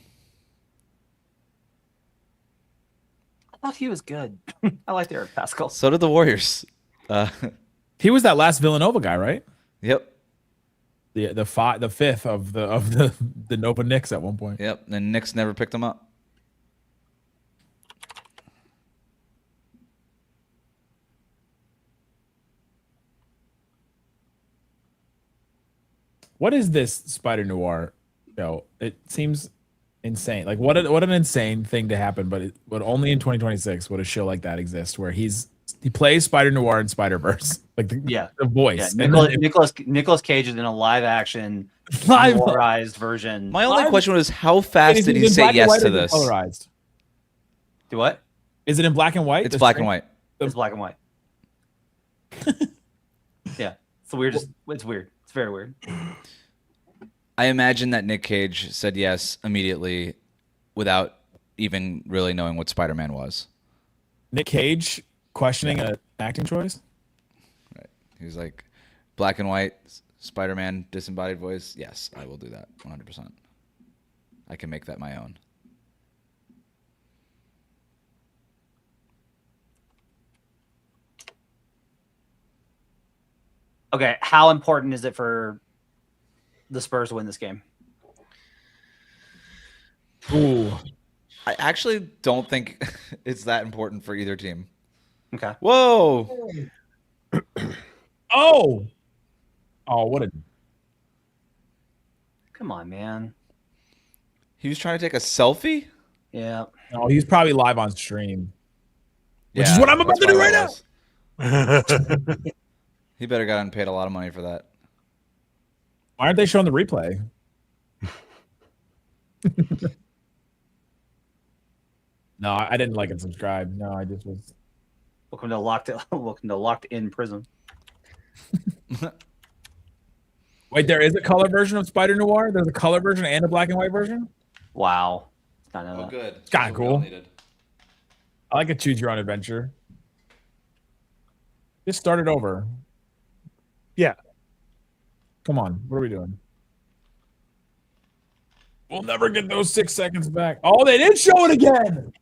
I thought he was good. I liked Eric Paschall. So did the Warriors. He was that last Villanova guy, right? Yep. The fifth of the Nova Knicks at one point. Yep. And Knicks never picked him up. What is this Spider Noir show? It seems insane. Like what an insane thing to happen, but only in 2026 would a show like that exist where he's He plays Spider Noir and Spider Verse, like the voice. Yeah, Nicolas Cage is in a live action, colorized version. My only question was, how fast did he say yes to this? Colorized. Do what? Is it in black and white? It's black and white. It's black and white. Yeah, it's weird. It's weird. It's very weird. I imagine that Nick Cage said yes immediately, without even really knowing what Spider-Man was. Nick Cage questioning an acting choice. Right. He was like, black and white, Spider-Man, disembodied voice. Yes, I will do that 100%. I can make that my own. Okay, how important is it for the Spurs to win this game? Ooh. I actually don't think it's that important for either team. Okay. Whoa. Oh, what a... Come on, man. He was trying to take a selfie? Yeah. No, he's probably live on stream. Which is what I'm about to do right now. He better gotten paid a lot of money for that. Why aren't they showing the replay? No, I didn't like and subscribe. No, I just was. Welcome to locked in prison. Wait, there is a color version of Spider Noir. There's a color version and a black and white version. Wow. Good. It's kind of cool. I like a choose your own adventure. Just start it over. Yeah. Come on. What are we doing? We'll never get those 6 seconds back. Oh, they did show it again.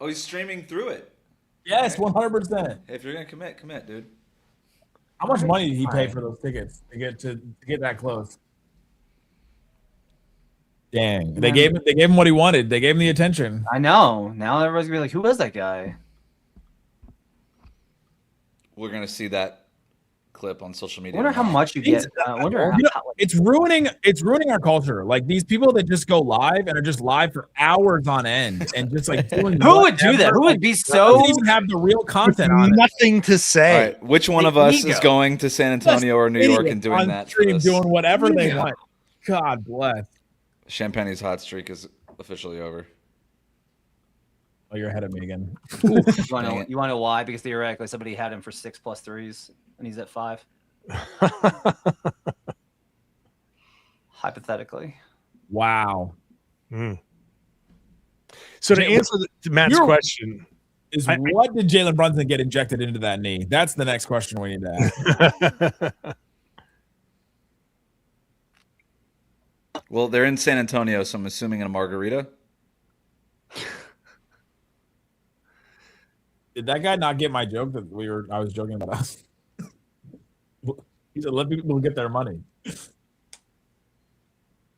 Oh, he's streaming through it. Yes, 100%. If you're gonna commit, dude. How much money did he pay for those tickets to get that close? Dang, they gave him what he wanted. They gave him the attention. I know. Now everybody's gonna be like, "Who was that guy?" We're gonna see that clip on social media. I wonder how much you get. It's ruining our culture. Like these people that just go live and are just live for hours on end and just like doing who would do that? Who would be so? Doesn't even have the real content on it. Nothing to say. All right, which one of us is going to San Antonio or New York and doing that? Stream, doing whatever they want. God bless. Champagne's hot streak is officially over. Oh, you're ahead of me again. You want to know why? Because theoretically, somebody had him for 6+ threes, and he's at 5. Hypothetically. Wow. So to answer Matt's question, what did Jalen Brunson get injected into that knee? That's the next question we need to ask. Well, they're in San Antonio, so I'm assuming in a margarita. Did that guy not get my joke that I was joking about us? He said, let people get their money.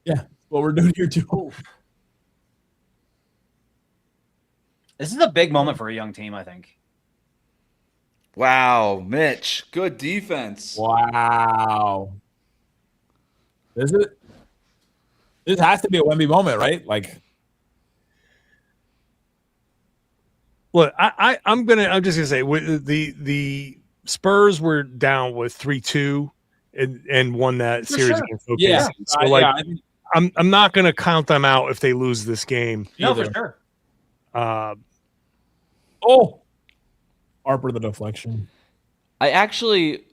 Yeah, what we're doing here too. This is a big moment for a young team, I think. Wow, Mitch, good defense. Wow. Is it? This has to be a Wemby moment, right? Like, look, I'm just gonna say the Spurs were down with 3-2 and won that series against OKC. Yeah. So I'm not gonna count them out if they lose this game. No, for sure. Harper the deflection. I actually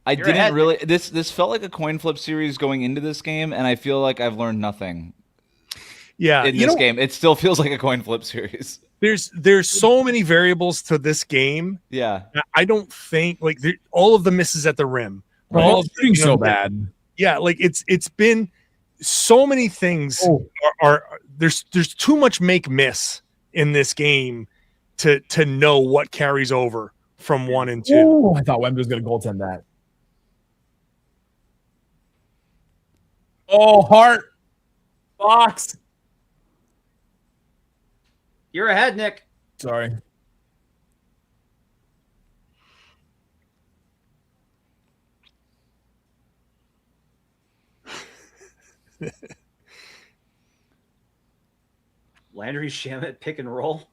I didn't really this felt like a coin flip series going into this game, and I feel like I've learned nothing. Yeah, in this game. It still feels like a coin flip series. There's so many variables to this game. Yeah. I don't think all of the misses at the rim. All shooting so bad. Yeah, like it's been so many things are there's too much make miss in this game to know what carries over from 1 and 2. Ooh, I thought Wemby was going to goaltend that. Oh, Hart. Fox. You're ahead, Nick. Sorry. Landry Shamet pick and roll.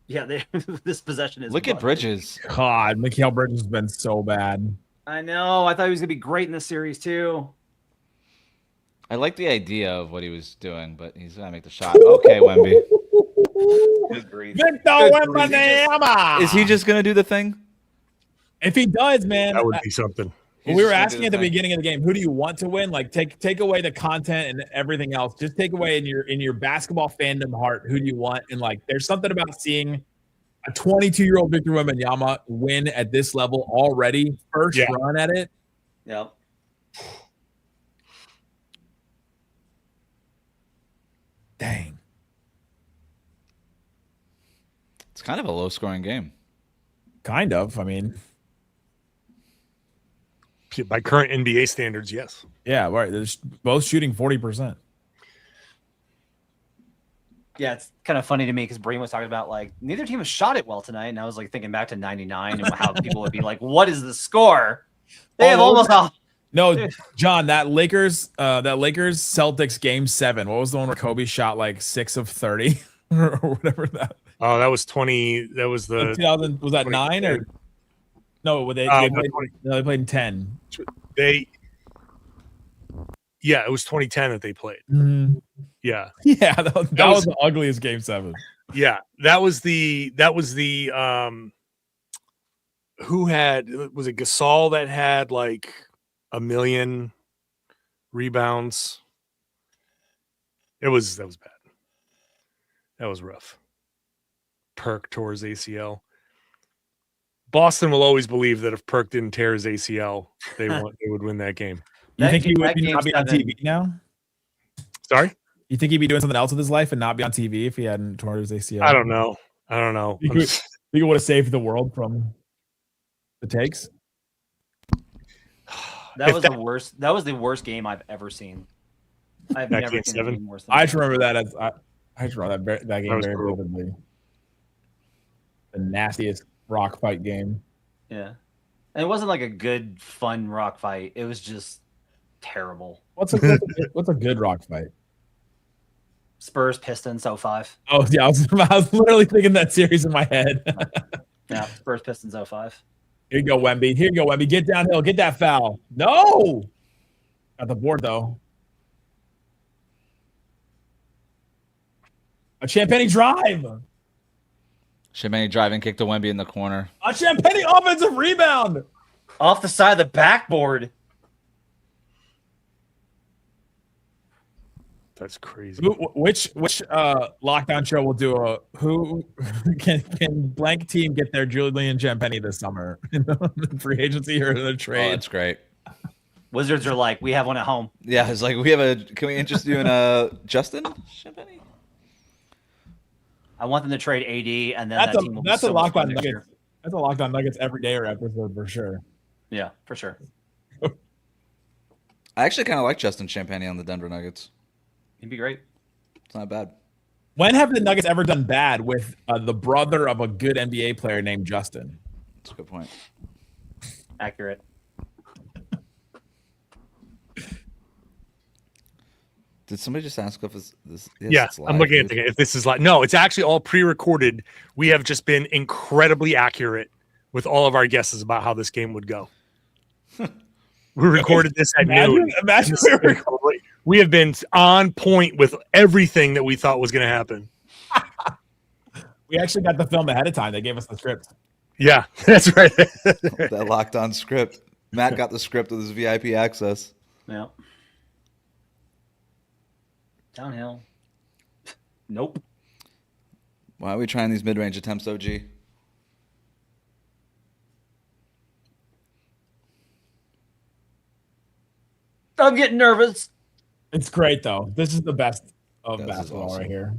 Yeah, this possession is. Look at Bridges. God, Mikal Bridges has been so bad. I know. I thought he was gonna be great in this series too. I like the idea of what he was doing, but he's gonna make the shot. Okay, Wemby. Good grief. Victor Wembanyama. Is he just gonna do the thing? If he does, man, That would be something. we were asking at the beginning of the game, who do you want to win? Like, take away the content and everything else. Just take away in your basketball fandom heart, who do you want? And like, there's something about seeing a 22-year-old Victor Wembanyama win at this level already, first run at it. Yep. Dang. It's kind of a low-scoring game. Kind of. I mean, By current NBA standards, yes. yeah, right. They're both shooting 40%. Yeah, it's kind of funny to me because Breen was talking about like neither team has shot it well tonight, and I was like thinking back to '99 and how people would be like, "What is the score?" They have almost No, John, that Lakers Celtics game 7. What was the one where Kobe shot like 6 of 30 or whatever that? Oh, that was 20. That was the 2000. Was that 9 or no? They played in 10. Yeah, it was 2010 that they played. Mm-hmm. Yeah, yeah, that was the ugliest game 7. Yeah, that was the who had, was it Gasol that had like 1 million rebounds? That was bad. That was rough. Perk tore his ACL. Boston will always believe that if Perk didn't tear his ACL, they would win that game. You think he would not be on TV now? Sorry? You think he'd be doing something else with his life and not be on TV if he hadn't torn his ACL? I don't know. You think he would have saved the world from the takes? That was the worst. That was the worst game I've ever seen. I've never seen a game worse than I just remember that as I just remember that game very vividly. The nastiest rock fight game. Yeah, and it wasn't like a good, fun rock fight. It was just terrible. What's a good rock fight? Spurs Pistons 05. Oh yeah, I was literally thinking that series in my head. Yeah, Spurs Pistons 05. Here you go, Wemby. Here you go, Wemby. Get downhill. Get that foul. No. Got the board though. A Champagny drive. Champagny driving kick to Wemby in the corner. A Champagny offensive rebound. Off the side of the backboard. That's crazy. Which lockdown show will do a who can blank team get their Julian Champagny this summer in free agency or in a trade? Oh, that's great. Wizards are like, we have one at home. Yeah, it's like can we interest you in Justin Champagny? I want them to trade AD, and then that's a lockdown Nuggets. That's a lockdown Nuggets every day or episode for sure. Yeah, for sure. I actually kind of like Justin Champagny on the Denver Nuggets. He'd be great. It's not bad. When have the Nuggets ever done bad with the brother of a good NBA player named Justin? That's a good point. Accurate. Did somebody just ask if this? Yes, yeah, it's live, I'm looking at if this is live. No, it's actually all pre-recorded. We have just been incredibly accurate with all of our guesses about how this game would go. We recorded this at noon. Imagine we have been on point with everything that we thought was going to happen. We actually got the film ahead of time. They gave us the script. Yeah, that's right. That locked on script. Matt got the script with his VIP access. Yeah. Downhill. Nope. Why are we trying these mid-range attempts, OG? I'm getting nervous. It's great though. This is the best of basketball awesome. Right here.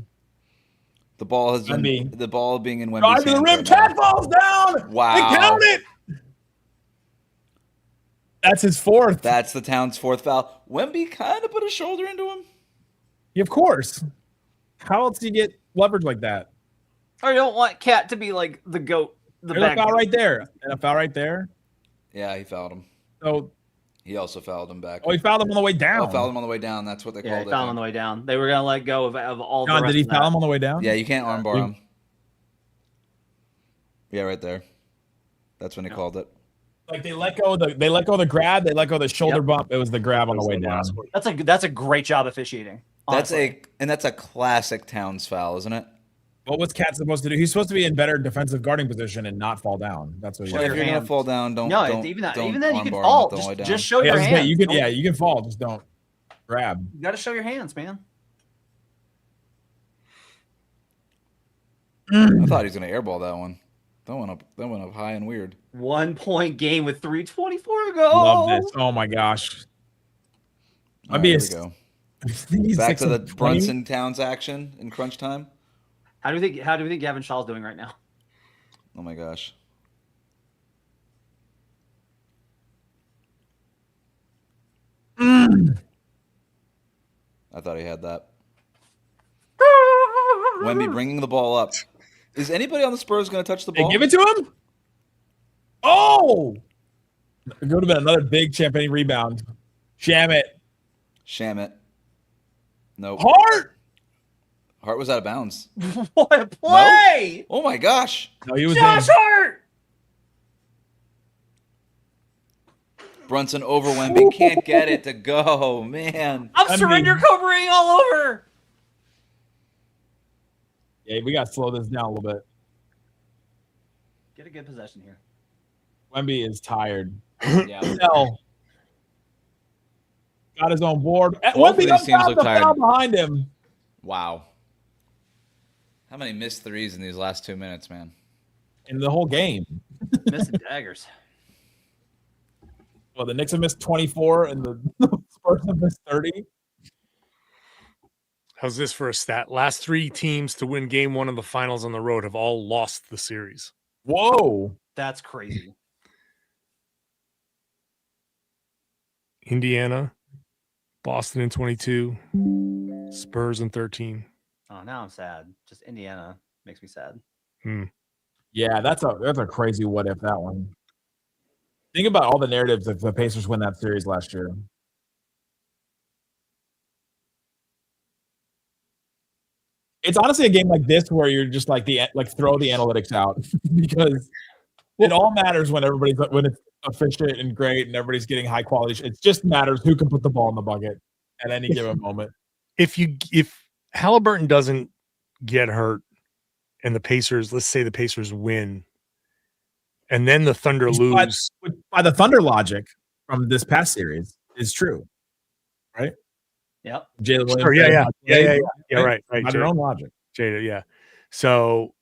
The ball has been the ball being in Wemby's hands. The rim, cat falls down. Wow. They count it. That's his fourth. That's the Towns' fourth foul. Wemby kind of put a shoulder into him. Yeah, of course. How else do you get leverage like that? Or you don't want Cat to be like the goat. There's a foul right there. And a foul right there. Yeah, he fouled him. So he also fouled him back. Oh, he fouled him on the way down. Oh, fouled him on the way down. That's what they called it. Yeah, fouled him on the way down. They were gonna let go of all. John, the rest did he of foul him on the way down? Yeah, you can't armbar him. Yeah, right there. That's when he called it. Like they let go of the grab, they let go of the shoulder bump. It was the grab on the way down. That's a great job officiating. Honestly. That's a classic Towns foul, isn't it? What was Cat supposed to do? He's supposed to be in better defensive guarding position and not fall down. That's what. Well, if you're gonna fall down, don't even then you can armbar fall. him with the Just show your hands. You can fall. Just don't grab. You got to show your hands, man. I thought he was gonna airball that one. That went up high and weird. 1 point game with 3:24 to go. Love this. Oh my gosh. Right, here we go. Back to the Brunson Towns action in crunch time. How do we think Gavin Shaw's doing right now? Oh my gosh. I thought he had that. Wemby bringing the ball up. Is anybody on the Spurs going to touch the ball? Hey, give it to him. Oh, it would have been another big Champagne rebound. Sham it. Nope. Hart was out of bounds. What a play! No? Oh my gosh. No, he was Josh Hart. Brunson over Wemby. Can't get it to go, man. I'm surrender covering all over. Yeah, we got to slow this down a little bit. Get a good possession here. Wemby is tired. Yeah. No. Got his own board. Both of these teams look tired. Behind him. Wow. How many missed threes in these last 2 minutes, man? In the whole game. Missing daggers. Well, the Knicks have missed 24 and the Spurs have missed 30. How's this for a stat? Last 3 teams to win game 1 of the finals on the road have all lost the series. Whoa. That's crazy. Indiana, Boston in 22, Spurs in 13. Oh, now I'm sad. Just Indiana makes me sad. Yeah, that's a crazy what if that one. Think about all the narratives if the Pacers win that series last year. It's honestly a game like this where you're just like throw the analytics out because it all matters when it's efficient and great and everybody's getting high quality. It just matters who can put the ball in the bucket at any given moment. If Halliburton doesn't get hurt and the Pacers, let's say the Pacers win, and then the Thunder lose. By the Thunder logic from this past series is true, right? Yep. Jalen Williams. Sure, yeah, right. By their own logic. Jada, yeah. So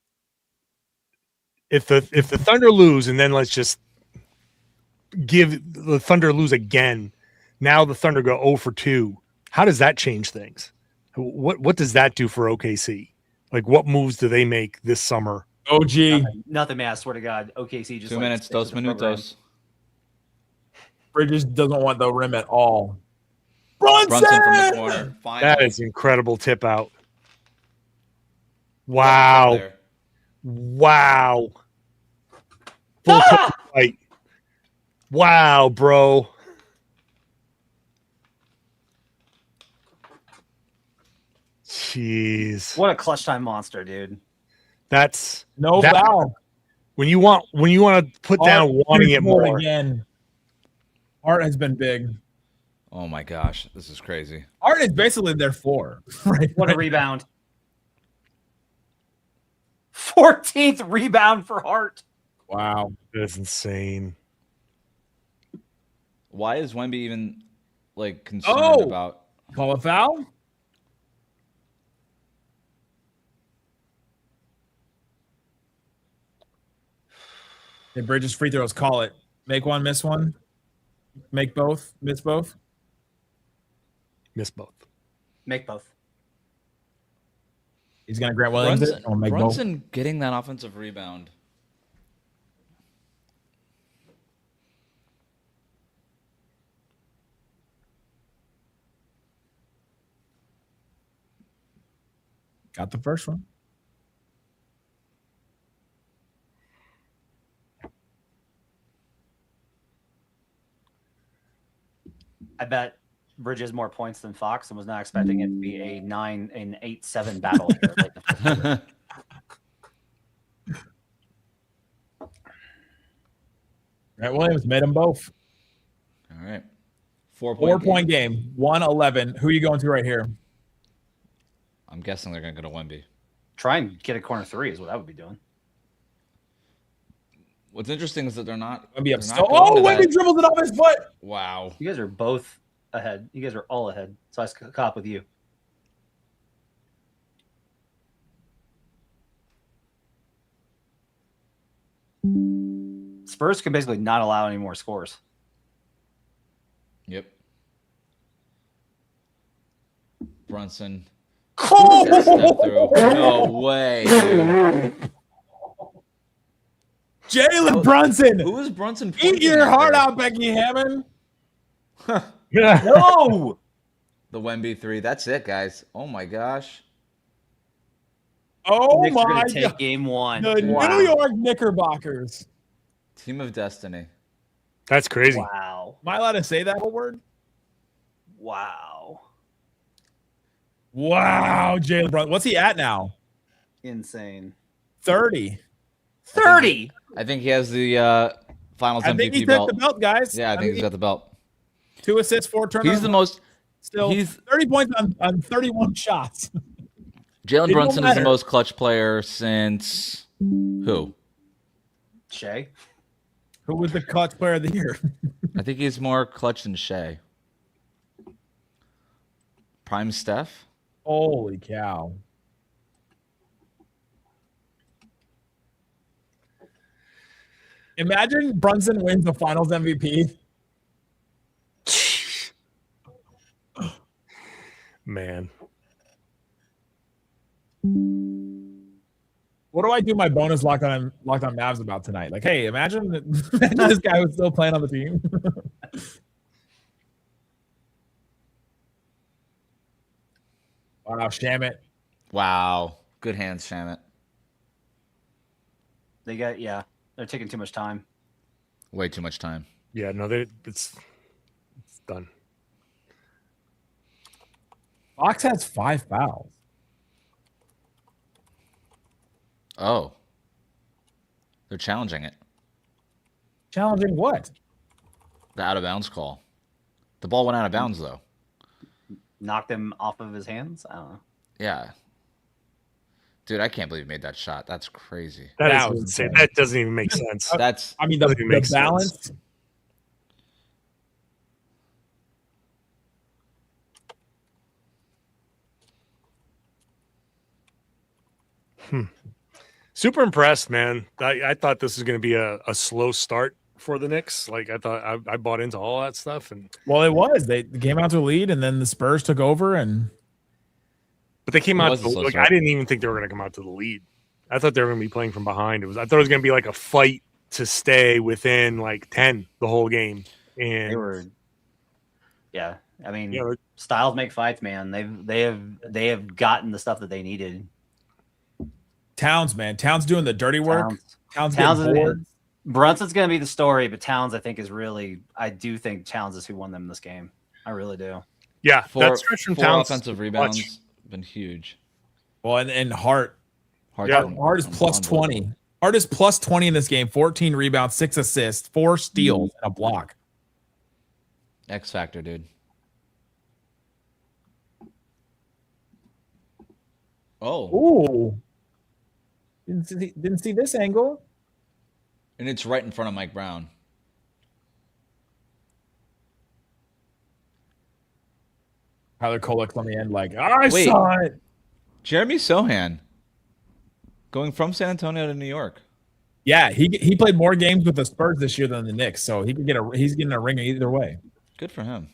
if the Thunder lose, and then let's just give the Thunder lose again, now the Thunder go 0 for 2. How does that change things? What does that do for OKC? Like, what moves do they make this summer? OG. Nothing, man. I swear to God, OKC just 2 minutes, 2 minutos. Bridges doesn't want the rim at all. Brunson from the corner. Finally. That is incredible tip out. Wow. Wow. Full fight. Wow, bro. Jeez. What a clutch time monster, dude. That's foul. When you want to put down wanting it more. Again. Hart has been big. Oh my gosh, this is crazy. Hart is basically their floor. Right? What a rebound. 14th rebound for Hart. Wow. That's insane. Why is Wemby even concerned about call a foul? Hey, Bridges free throws, call it. Make one, miss one. Make both, miss both. Miss both. Make both. He's gonna Grant Williams it. Or make Brunson both. Getting that offensive rebound. Got the first one. I bet Bridges more points than Fox and was not expecting it to be a 9-8-7 battle here. Grant Williams made them both. All right. 4-point game. 1-11. Who are you going to right here? I'm guessing they're going to go to Wemby. Try and get a corner three is what I would be doing. What's interesting is that they're not. Wemby up. Wemby dribbles it off his foot. Wow. You guys are both ahead. You guys are all ahead. So I caught with you. Spurs can basically not allow any more scores. Yep. Brunson. No way, dude. Jalen Brunson. Who is Brunson? Eat your heart out, Becky Hammond. No. The Wemby 3. That's it, guys. Oh my gosh. Oh Knicks are my gonna take God. game one. The New York Knickerbockers. Team of Destiny. That's crazy. Wow. Am I allowed to say that whole word? Wow. Wow, Jalen Brunson. What's he at now? Insane. 30. 30. I think he has the Finals I MVP think he belt. took the belt, guys. Yeah, I think he's got the belt. 2 assists, 4 turnovers. He's the most. Still, He's 30 points on 31 shots. Jalen Brunson is the matter. most clutch player since who? Shea. Who was the clutch player of the year? I think he's more clutch than Shea. Prime Steph. Holy cow. Imagine Brunson wins the Finals MVP. Man. What do I do my bonus locked on Mavs about tonight? Like, hey, imagine this guy was still playing on the team. Wow, Shamit. Wow. Good hands, Shamit. They're taking too much time. Way too much time. Yeah, no, it's done. Fox has 5 fouls. Oh. They're challenging it. Challenging what? The out of bounds call. The ball went out of bounds though. Knocked him off of his hands. I don't know. Yeah. Dude, I can't believe he made that shot. That's crazy. That was is insane. insane. That doesn't even make sense. That's I mean, Doesn't even the make balance. sense. Super impressed, man. I thought this was going to be a slow start for the Knicks. Like I thought, I bought into all that stuff, and Well, it was. They came out to a lead, and then the Spurs took over, but they came It out was a to, slow like start. I didn't even think they were going to come out to the lead. I thought they were going to be playing from behind. I thought it was going to be like a fight to stay within like 10 the whole game, and They were. Yeah, I mean, Yeah, styles make fights, man. They have gotten the stuff that they needed. Towns, man. Towns doing the dirty work. Towns Towns getting bored. Brunson's going to be the story, but Towns, I think, is really. I do think Towns is who won them this game. I really do. yeah, four, that stretch from four Towns offensive clutch. rebounds been huge. Well, and Hart. Hard Yeah. Hart is plus 20. Hart is plus 20 in this game. 14 rebounds, 6 assists, 4 steals, and a block. X factor, dude. Oh, Ooh. Didn't see this angle. and it's right in front of Mike Brown. Tyler Kolek's on the end, like, I Wait. saw it. Jeremy Sohan going from San Antonio to New York. Yeah, he played more games with the Spurs this year than the Knicks, so he's getting a ring either way. Good for him.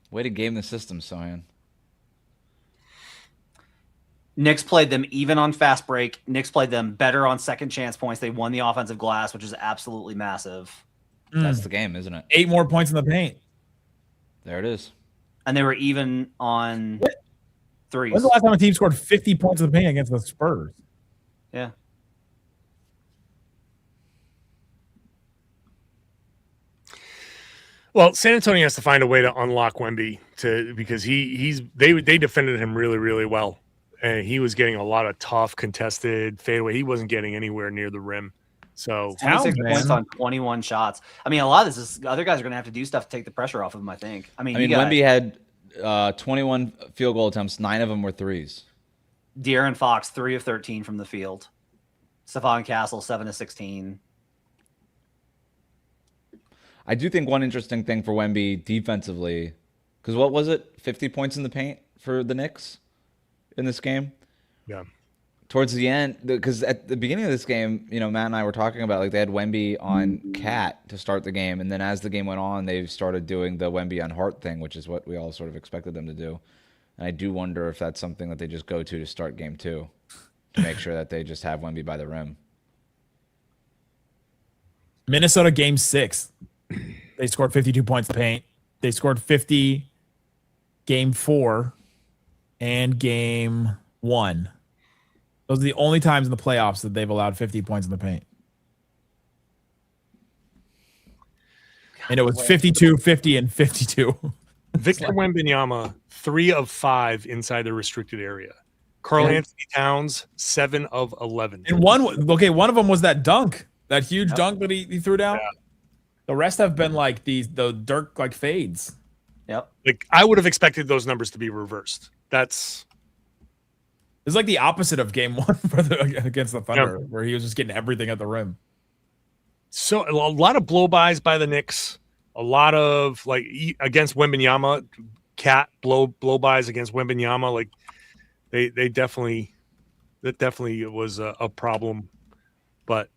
Way to game the system, Sohan. Knicks played them even on fast break. Knicks played them better on second chance points. They won the offensive glass, which is absolutely massive. That's the game, isn't it? 8 more points in the paint. There it is. And they were even on threes. When's the last time a team scored 50 points in the paint against the Spurs? Yeah. Well, San Antonio has to find a way to unlock Wemby because they defended him really, really well. And he was getting a lot of tough contested fadeaway. He wasn't getting anywhere near the rim. So 26 points on 21 shots. I mean, a lot of this is other guys are going to have to do stuff to take the pressure off of him, I think. I mean, Wemby had 21 field goal attempts. 9 of them were threes. De'Aaron Fox, 3 of 13 from the field. Stephon Castle, 7 of 16. I do think one interesting thing for Wemby defensively, because what was it? 50 points in the paint for the Knicks in this game? Yeah. Towards the end, because at the beginning of this game, Matt and I were talking about, like, they had Wemby on Cat to start the game, and then as the game went on, they started doing the Wemby on Hart thing, which is what we all sort of expected them to do. And I do wonder if that's something that they just go to start game 2 to make sure that they just have Wemby by the rim. Minnesota game 6. They scored 52 points in the paint. They scored 50 game 4 and game 1. Those are the only times in the playoffs that they've allowed 50 points in the paint. And it was 52, 50, and 52. Victor Wembanyama, 3 of 5 inside the restricted area. Karl Anthony Towns, 7 of 11. And one of them was that dunk, that huge dunk that he threw down. Yeah. The rest have been like the Dirk like fades. Yep. Like I would have expected those numbers to be reversed. It's like the opposite of game 1 against the Thunder, where he was just getting everything at the rim. So a lot of blow-bys by the Knicks. A lot of like against Wembanyama, Cat blow-bys against Wembanyama. Like they definitely was a problem. But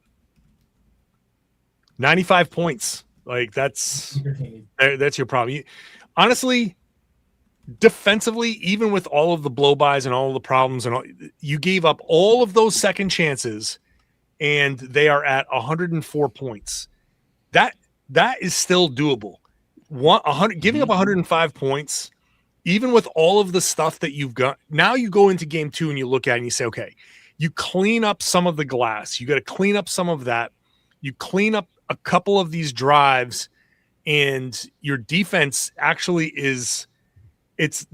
95 points, like that's your problem. Honestly, defensively, even with all of the blow-bys and all of the problems and all, you gave up all of those second chances, and they are at 104 points. That is still doable. Giving up 105 points, even with all of the stuff that you've got. Now you go into game 2 and you look at it and you say, okay, you clean up some of the glass. You got to clean up some of that. You clean up a couple of these drives, and your defense actually is it's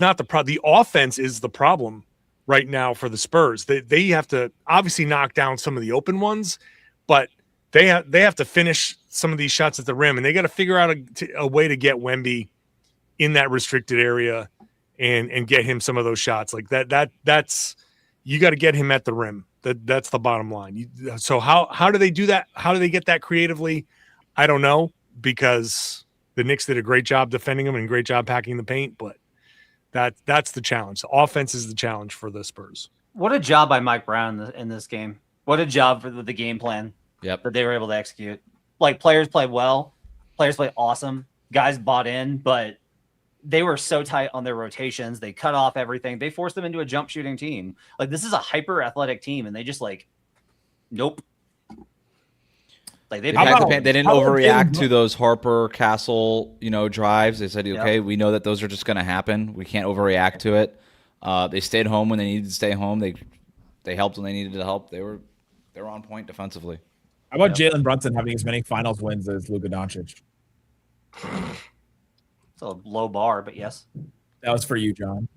not the problem. The offense is the problem right now for the Spurs. They have to obviously knock down some of the open ones, but they have to finish some of these shots at the rim, and they got to figure out a way to get Wemby in that restricted area and get him some of those shots. Like that's you got to get him at the rim. That's the bottom line. So how do they do that? How do they get that creatively? I don't know, because the Knicks did a great job defending them and a great job packing the paint, but that's the challenge. The offense is the challenge for the Spurs. What a job by Mike Brown in this game. What a job for the game plan that they were able to execute. Like, players played well. Players played awesome. Guys bought in, but they were so tight on their rotations. They cut off everything. They forced them into a jump shooting team. Like, this is a hyper athletic team, and they just nope. Like they didn't overreact to those Harper Castle, drives. They said, okay, we know that those are just going to happen. We can't overreact to it. They stayed home when they needed to stay home. They helped when they needed to help. They were on point defensively. How about Jalen Brunson having as many finals wins as Luka Doncic? It's a low bar, but yes. That was for you, John.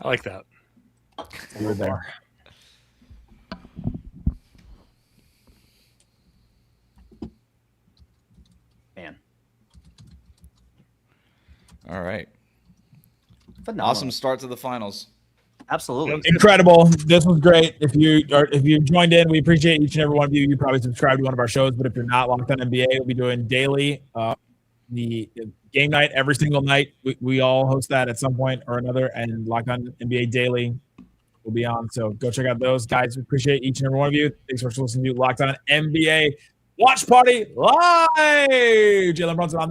I like that. You were there. Man. All right. Phenomenal. Awesome start to the finals. Absolutely. Incredible. This was great. If you joined in, we appreciate each and every one of you. You probably subscribed to one of our shows, but if you're not, Locked On NBA, we'll be doing daily the game night every single night. We all host that at some point or another, and Locked On NBA Daily will be on. So go check out those guys. We appreciate each and every one of you. Thanks for listening to Locked On NBA Watch Party Live. Jalen Brunson on the